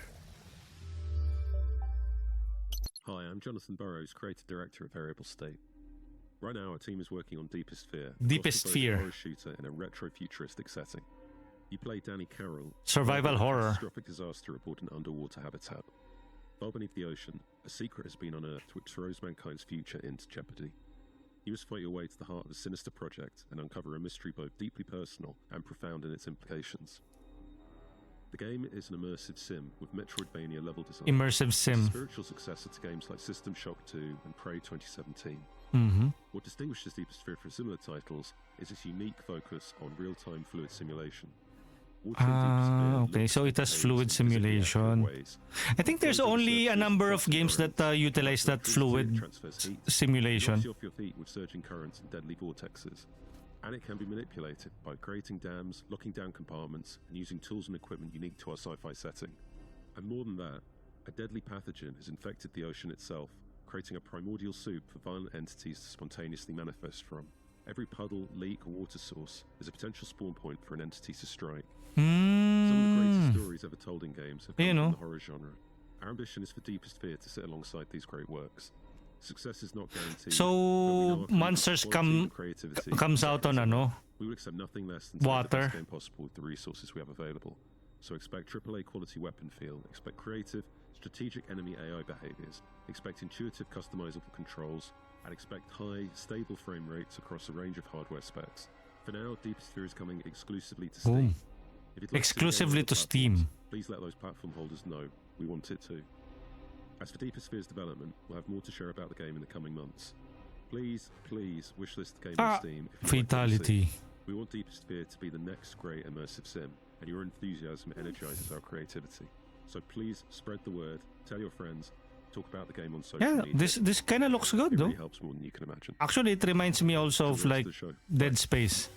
Hi, I'm Jonathan Burrows, Creative Director at Variable State. Right now, our team is working on Deepest Fear. Deepest Fear. Horror shooter in a retro-futuristic setting. You play Danny Carroll. Survival horror. Catastrophic disaster aboard an underwater habitat. Far beneath the ocean, a secret has been unearthed which throws mankind's future into jeopardy. You must fight your way to the heart of the sinister project and uncover a mystery both deeply personal and profound in its implications. The game is an immersive sim with Metroidvania level design. Immersive sim. It's a spiritual successor to games like System Shock 2 and Prey 2017. What distinguishes Deepest Fear from similar titles is its unique focus on real-time fluid simulation. Okay, so it has fluid simulation. I think there's only a number of games that utilize that fluid simulation. It off your feet with surging currents and deadly vortexes. And it can be manipulated by creating dams, locking down compartments, and using tools and equipment unique to our sci-fi setting. And more than that, a deadly pathogen has infected the ocean itself, creating a primordial soup for violent entities to spontaneously manifest from. Every puddle, leak, or water source is a potential spawn point for an entity to strike. Some of the greatest stories ever told in games have come from the horror genre. Our ambition is for Deepest Fear to sit alongside these great works. Success is not guaranteed. So monsters comes out on we will accept nothing less than water. the best game possible with the resources we have available. So expect AAA quality weapon feel, expect creative, strategic enemy AI behaviors, expect intuitive customizable controls, and expect high, stable frame rates across a range of hardware specs. For now, Deepest Fear is coming exclusively to Steam. Boom. If you'd like Exclusively to to Steam. Please let those platform holders know. We want it too. As for Deepest Fear's development, we'll have more to share about the game in the coming months. Please wishlist the game on Steam. If you like what you see. Fatality. We want Deepest Fear to be the next great immersive sim, and your enthusiasm energizes our creativity. So please spread the word, tell your friends, talk about the game on social Yeah, media. this kind of looks good, It though. really helps more than you can imagine. Actually, it reminds me also of like Dead Space,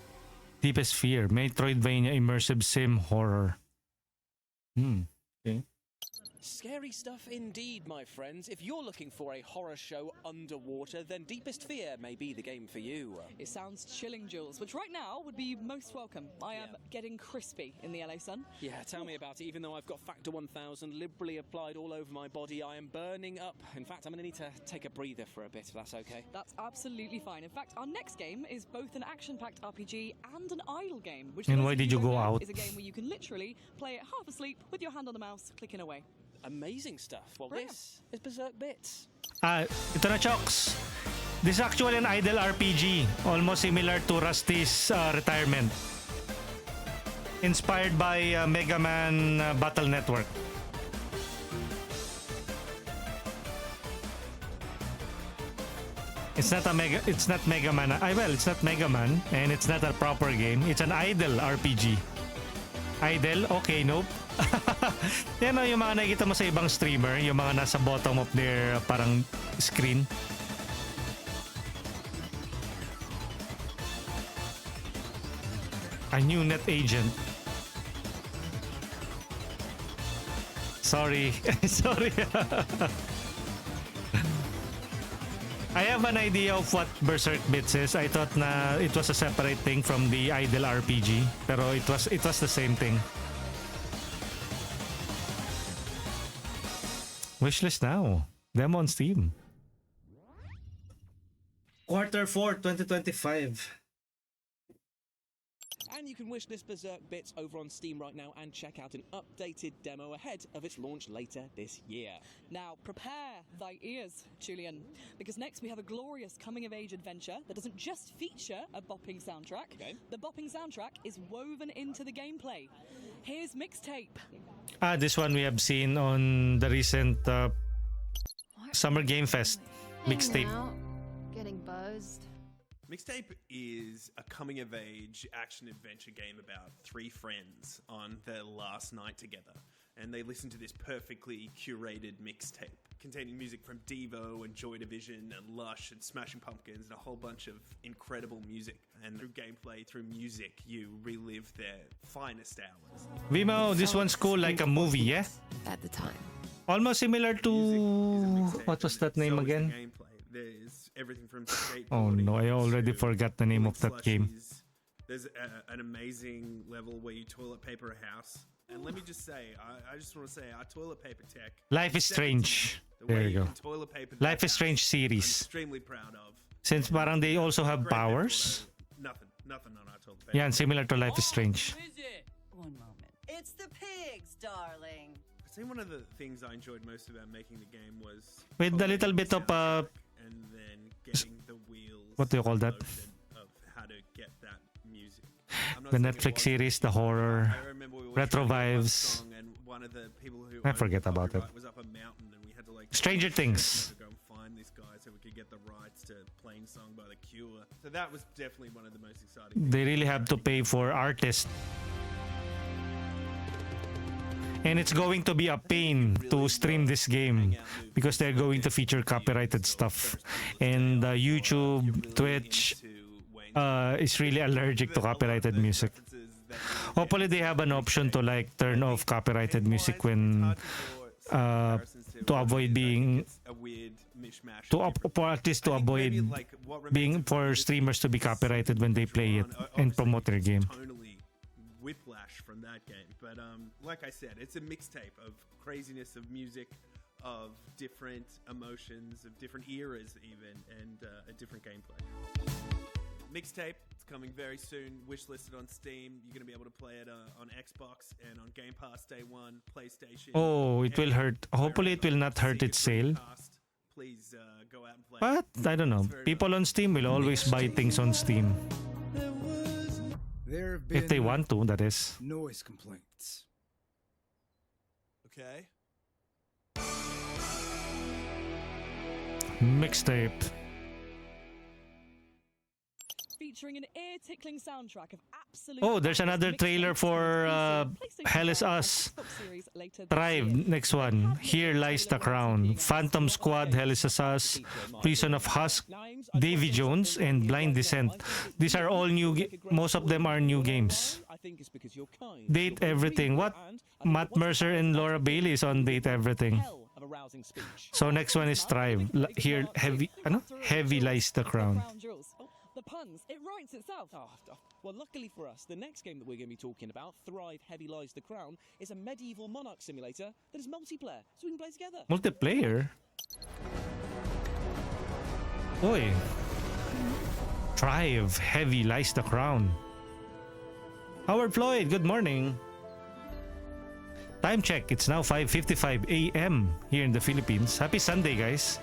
Deepest Fear, Metroidvania immersive sim horror. Okay. Scary stuff indeed, my friends. If you're looking for a horror show underwater, then Deepest Fear may be the game for you. It sounds chilling, Jules, which right now would be most welcome. I am getting crispy in the LA sun. Yeah, tell me about it. Even though I've got Factor 1000 liberally applied all over my body, I am burning up. In fact, I'm going to need to take a breather for a bit, if that's okay. That's absolutely fine. In fact, our next game is both an action-packed RPG and an idle game, which And for why those of did you who don't go know, out? is a game where you can literally play it half asleep with your hand on the mouse, clicking away. Amazing stuff. Well, this is Berserk Bits. Ito na, Chokes. This is actually an idle RPG, almost similar to Rusty's Retirement. Inspired by Mega Man Battle Network. It's not Mega Man. It's not Mega Man, and it's not a proper game. It's an idle RPG. Idle? Okay, nope. Yan o, yung mga nakikita mo sa ibang streamer, yung mga nasa bottom of their parang screen. A new net agent. Sorry. Sorry. I have an idea of what Berserk Bits is. I thought na it was a separate thing from the idle RPG, pero it was the same thing. Wishlist now. Demo on Steam. Q4 2025. And you can wish this Berserk Bits over on Steam right now and check out an updated demo ahead of its launch later this year. Now, prepare thy ears, Julian, because next we have a glorious coming-of-age adventure that doesn't just feature a bopping soundtrack. Okay. The bopping soundtrack is woven into the gameplay. Here's Mixtape. This one we have seen on the recent Summer Game Fest mixtape. Getting buzzed. Mixtape is a coming-of-age action-adventure game about three friends on their last night together. And they listen to this perfectly curated mixtape containing music from Devo and Joy Division and Lush and Smashing Pumpkins and a whole bunch of incredible music. And through gameplay, through music, you relive their finest hours. Vimo, this one's cool like a movie, yeah? At the time. Almost similar to... What was that name again? There's everything from skateboarding. Oh no, I already forgot the name of that game. There's an amazing level where you toilet paper a house. And let me just say, I just want to say, our toilet paper tech... Life is Strange. There you go. Life is Strange series. I'm extremely proud of. Since parang they also have powers. Nothing on our toilet paper. Yeah, and similar to Life is Strange. One moment. It's the pigs, darling. I think one of the things I enjoyed most about making the game was... With a little bit of... and then getting the wheels... What do you call that? ...of how to get that music. The Netflix series, the horror, retro vibes. One of the people who I forget about it. was up a mountain and we had to like Stranger Things. To go and find these guys so we could get the rights to Plain Song by The Cure. So that was definitely one of the most exciting. They really have to pay for artists. And it's going to be a pain to stream this game because they're going to feature copyrighted stuff. And YouTube, Twitch is really allergic to copyrighted music. Hopefully they have an option to like turn off copyrighted music when to avoid being for artists to avoid being for streamers to be copyrighted when they play it and promote their game. Whiplash from that game, but like I said, it's a mixtape of craziness of music, of different emotions, of different eras even, and a different gameplay. Mixtape, it's coming very soon, wishlisted on Steam. You're going to be able to play it on Xbox and on Game Pass Day 1, PlayStation. Oh, it will hurt. Hopefully it will not hurt its sale. Please go out and play But I don't know. People on Steam will always buy things on Steam. There have If they been want to, that is. noise complaints. Okay. Mixtape. Featuring an ear-tickling soundtrack of absolute. Oh, there's another trailer for Hell is Us. Thrive, next one. Here Lies the Crown. Phantom Squad, Hell is Us, Prison of Husk, Davy Jones, and Blind Descent. These are all new. Most of them are new games. Date Everything. What? Matt Mercer and Laura Bailey is on Date Everything. So next one is Thrive. Here, Heavy Lies the Crown. The puns, it writes itself. Well, luckily for us, the next game that we're going to be talking about, Thrive Heavy Lies the Crown, is a medieval monarch simulator that is multiplayer, so we can play together. Multiplayer? Oi. Thrive Heavy Lies the Crown. Howard Floyd, good morning. Time check, it's now 5:55 a.m. here in the Philippines. Happy Sunday, guys.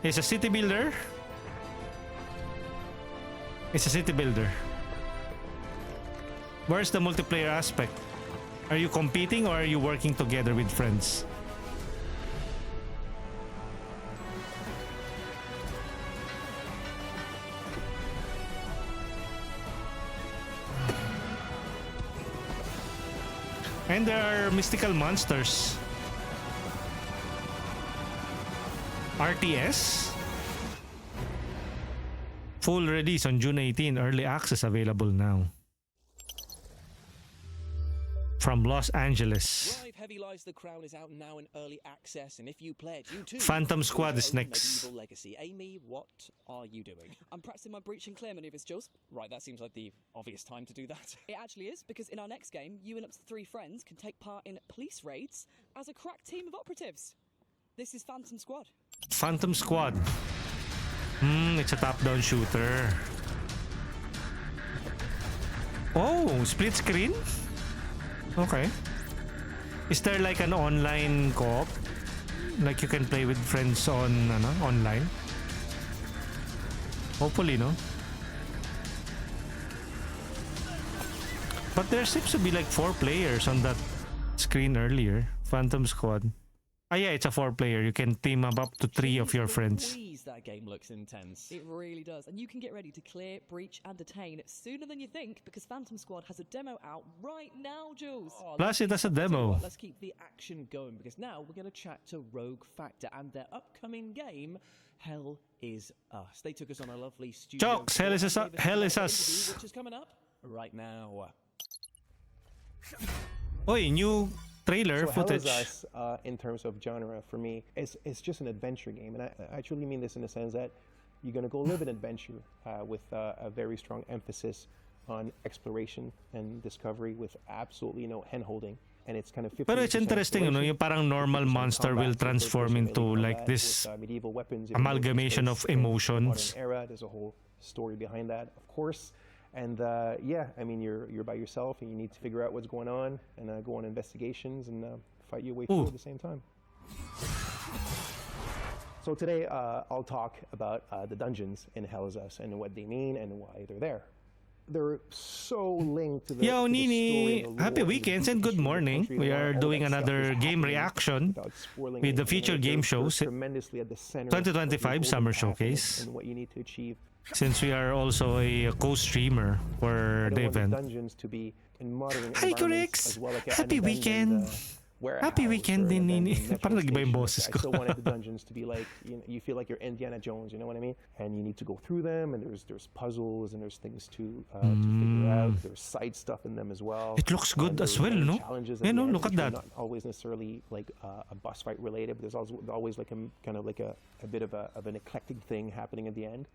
It's a city builder. It's a city builder. Where's the multiplayer aspect? Are you competing or are you working together with friends? And there are mystical monsters. RTS? Full release on June 18, early access available now. From Los Angeles. Thrive Heavy Lies the Crown is out now in early access, and if you play it, you too. Phantom Squad is next. Medieval legacy. Amy, what are you doing? I'm practicing my breach and clear maneuvers, Jules. Right, that seems like the obvious time to do that. It actually is, because in our next game, you and up to 3 friends can take part in police raids as a crack team of operatives. This is Phantom Squad. Phantom Squad. It's a top-down shooter. Oh, split screen? Okay. Is there like an online co-op? Like you can play with friends on online? Hopefully, no? But there seems to be like 4 players on that screen earlier. Phantom Squad. Ah, yeah, it's a 4-player. You can team up to 3 of your friends. Please, that game looks intense. It really does. And you can get ready to clear, breach, and detain sooner than you think, because Phantom Squad has a demo out right now, Jules. Plus, it has a demo. Let's keep the action going, because now we're going to chat to Rogue Factor and their upcoming game, Hell is Us. They took us on a lovely studio. Jokes, Hell is Us. Which is coming up right now. Oi, new trailer so footage. Hell is Us, in terms of genre, for me, it's just an adventure game. And I truly mean this in the sense that you're going to go live an adventure with a very strong emphasis on exploration and discovery with absolutely no hand-holding. And it's kind of 50% Pero it's interesting, yung parang normal monster will transform into like this medieval weapons, amalgamation of emotions. Modern era. There's a whole story behind that, of course. And yeah, I mean, you're by yourself and you need to figure out what's going on and go on investigations and fight your way through at the same time. So today I'll talk about the dungeons in Hell is Us and what they mean and why they're there. They're so linked to the Yo, to the Nini, story, the happy lore, weekends and good morning. We are doing another game reaction with the featured game shows 2025 Summer Showcase. and what you need to achieve. Since we are also a co-streamer for the event. Dungeons to be in modern Hi, Corix! Happy weekend! Happy weekend din, Nini. Parang nag-iba yung boses ko. I still wanted the dungeons to be like, you feel like you're Indiana Jones, you know what I mean? And you need to go through them, and there's puzzles, and there's things to figure out. There's side stuff in them as well. It looks good as well, no? Challenges Yeah, no, look at that. Not always necessarily like a boss fight related, but there's always like a kind of like a bit of an eclectic thing happening at the end.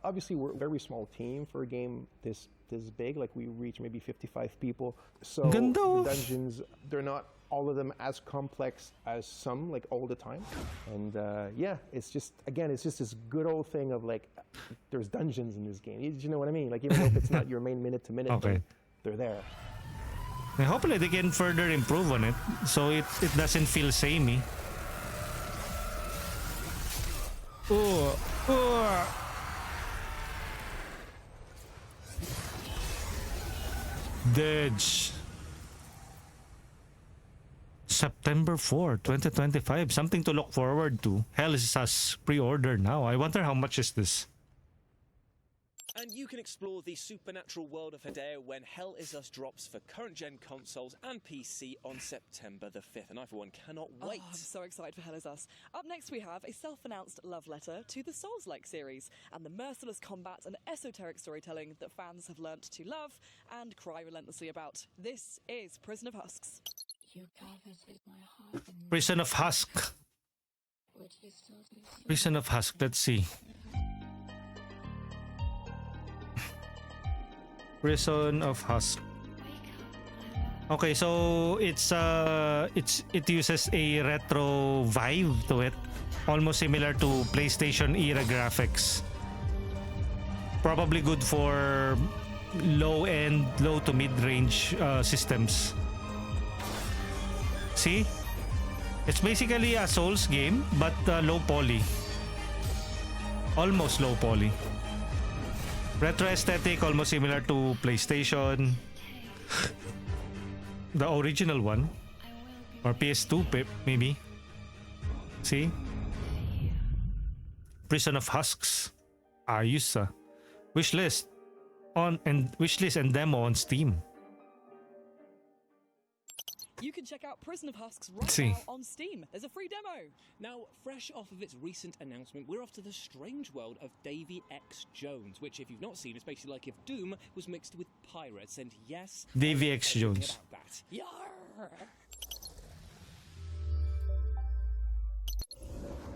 Obviously, we're a very small team for a game this big. Like, we reach maybe 55 people. So the dungeons, they're not all of them as complex as some, like, all the time. And yeah, it's just this good old thing of like, there's dungeons in this game. You know what I mean? Like, even if it's not your main minute-to-minute thing, they're there. And hopefully they can further improve on it so it doesn't feel samey. Dodge. September 4, 2025. Something to look forward to. Hell is us pre-order now. I wonder how much is this. And you can explore the supernatural world of Hideo when Hell Is Us drops for current-gen consoles and PC on September the 5th. And I, for one, cannot wait. Oh, I'm so excited for Hell Is Us. Up next, we have a self-announced love letter to the Souls-like series and the merciless combat and esoteric storytelling that fans have learnt to love and cry relentlessly about. This is Prison of Husks. You coveted my heart. Prison of Husk. Prison of Husk. Let's see. Prison of Husk. Okay, so it uses a retro vibe to it, almost similar to PlayStation era graphics. Probably good for low to mid-range systems. See? It's basically a Souls game, but low poly. Almost low poly. Retro aesthetic, almost similar to PlayStation. The original one. Or PS2, maybe. See? Prison of Husks. Ayusa. Wishlist and demo on Steam. You can check out Prison of Husks right now on Steam. There's a free demo. Now, fresh off of its recent announcement, we're off to the strange world of Davy X. Jones, which, if you've not seen, is basically like if Doom was mixed with pirates. And yes, Davy X. Jones. About that. Yarr!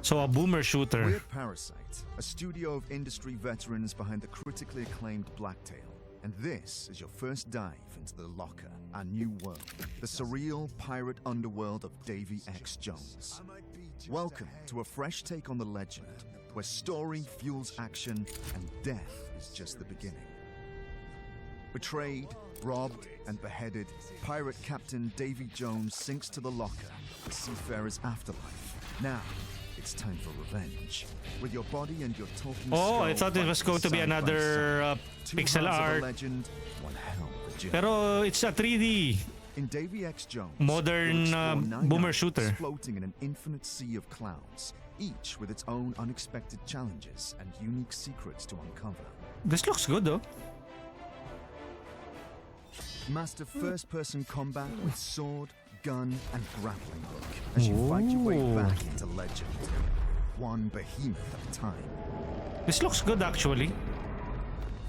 So a boomer shooter. We're Parasite, a studio of industry veterans behind the critically acclaimed Blacktail. And this is your first dive into the Locker, our new world, the surreal pirate underworld of Davy X. Jones. Welcome to a fresh take on the legend, where story fuels action and death is just the beginning. Betrayed, robbed, and beheaded, pirate captain Davy Jones sinks to the Locker, the seafarer's afterlife. Now, it's time for revenge. With your body and your talking skull. I thought it was going to be another pixel art. Legend, one hell of a journey. Pero it's a 3D. In Davy X. Jones, modern boomer shooter. Floating in an infinite sea of clouds, each with its own unexpected challenges and unique secrets to uncover. This looks good though. Master first-person combat with sword, gun, and grappling hook as you fight your way back into legend, one behemoth at a time. This looks good actually.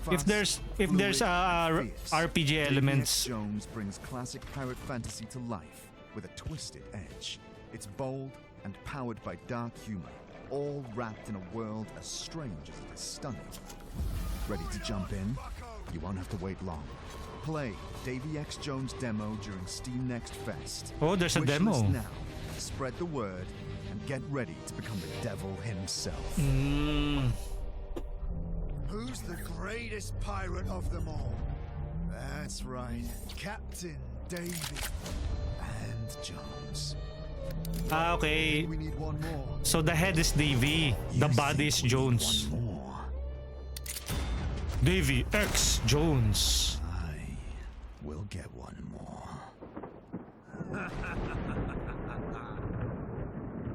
Fast, if there's RPG elements. Davy X. Jones brings classic pirate fantasy to life with a twisted edge. It's bold and powered by dark humor, all wrapped in a world as strange as it is stunning. Ready to jump in? You won't have to wait long. Play Davy X. Jones demo during Steam Next Fest. Oh, there's a demo. Now, spread the word and get ready to become the devil himself. Who's the greatest pirate of them all? That's right, Captain Davy and Jones. Okay. We need one more. So the head is Davy, the body is Jones. Davy X. Jones. We'll get one more.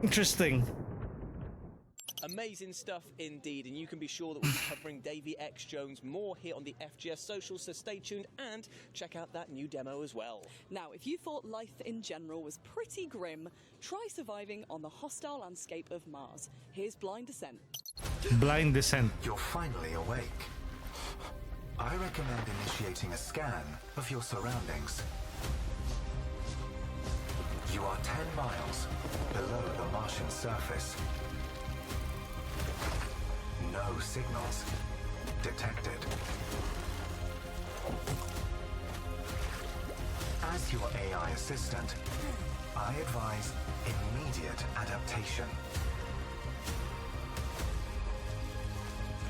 Interesting. Amazing stuff indeed, and you can be sure that we'll be covering Davy X. Jones more here on the FGS socials, so stay tuned and check out that new demo as well. Now, if you thought life in general was pretty grim, try surviving on the hostile landscape of Mars. Here's Blind Descent. Blind Descent. You're finally awake. I recommend initiating a scan of your surroundings. You are 10 miles below the Martian surface. No signals detected. As your AI assistant, I advise immediate adaptation.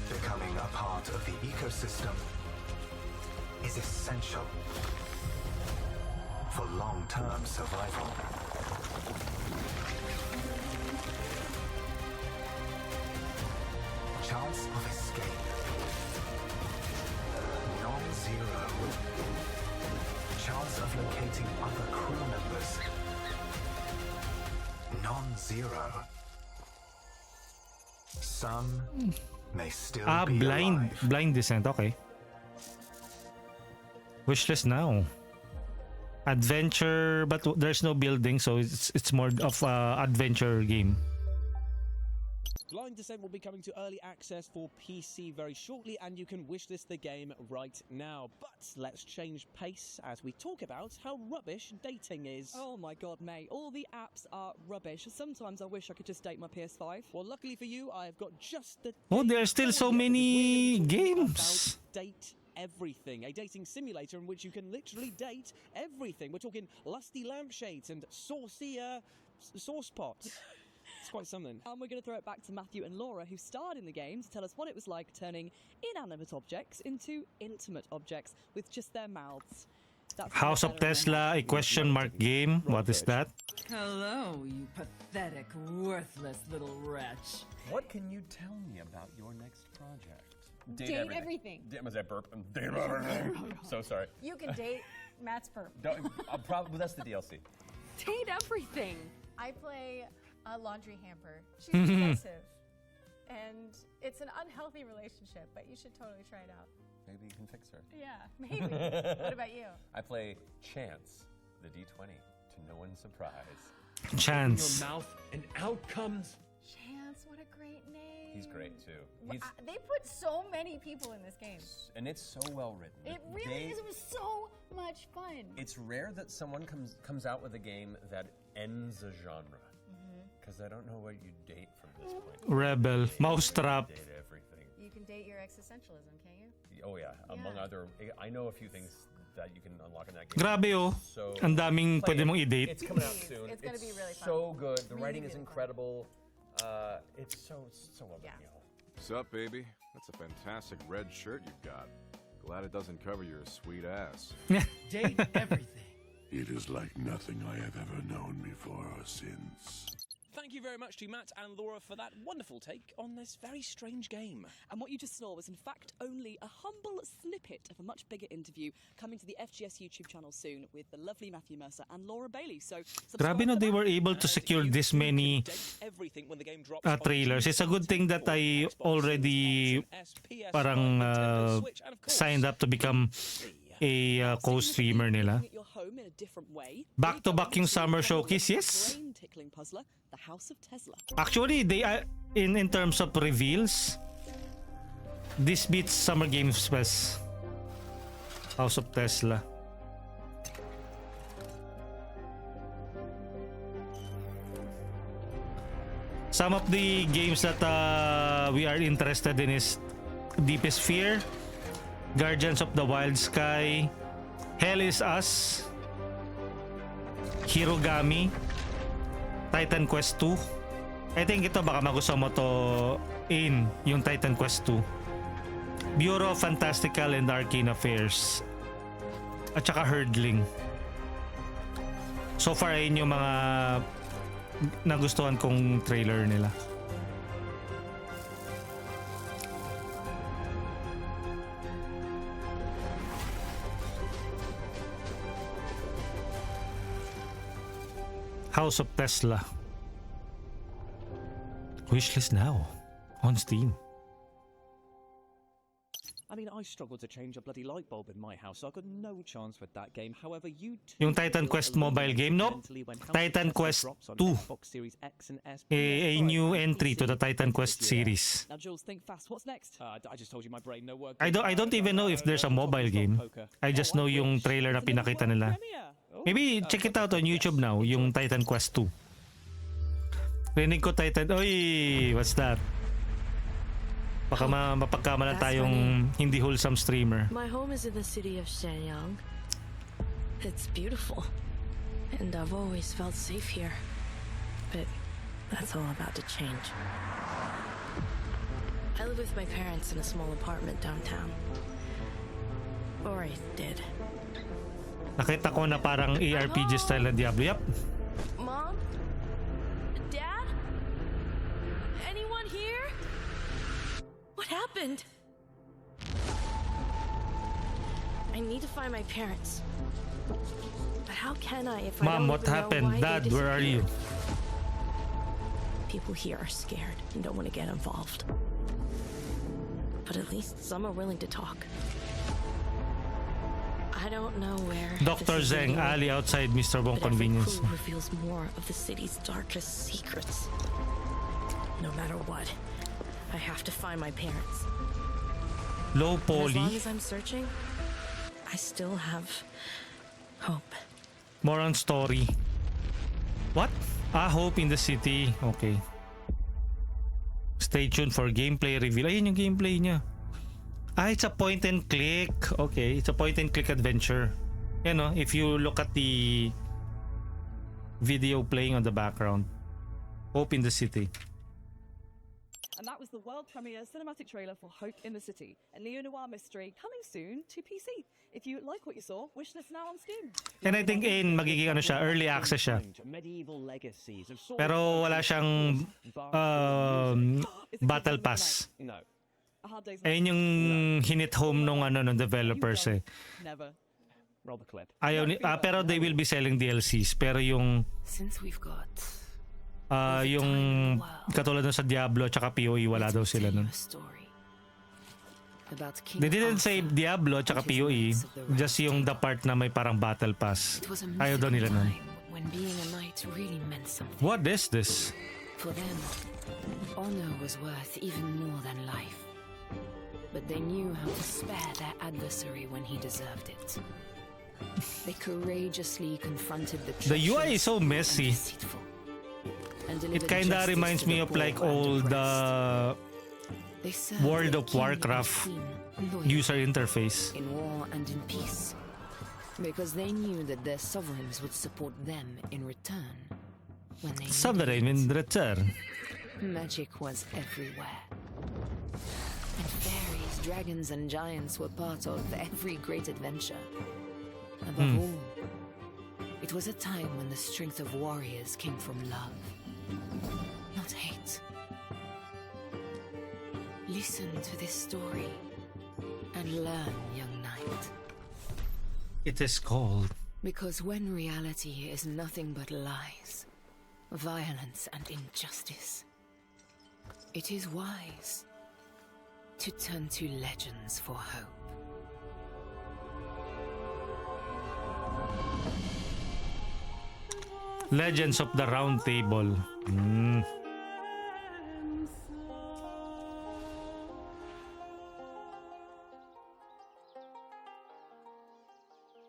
Becoming a part of the ecosystem is essential for long-term survival. chance of escape. Non-zero. Chance of locating other crew members. Non-zero. Some may still be alive. Blind descent, okay. Wishlist now. Adventure, but there's no building, so it's more of adventure game. Blind Descent will be coming to early access for PC very shortly, and you can wishlist the game right now. But let's change pace as we talk about how rubbish dating is. Oh my god, mate. All the apps are rubbish. Sometimes I wish I could just date my PS5. Well, luckily for you, I've got just the... Oh, there are still so many games. Date Everything, a dating simulator in which you can literally date everything. We're talking lusty lampshades and saucy sauce pots. It's quite something. And we're going to throw it back to Matthew and Laura, who starred in the game, to tell us what it was like turning inanimate objects into intimate objects with just their mouths. That's House of Tesla, a question mark game. What is that? Hello, you pathetic, worthless little wretch. What can you tell me about your next project? Date everything. Was that burp? Date everything. So sorry. You can date Matt's burp. Probably that's the DLC. Date everything. I play a laundry hamper. She's possessive. And it's an unhealthy relationship, but you should totally try it out. Maybe you can fix her. Yeah, maybe. What about you? I play Chance, the D20, to no one's surprise. Chance. Your mouth and out comes. Chance, what a great name. He's great too. They put so many people in this game. And it's so well written. It really is. It was so much fun. It's rare that someone comes out with a game that ends a genre. Because I don't know what you date from this point. Rebel, Mousetrap. Date everything. You can date your existentialism, can't you? Oh yeah, among other. I know a few things that you can unlock in that game. Grabe oh. So Ang daming pwede mong i-date. It's coming out soon. It's gonna be really fun. So good. The Really, writing is really incredible. It's so well done, y'all. Sup, baby? That's a fantastic red shirt you've got. Glad it doesn't cover your sweet ass. Date everything. It is like nothing I have ever known before or since. Thank you very much to Matt and Laura for that wonderful take on this very strange game. And what you just saw was in fact only a humble snippet of a much bigger interview coming to the FGS YouTube channel soon with the lovely Matthew Mercer and Laura Bailey. So Grabe no, they were able to secure this many trailers. It's a good thing that I already parang signed up to become a co-streamer nila. Back to back yung summer showcase, yes. Actually, they are in terms of reveals, this beats Summer Games Fest. House of Tesla. Some of the games that we are interested in is Deepest Fear, Guardians of the Wild Sky, Hell is Us, Hirogami, Titan Quest 2. I think ito baka magustuhan mo to yung Titan Quest 2. Bureau of Fantastical and Arcane Affairs. At saka Hurdling. So far ayun yung mga nagustuhan kong trailer nila. House of Tesla. Wishlist now on Steam. I mean, I struggled to change a bloody light bulb in my house, so I got no chance with that game. However, you Yung Titan Quest mobile game, nope. Titan Quest 2. A new entry to the Titan Quest series. Now, Jules, think fast. What's next? I just told you my brain no work. I don't even know if there's a mobile game. I just know yung trailer na pinakita nila. Maybe check it out on YouTube now, yung Titan Quest 2. Rinig ko Titan. Oy, what's that? Baka mapagkamalan tayong hindi wholesome streamer. My home is in the city of Shenyang. It's beautiful. And I've always felt safe here. But that's all about to change. I live with my parents in a small apartment downtown. Or I did. Nakita ko na parang ARPG style na Diablo. Yep. Mom? Dad? Anyone here? What happened? I need to find my parents. But how can I if I Mom, don't what even know happened? why Dad, they where are you? disappeared? People here are scared and don't want to get involved. But at least some are willing to talk. I don't know where Dr. this is Zeng, leading, alley outside Mr. Bong but every Convenience. clue reveals more of the city's darkest secrets. No matter what, I have to find my parents. Low And as long poly. as I'm searching, I still have hope. More on story. What? Hope in the city. Okay. Stay tuned for gameplay reveal. Ayun yung gameplay niya. It's a point and click. Okay, it's a point and click adventure. You know, if you look at the video playing on the background. Hope in the city. And that was the world premiere cinematic trailer for Hope in the City, a neo-noir mystery coming soon to PC. If you like what you saw, wish this now on Steam. And I think magiging ano siya, early access siya. Pero wala siyang battle pass. Ayun yung hinit home nung nung developers eh. Never. Roll the clip. Pero they will be selling DLCs. Pero yung Since we've got yung katulad nun sa Diablo tsaka PoE wala daw sila nun. They didn't say Diablo tsaka PoE, just yung the part na may parang battle pass. Ayaw daw nila nun. when being a knight really meant something. What is this? For them, honor was worth even more than life. But they knew how to spare their adversary when he deserved it. They courageously confronted The UI is so messy. It kinda reminds me of like old World of Warcraft user interface. In war and in peace. Because they knew that their sovereigns would support them in return. When they Sovereign in return. Magic was everywhere. And fairies, dragons, and giants were part of every great adventure. Above all, it was a time when the strength of warriors came from love, not hate. Listen to this story and learn, young knight. It is called. Because when reality is nothing but lies, violence, and injustice, it is wise to turn to legends for hope. Legends of the Round Table.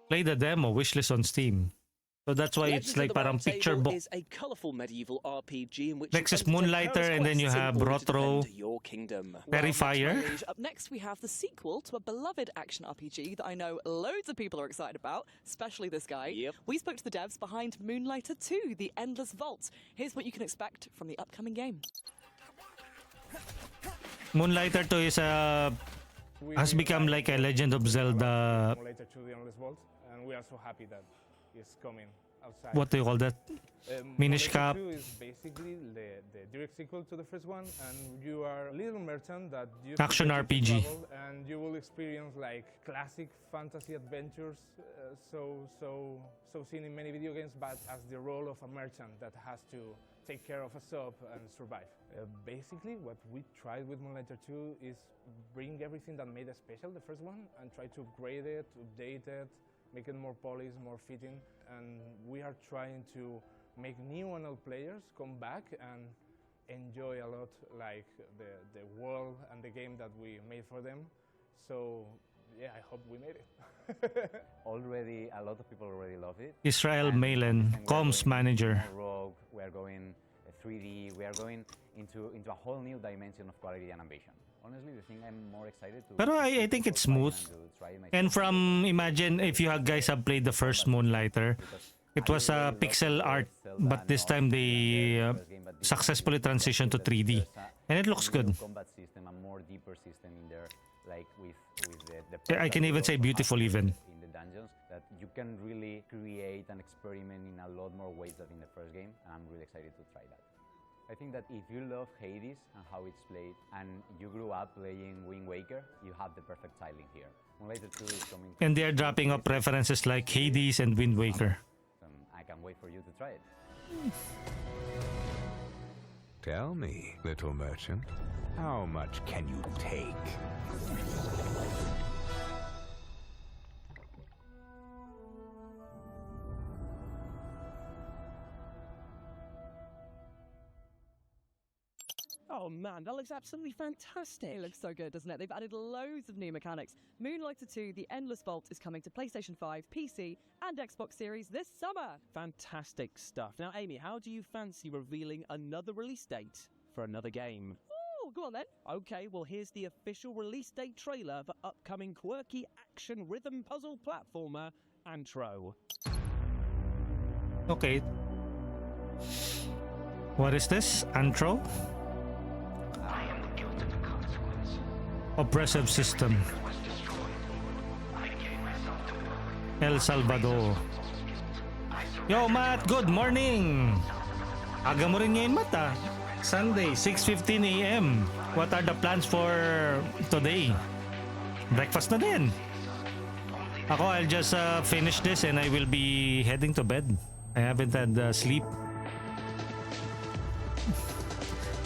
Play the demo, wishlist on Steam. So that's why it's like parang picture book. Is a colorful medieval RPG in which Next is Moonlighter, and then you have Rotro, your kingdom. Terrifier. Up next, we have the sequel to a beloved action RPG that I know loads of people are excited about, especially this guy. Yep. We spoke to the devs behind Moonlighter 2, The Endless Vault. Here's what you can expect from the upcoming game. Moonlighter 2 is has become like a Legend of Zelda. Moonlighter 2, The Endless Vault, and we are so happy that it's coming outside. What do you call that? Minish Cap. 2 is basically the direct sequel to the first one, and you are a little merchant that you Action RPG. travel, and you will experience like classic fantasy adventures, so seen in many video games, but as the role of a merchant that has to take care of a shop and survive. Basically, what we tried with Moonlighter 2 is bring everything that made it special, the first one, and try to upgrade it, update it, make it more polished, more fitting, and we are trying to make new NL players come back and enjoy a lot like the world and the game that we made for them. So yeah, I hope we made it. Already, a lot of people already love it. Israel Malen, comms manager. Rogue, we are going 3D, we are going into a whole new dimension of quality and ambition. Honestly, the thing I'm more excited to... Pero I think it's smooth. And from, imagine if you guys have played the first Moonlighter, it was a pixel art, but this time they successfully transitioned to 3D. And it looks good. Combat system, a more deeper system in there, like with I can even say beautiful even. in the dungeons, that you can really create and experiment in a lot more ways than in the first game, and I'm really excited to try that. I think that if you love Hades and how it's played, and you grew up playing Wind Waker, you have the perfect tiling here. Moonlighter 2 is coming. And they are dropping up references like Hades and Wind Waker. I can't wait for you to try it. Tell me, little merchant, how much can you take? Oh man, that looks absolutely fantastic. It looks so good, doesn't it? They've added loads of new mechanics. Moonlighter 2, The Endless Vault is coming to PlayStation 5, PC, and Xbox Series this summer. Fantastic stuff. Now, Amy, how do you fancy revealing another release date for another game? Oh, go on then. Okay, well, here's the official release date trailer for upcoming quirky action rhythm puzzle platformer Antro. Okay. What is this? Antro? Oppressive system. El Salvador. Yo, Matt, good morning! Aga mo rin ngayon, Matt, ah. Sunday, 6:15 a.m. What are the plans for today? Breakfast na din. Ako, I'll just finish this and I will be heading to bed. I haven't had sleep.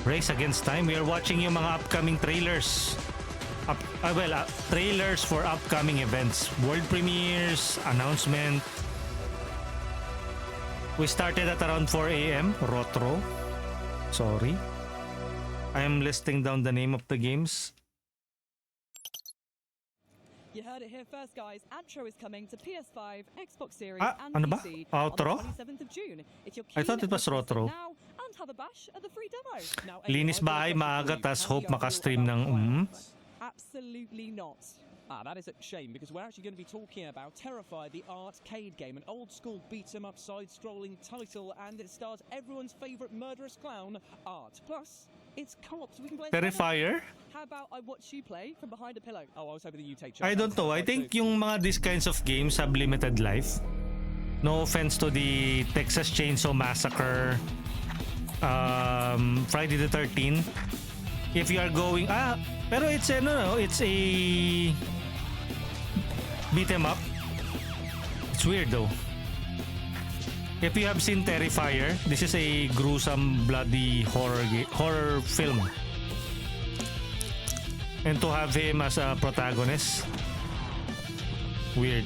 Race against time. We are watching yung mga upcoming trailers. Trailers for upcoming events, world premieres, announcement. We started at around 4 a.m. Rotro. Sorry. I am listing down the name of the games. You heard it here first, guys. Antro is coming to PS5, Xbox Series, and ano ba? PC Outro? on the 27th of June. If you're I thought it was Rotro. now and have a bash at the free demo. Now, Linis bahay maaga tas hope makastream ng Absolutely not. That is a shame, because we're actually going to be talking about Terrify, the arcade game, an old-school beat-em-up side-scrolling title, and it stars everyone's favourite murderous clown, Art. Plus, it's co-op, so we can play... Terrifier? How about I watch you play from behind a pillow? Oh, I was hoping that you take charge. I don't know. I think yung mga these kinds of games have limited life. No offense to the Texas Chainsaw Massacre, Friday the 13th. If you are going... pero it's a beat 'em up. It's weird though. If you have seen Terrifier, this is a gruesome, bloody horror film. And to have him as a protagonist, weird.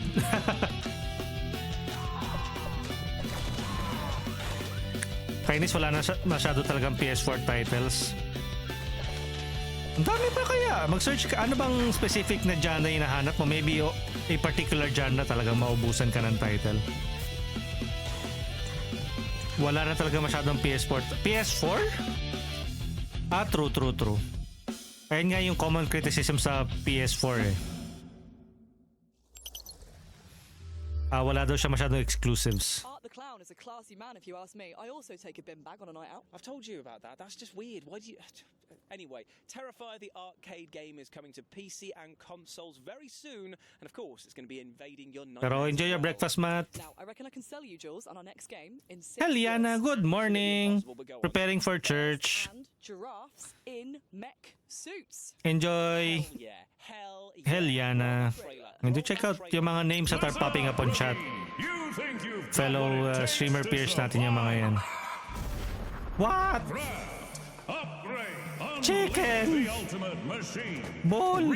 Kainis, wala na masyado talagang PS4 titles. Ang dami pa kaya? Mag-search ka. Ano bang specific na genre na hinahanap mo? Maybe a particular genre talagang maubusan ka ng title. Wala na talaga masyadong PS4. PS4? True. Ayun nga yung common criticism sa PS4 eh. Wala daw siya masyadong exclusives. Art the Clown is a classy man, if you ask me. I also take a bin bag on a night out. I've told you about that. That's just weird. Why do you... Anyway, Terrify, the arcade game, is coming to PC and consoles very soon. And of course, it's going to be invading your night. Pero enjoy your breakfast, Matt. Now, I reckon I can sell you, Jules, on our next game in 6 Eliana, good morning. Preparing for church. And giraffes in mech suits. Enjoy. Hell Yana. And to check out yung mga names that are popping up on chat. Fellow streamer peers natin yung mga yan. What? Chicken! Bull!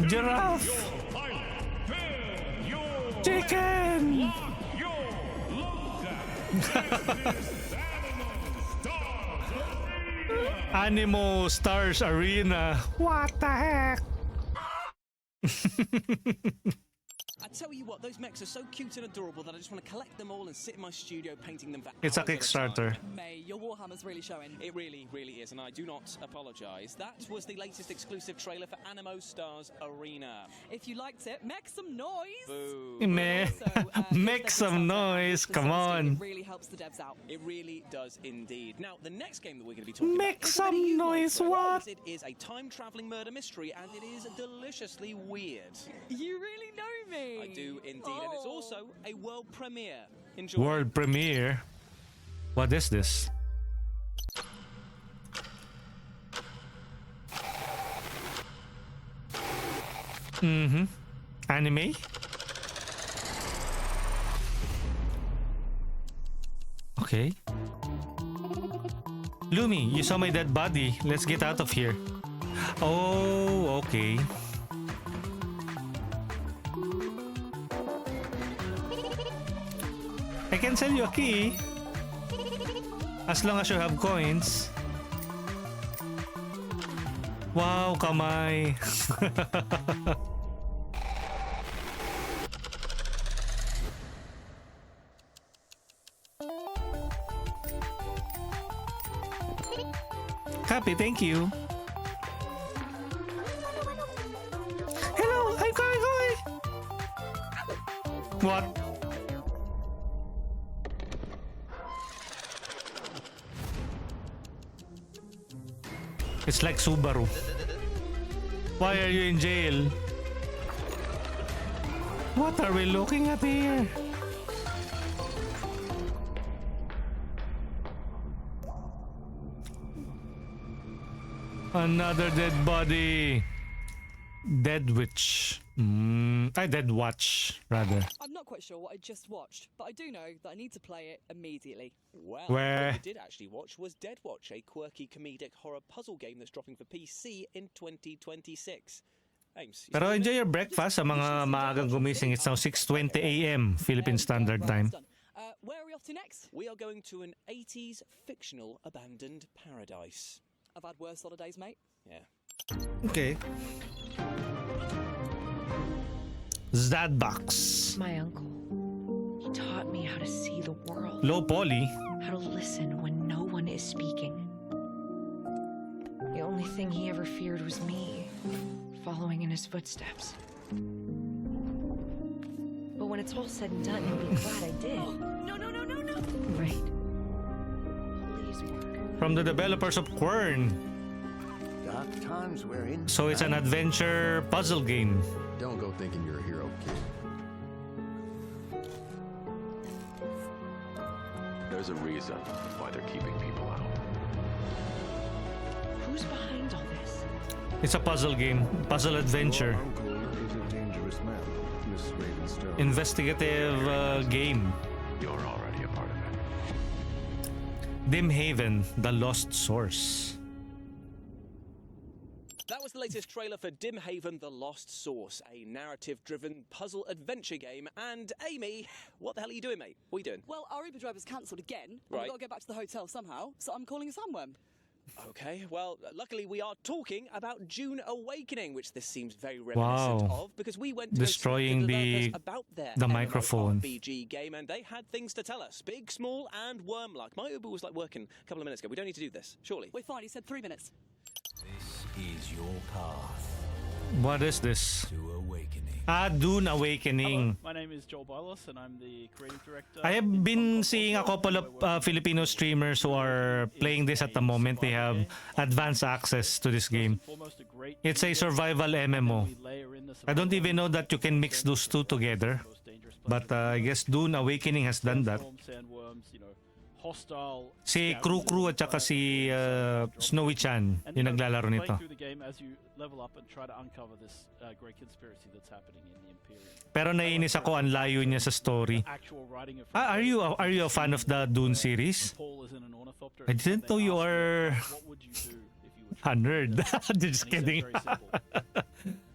Giraffe! Chicken! Animo Stars Arena. What the heck? I tell you what, those mechs are so cute and adorable that I just want to collect them all and sit in my studio painting them for It's a hours at Kickstarter. time. May, your Warhammer's really showing. It really, really is, and I do not apologise. That was the latest exclusive trailer for Animo Stars Arena. If you liked it, make some noise. Boo. Make some noise, come on. It really helps the devs out. It really does indeed. Now, the next game that we're going to be talking Make about... some noise, what? It is a time-travelling murder mystery, and it is deliciously weird. You really know me. I do indeed, and it's also a world premiere. Enjoy. World premiere. What is this? Anime? Okay. Lumi, you saw my dead body. Let's get out of here. Oh, okay. I can sell you a key. As long as you have coins. Wow, kamay. Happy, thank you. Hello, I'm going. What? It's like Subaru. Why are you in jail? What are we looking at here? Another dead body. Dead witch. Dead watch, rather. I'm not quite sure what I just watched, but I do know that I need to play it immediately. Well, Where? what you did actually watch was Dead Watch, a quirky comedic horror puzzle game that's dropping for PC in 2026. Ames, Pero enjoy your breakfast sa mga maagang gumising. It's now 6:20 a.m. Philippine Standard Time. Where are we off to next? We are going to an 80s fictional abandoned paradise. I've had worse holidays, mate. Yeah. Okay. Zadbox. My uncle. He taught me how to see the world. Low poly. How to listen when no one is speaking. The only thing he ever feared was me, following in his footsteps. But when it's all said and done, you'll be glad I did. No. Right. Please work. From the developers of Quern. Dark times we're in. So it's an adventure puzzle game. Don't go thinking you're a hero, kid. There's a reason why they're keeping people out. Who's behind all this? It's a puzzle game. Puzzle adventure. Your uncle is a dangerous man, Miss Ravenstone. Investigative game. You're already a part of it. Dim Haven, The Lost Source. That was the latest trailer for Dim Haven: The Lost Source, a narrative-driven puzzle adventure game. And Amy, what the hell are you doing, mate? What are you doing? Well, our Uber driver's cancelled again. Right. We've got to get back to the hotel somehow, so I'm calling a sandworm. Okay, well, luckily we are talking about Dune Awakening, which this seems very reminiscent of, because we went to Destroying the about their the microphone. RPG game, and they had things to tell us, big, small, and worm-like. My Uber was like working a couple of minutes ago. We don't need to do this, surely. We're fine. He said 3 minutes. This is your path What is this? to awakening. Dune Awakening. My name is Joel Bylos, and I'm the creative director. I have been seeing a couple of Filipino streamers who are playing this at the moment. They have advanced access to this game. It's a survival MMO. I don't even know that you can mix those two together. But I guess Dune Awakening has done that. Si Crew at saka si Snowy Chan yung naglalaro nito. Pero naiinis ako, ang layo niya sa story. Are you a fan of the Dune series? I didn't know you are a nerd. Just kidding.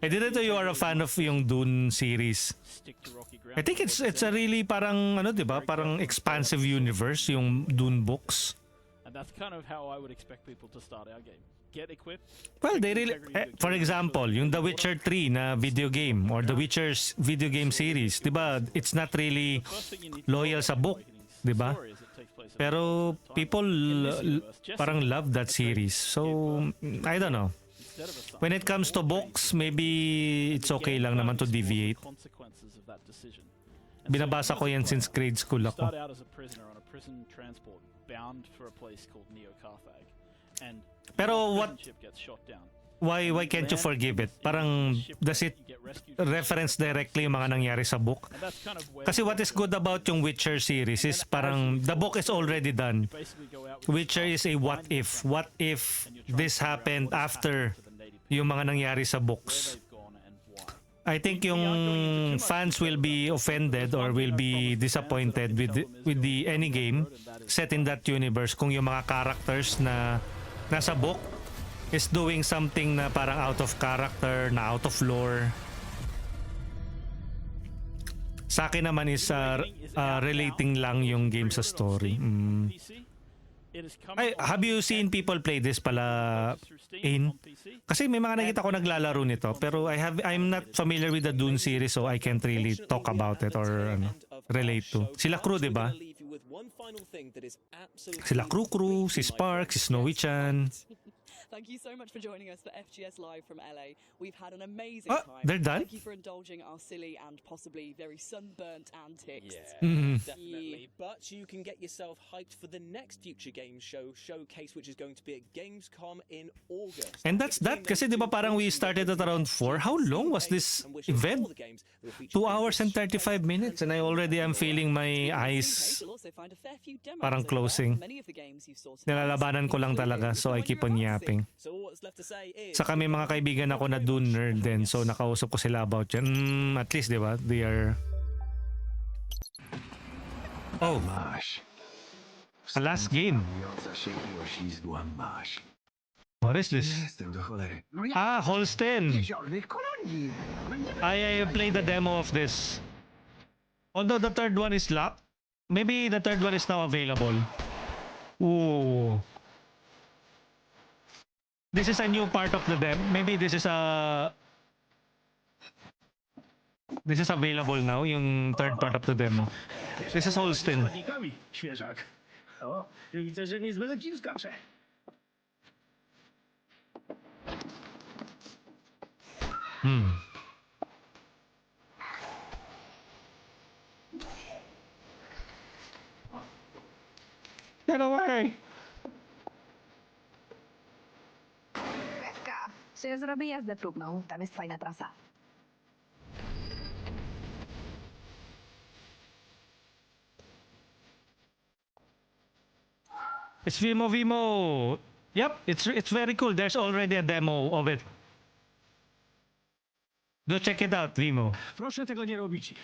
I didn't know you are a fan of yung Dune series. I think it's a really parang ano, 'di ba? Parang expansive universe yung Dune books. And that's kind of how I would expect people to start our game. Get equipped. Well, they really for example, yung The Witcher 3 na video game or The Witcher's video game series, 'di ba? It's not really loyal sa book, 'di ba? Pero people parang love that series. So, I don't know. When it comes to books, maybe it's okay lang naman to deviate. Binabasa ko yan since grade school ako. Start out as a prisoner on a prison transport bound for a place called Neo-Carthage. And pero what ship gets shot down. why can't you forgive it? Parang does it reference directly yung mga nangyari sa book? Kasi what is good about yung Witcher series is parang the book is already done. Witcher is a what if. What if this happened after yung mga nangyari sa books? I think yung fans will be offended or will be disappointed with the any game set in that universe kung yung mga characters na nasa book is doing something na parang out of character, na out of lore. Sa akin naman is relating lang yung game sa story. Have you seen people play this pala, in? Kasi may mga nakita ko naglalaro nito pero I'm not familiar with the Dune series so I can't really talk about it or relate to. Sila Crew, di ba? Sila Crew, si Spark, si Snowy-chan. Thank you so much for joining us for FGS Live from LA. We've had an amazing time. They're done? Thank you for indulging our silly and possibly very sunburnt antics. Yeah, definitely. But you can get yourself hyped for the next Future Games Show showcase, which is going to be at Gamescom in August. And that's that. Kasi di ba parang we started at around 4? How long was this event? 2 hours and 35 minutes and I already am feeling my eyes parang closing. Nilalabanan ko lang talaga so I keep on yapping. Saka may mga kaibigan ako na Dune nerd din so nakausap ko sila about yan. At least di ba they are... Oh, the last game. What is this? Ah, Holsten. I played the demo of this. Although the third one is locked, maybe the third one is now available. Ooh. This is a new part of the demo. Maybe this is available now, yung third part of the demo. This is Holsten. Get away! Все зроби я затрубнув, там jest fajna trasa. It's Vimo. Yep, it's very cool. There's already a demo of it. Go check it out, Vimo. Proszę tego nie robić.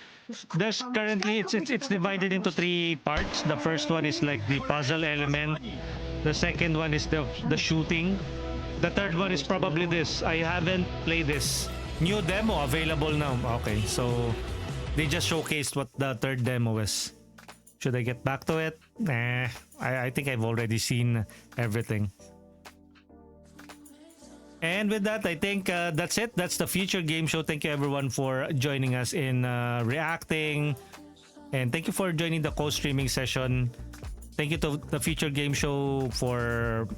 There's currently it's divided into 3 parts. The first one is like the puzzle element. The second one is the shooting. The third one is probably this. I haven't played this. New demo available now. Okay, so they just showcased what the third demo is. Should I get back to it? Nah, I think I've already seen everything. And with that, I think that's it. That's the Future Game Show. Thank you everyone for joining us in reacting. And thank you for joining the co-streaming session. Thank you to the Future Game Show for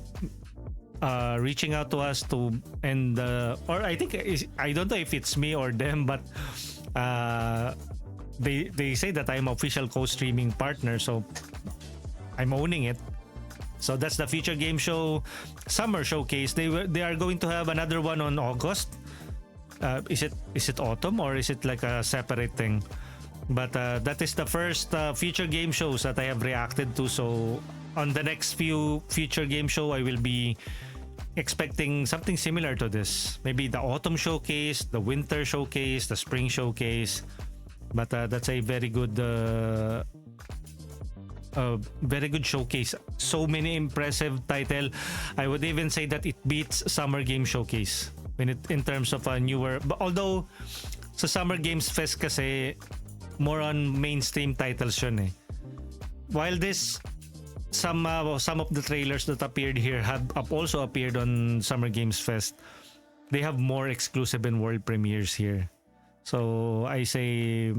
reaching out to us or I think I don't know if it's me or them, but they say that I'm official co-streaming partner, so I'm owning it. So that's the Future Game Show Summer Showcase. They are going to have another one on August. Is it autumn or is it like a separate thing? But that is the first Future Game Shows that I have reacted to. So on the next few Future Game Show, I will be expecting something similar to this. Maybe the autumn showcase, the winter showcase, the spring showcase. But that's a very good showcase. So many impressive title. I would even say that it beats Summer Game Showcase in terms of a newer. But although sa Summer Games Fest kasi more on mainstream titles yun eh. While this some of the trailers that appeared here have also appeared on Summer Games Fest. They have more exclusive and world premieres here. So I say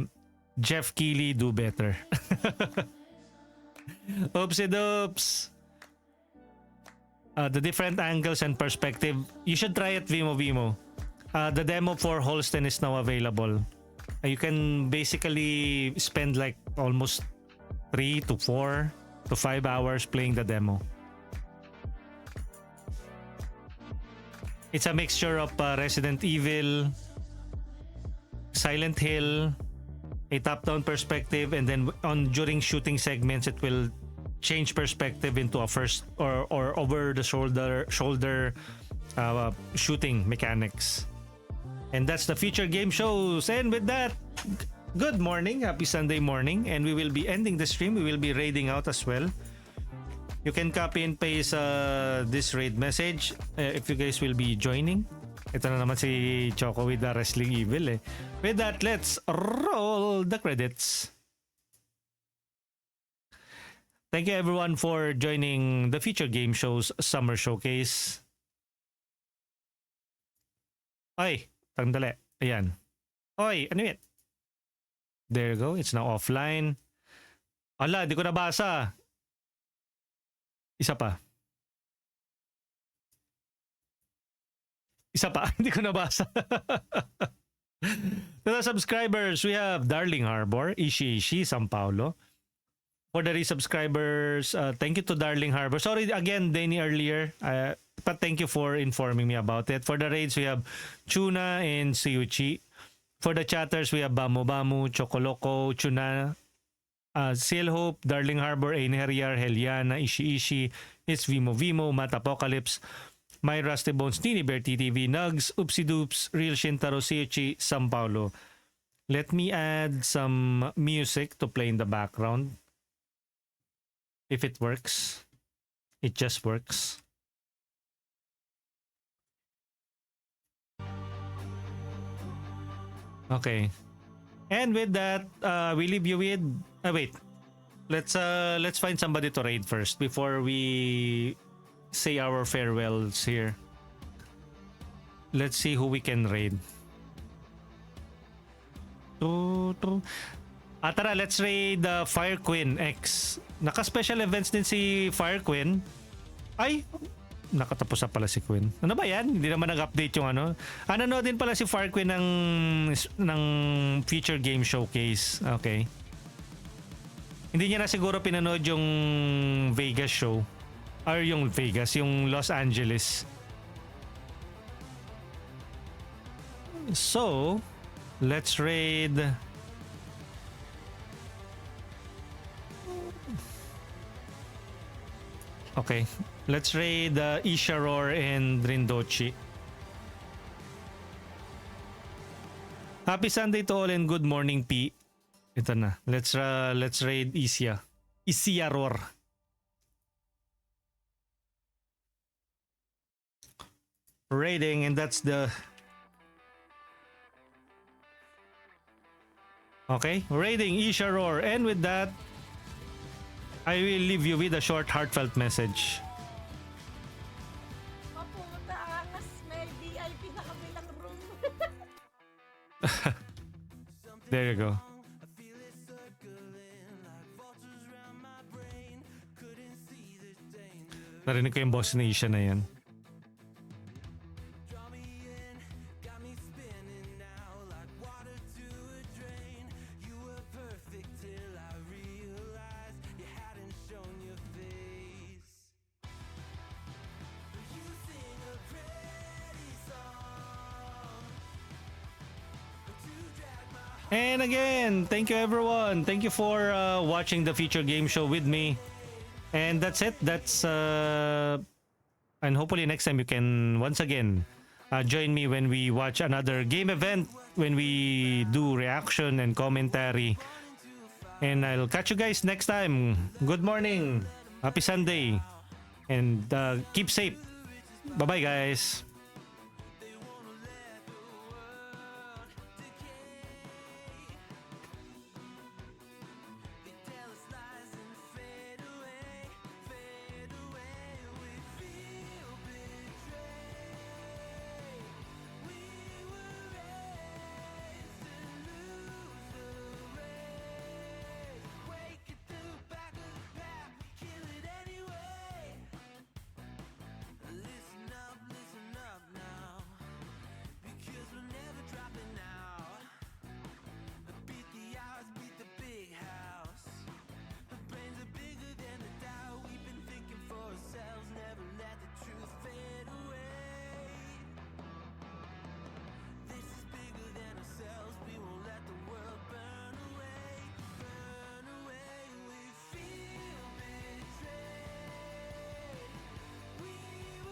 Jeff Keighley, do better. Oopsie doops. The different angles and perspective. You should try it, Vimo. The demo for Holsten is now available. You can basically spend like almost 3 to 4 to 5 hours playing the demo. It's a mixture of Resident Evil, Silent Hill, a top-down perspective, and then during shooting segments, it will change perspective into a first or over the shoulder shooting mechanics. And that's the future game shows. And with that, good morning, happy Sunday morning, and we will be ending the stream. We will be raiding out as well. You can copy and paste this raid message if you guys will be joining. Ito na naman si Choco with the Wrestling Evil eh. With that, let's roll the credits. Thank you everyone for joining the Future Game Show's Summer Showcase. Ay, tandali. Ayan. Oy, ano yun? There you go. It's now offline. Ala, di ko nabasa. Isa pa. Hindi ko nabasa. To the subscribers, we have Darling Harbor, Ishi, San Paulo. For the resubscribers, thank you to Darling Harbor. Sorry again, Danny, earlier. But thank you for informing me about it. For the raids, we have Tuna and Siyuchi. For the chatters, we have Bamu Bamu, Chocoloco, Tuna, Seal Hope, Darling Harbor, Einherjar, Heliana, Ishi, It's Vimo, Matt Apocalypse, My Rusty Bones, Nini Bear TTV, Nugs, Oopsie Doops, Real Shintaro, Siyuchi, San Paulo. Let me add some music to play in the background. If it works. It just works. Okay. And with that, we leave you with wait. Let's find somebody to raid first before we say our farewells here. Let's see who we can raid. Tara, let's raid Fire Queen X. Naka-special events din si Fire Queen. Ay, nakatapos na pala si Queen. Ano ba yan? Hindi naman nag-update yung ano. Ano din pala si Fire Queen ng Future Game Showcase. Okay. Hindi niya na siguro pinanood yung Vegas show. Or yung Vegas, yung Los Angeles. So, let's raid... Okay, let's raid Isharor and Rindochi. Happy Sunday to all and good morning, P. Ito na. Let's raid Isiaror. Raiding, and that's the... Okay, raiding Isharor, and with that, I will leave you with a short, heartfelt message. There you go. Narinig ko yung boss ni Isha na yan. And again, thank you everyone. Thank you for watching the Future Game Show with me. And that's it. And hopefully next time you can once again join me when we watch another game event, when we do reaction and commentary. And I'll catch you guys next time. Good morning. Happy Sunday. And keep safe. Bye-bye guys.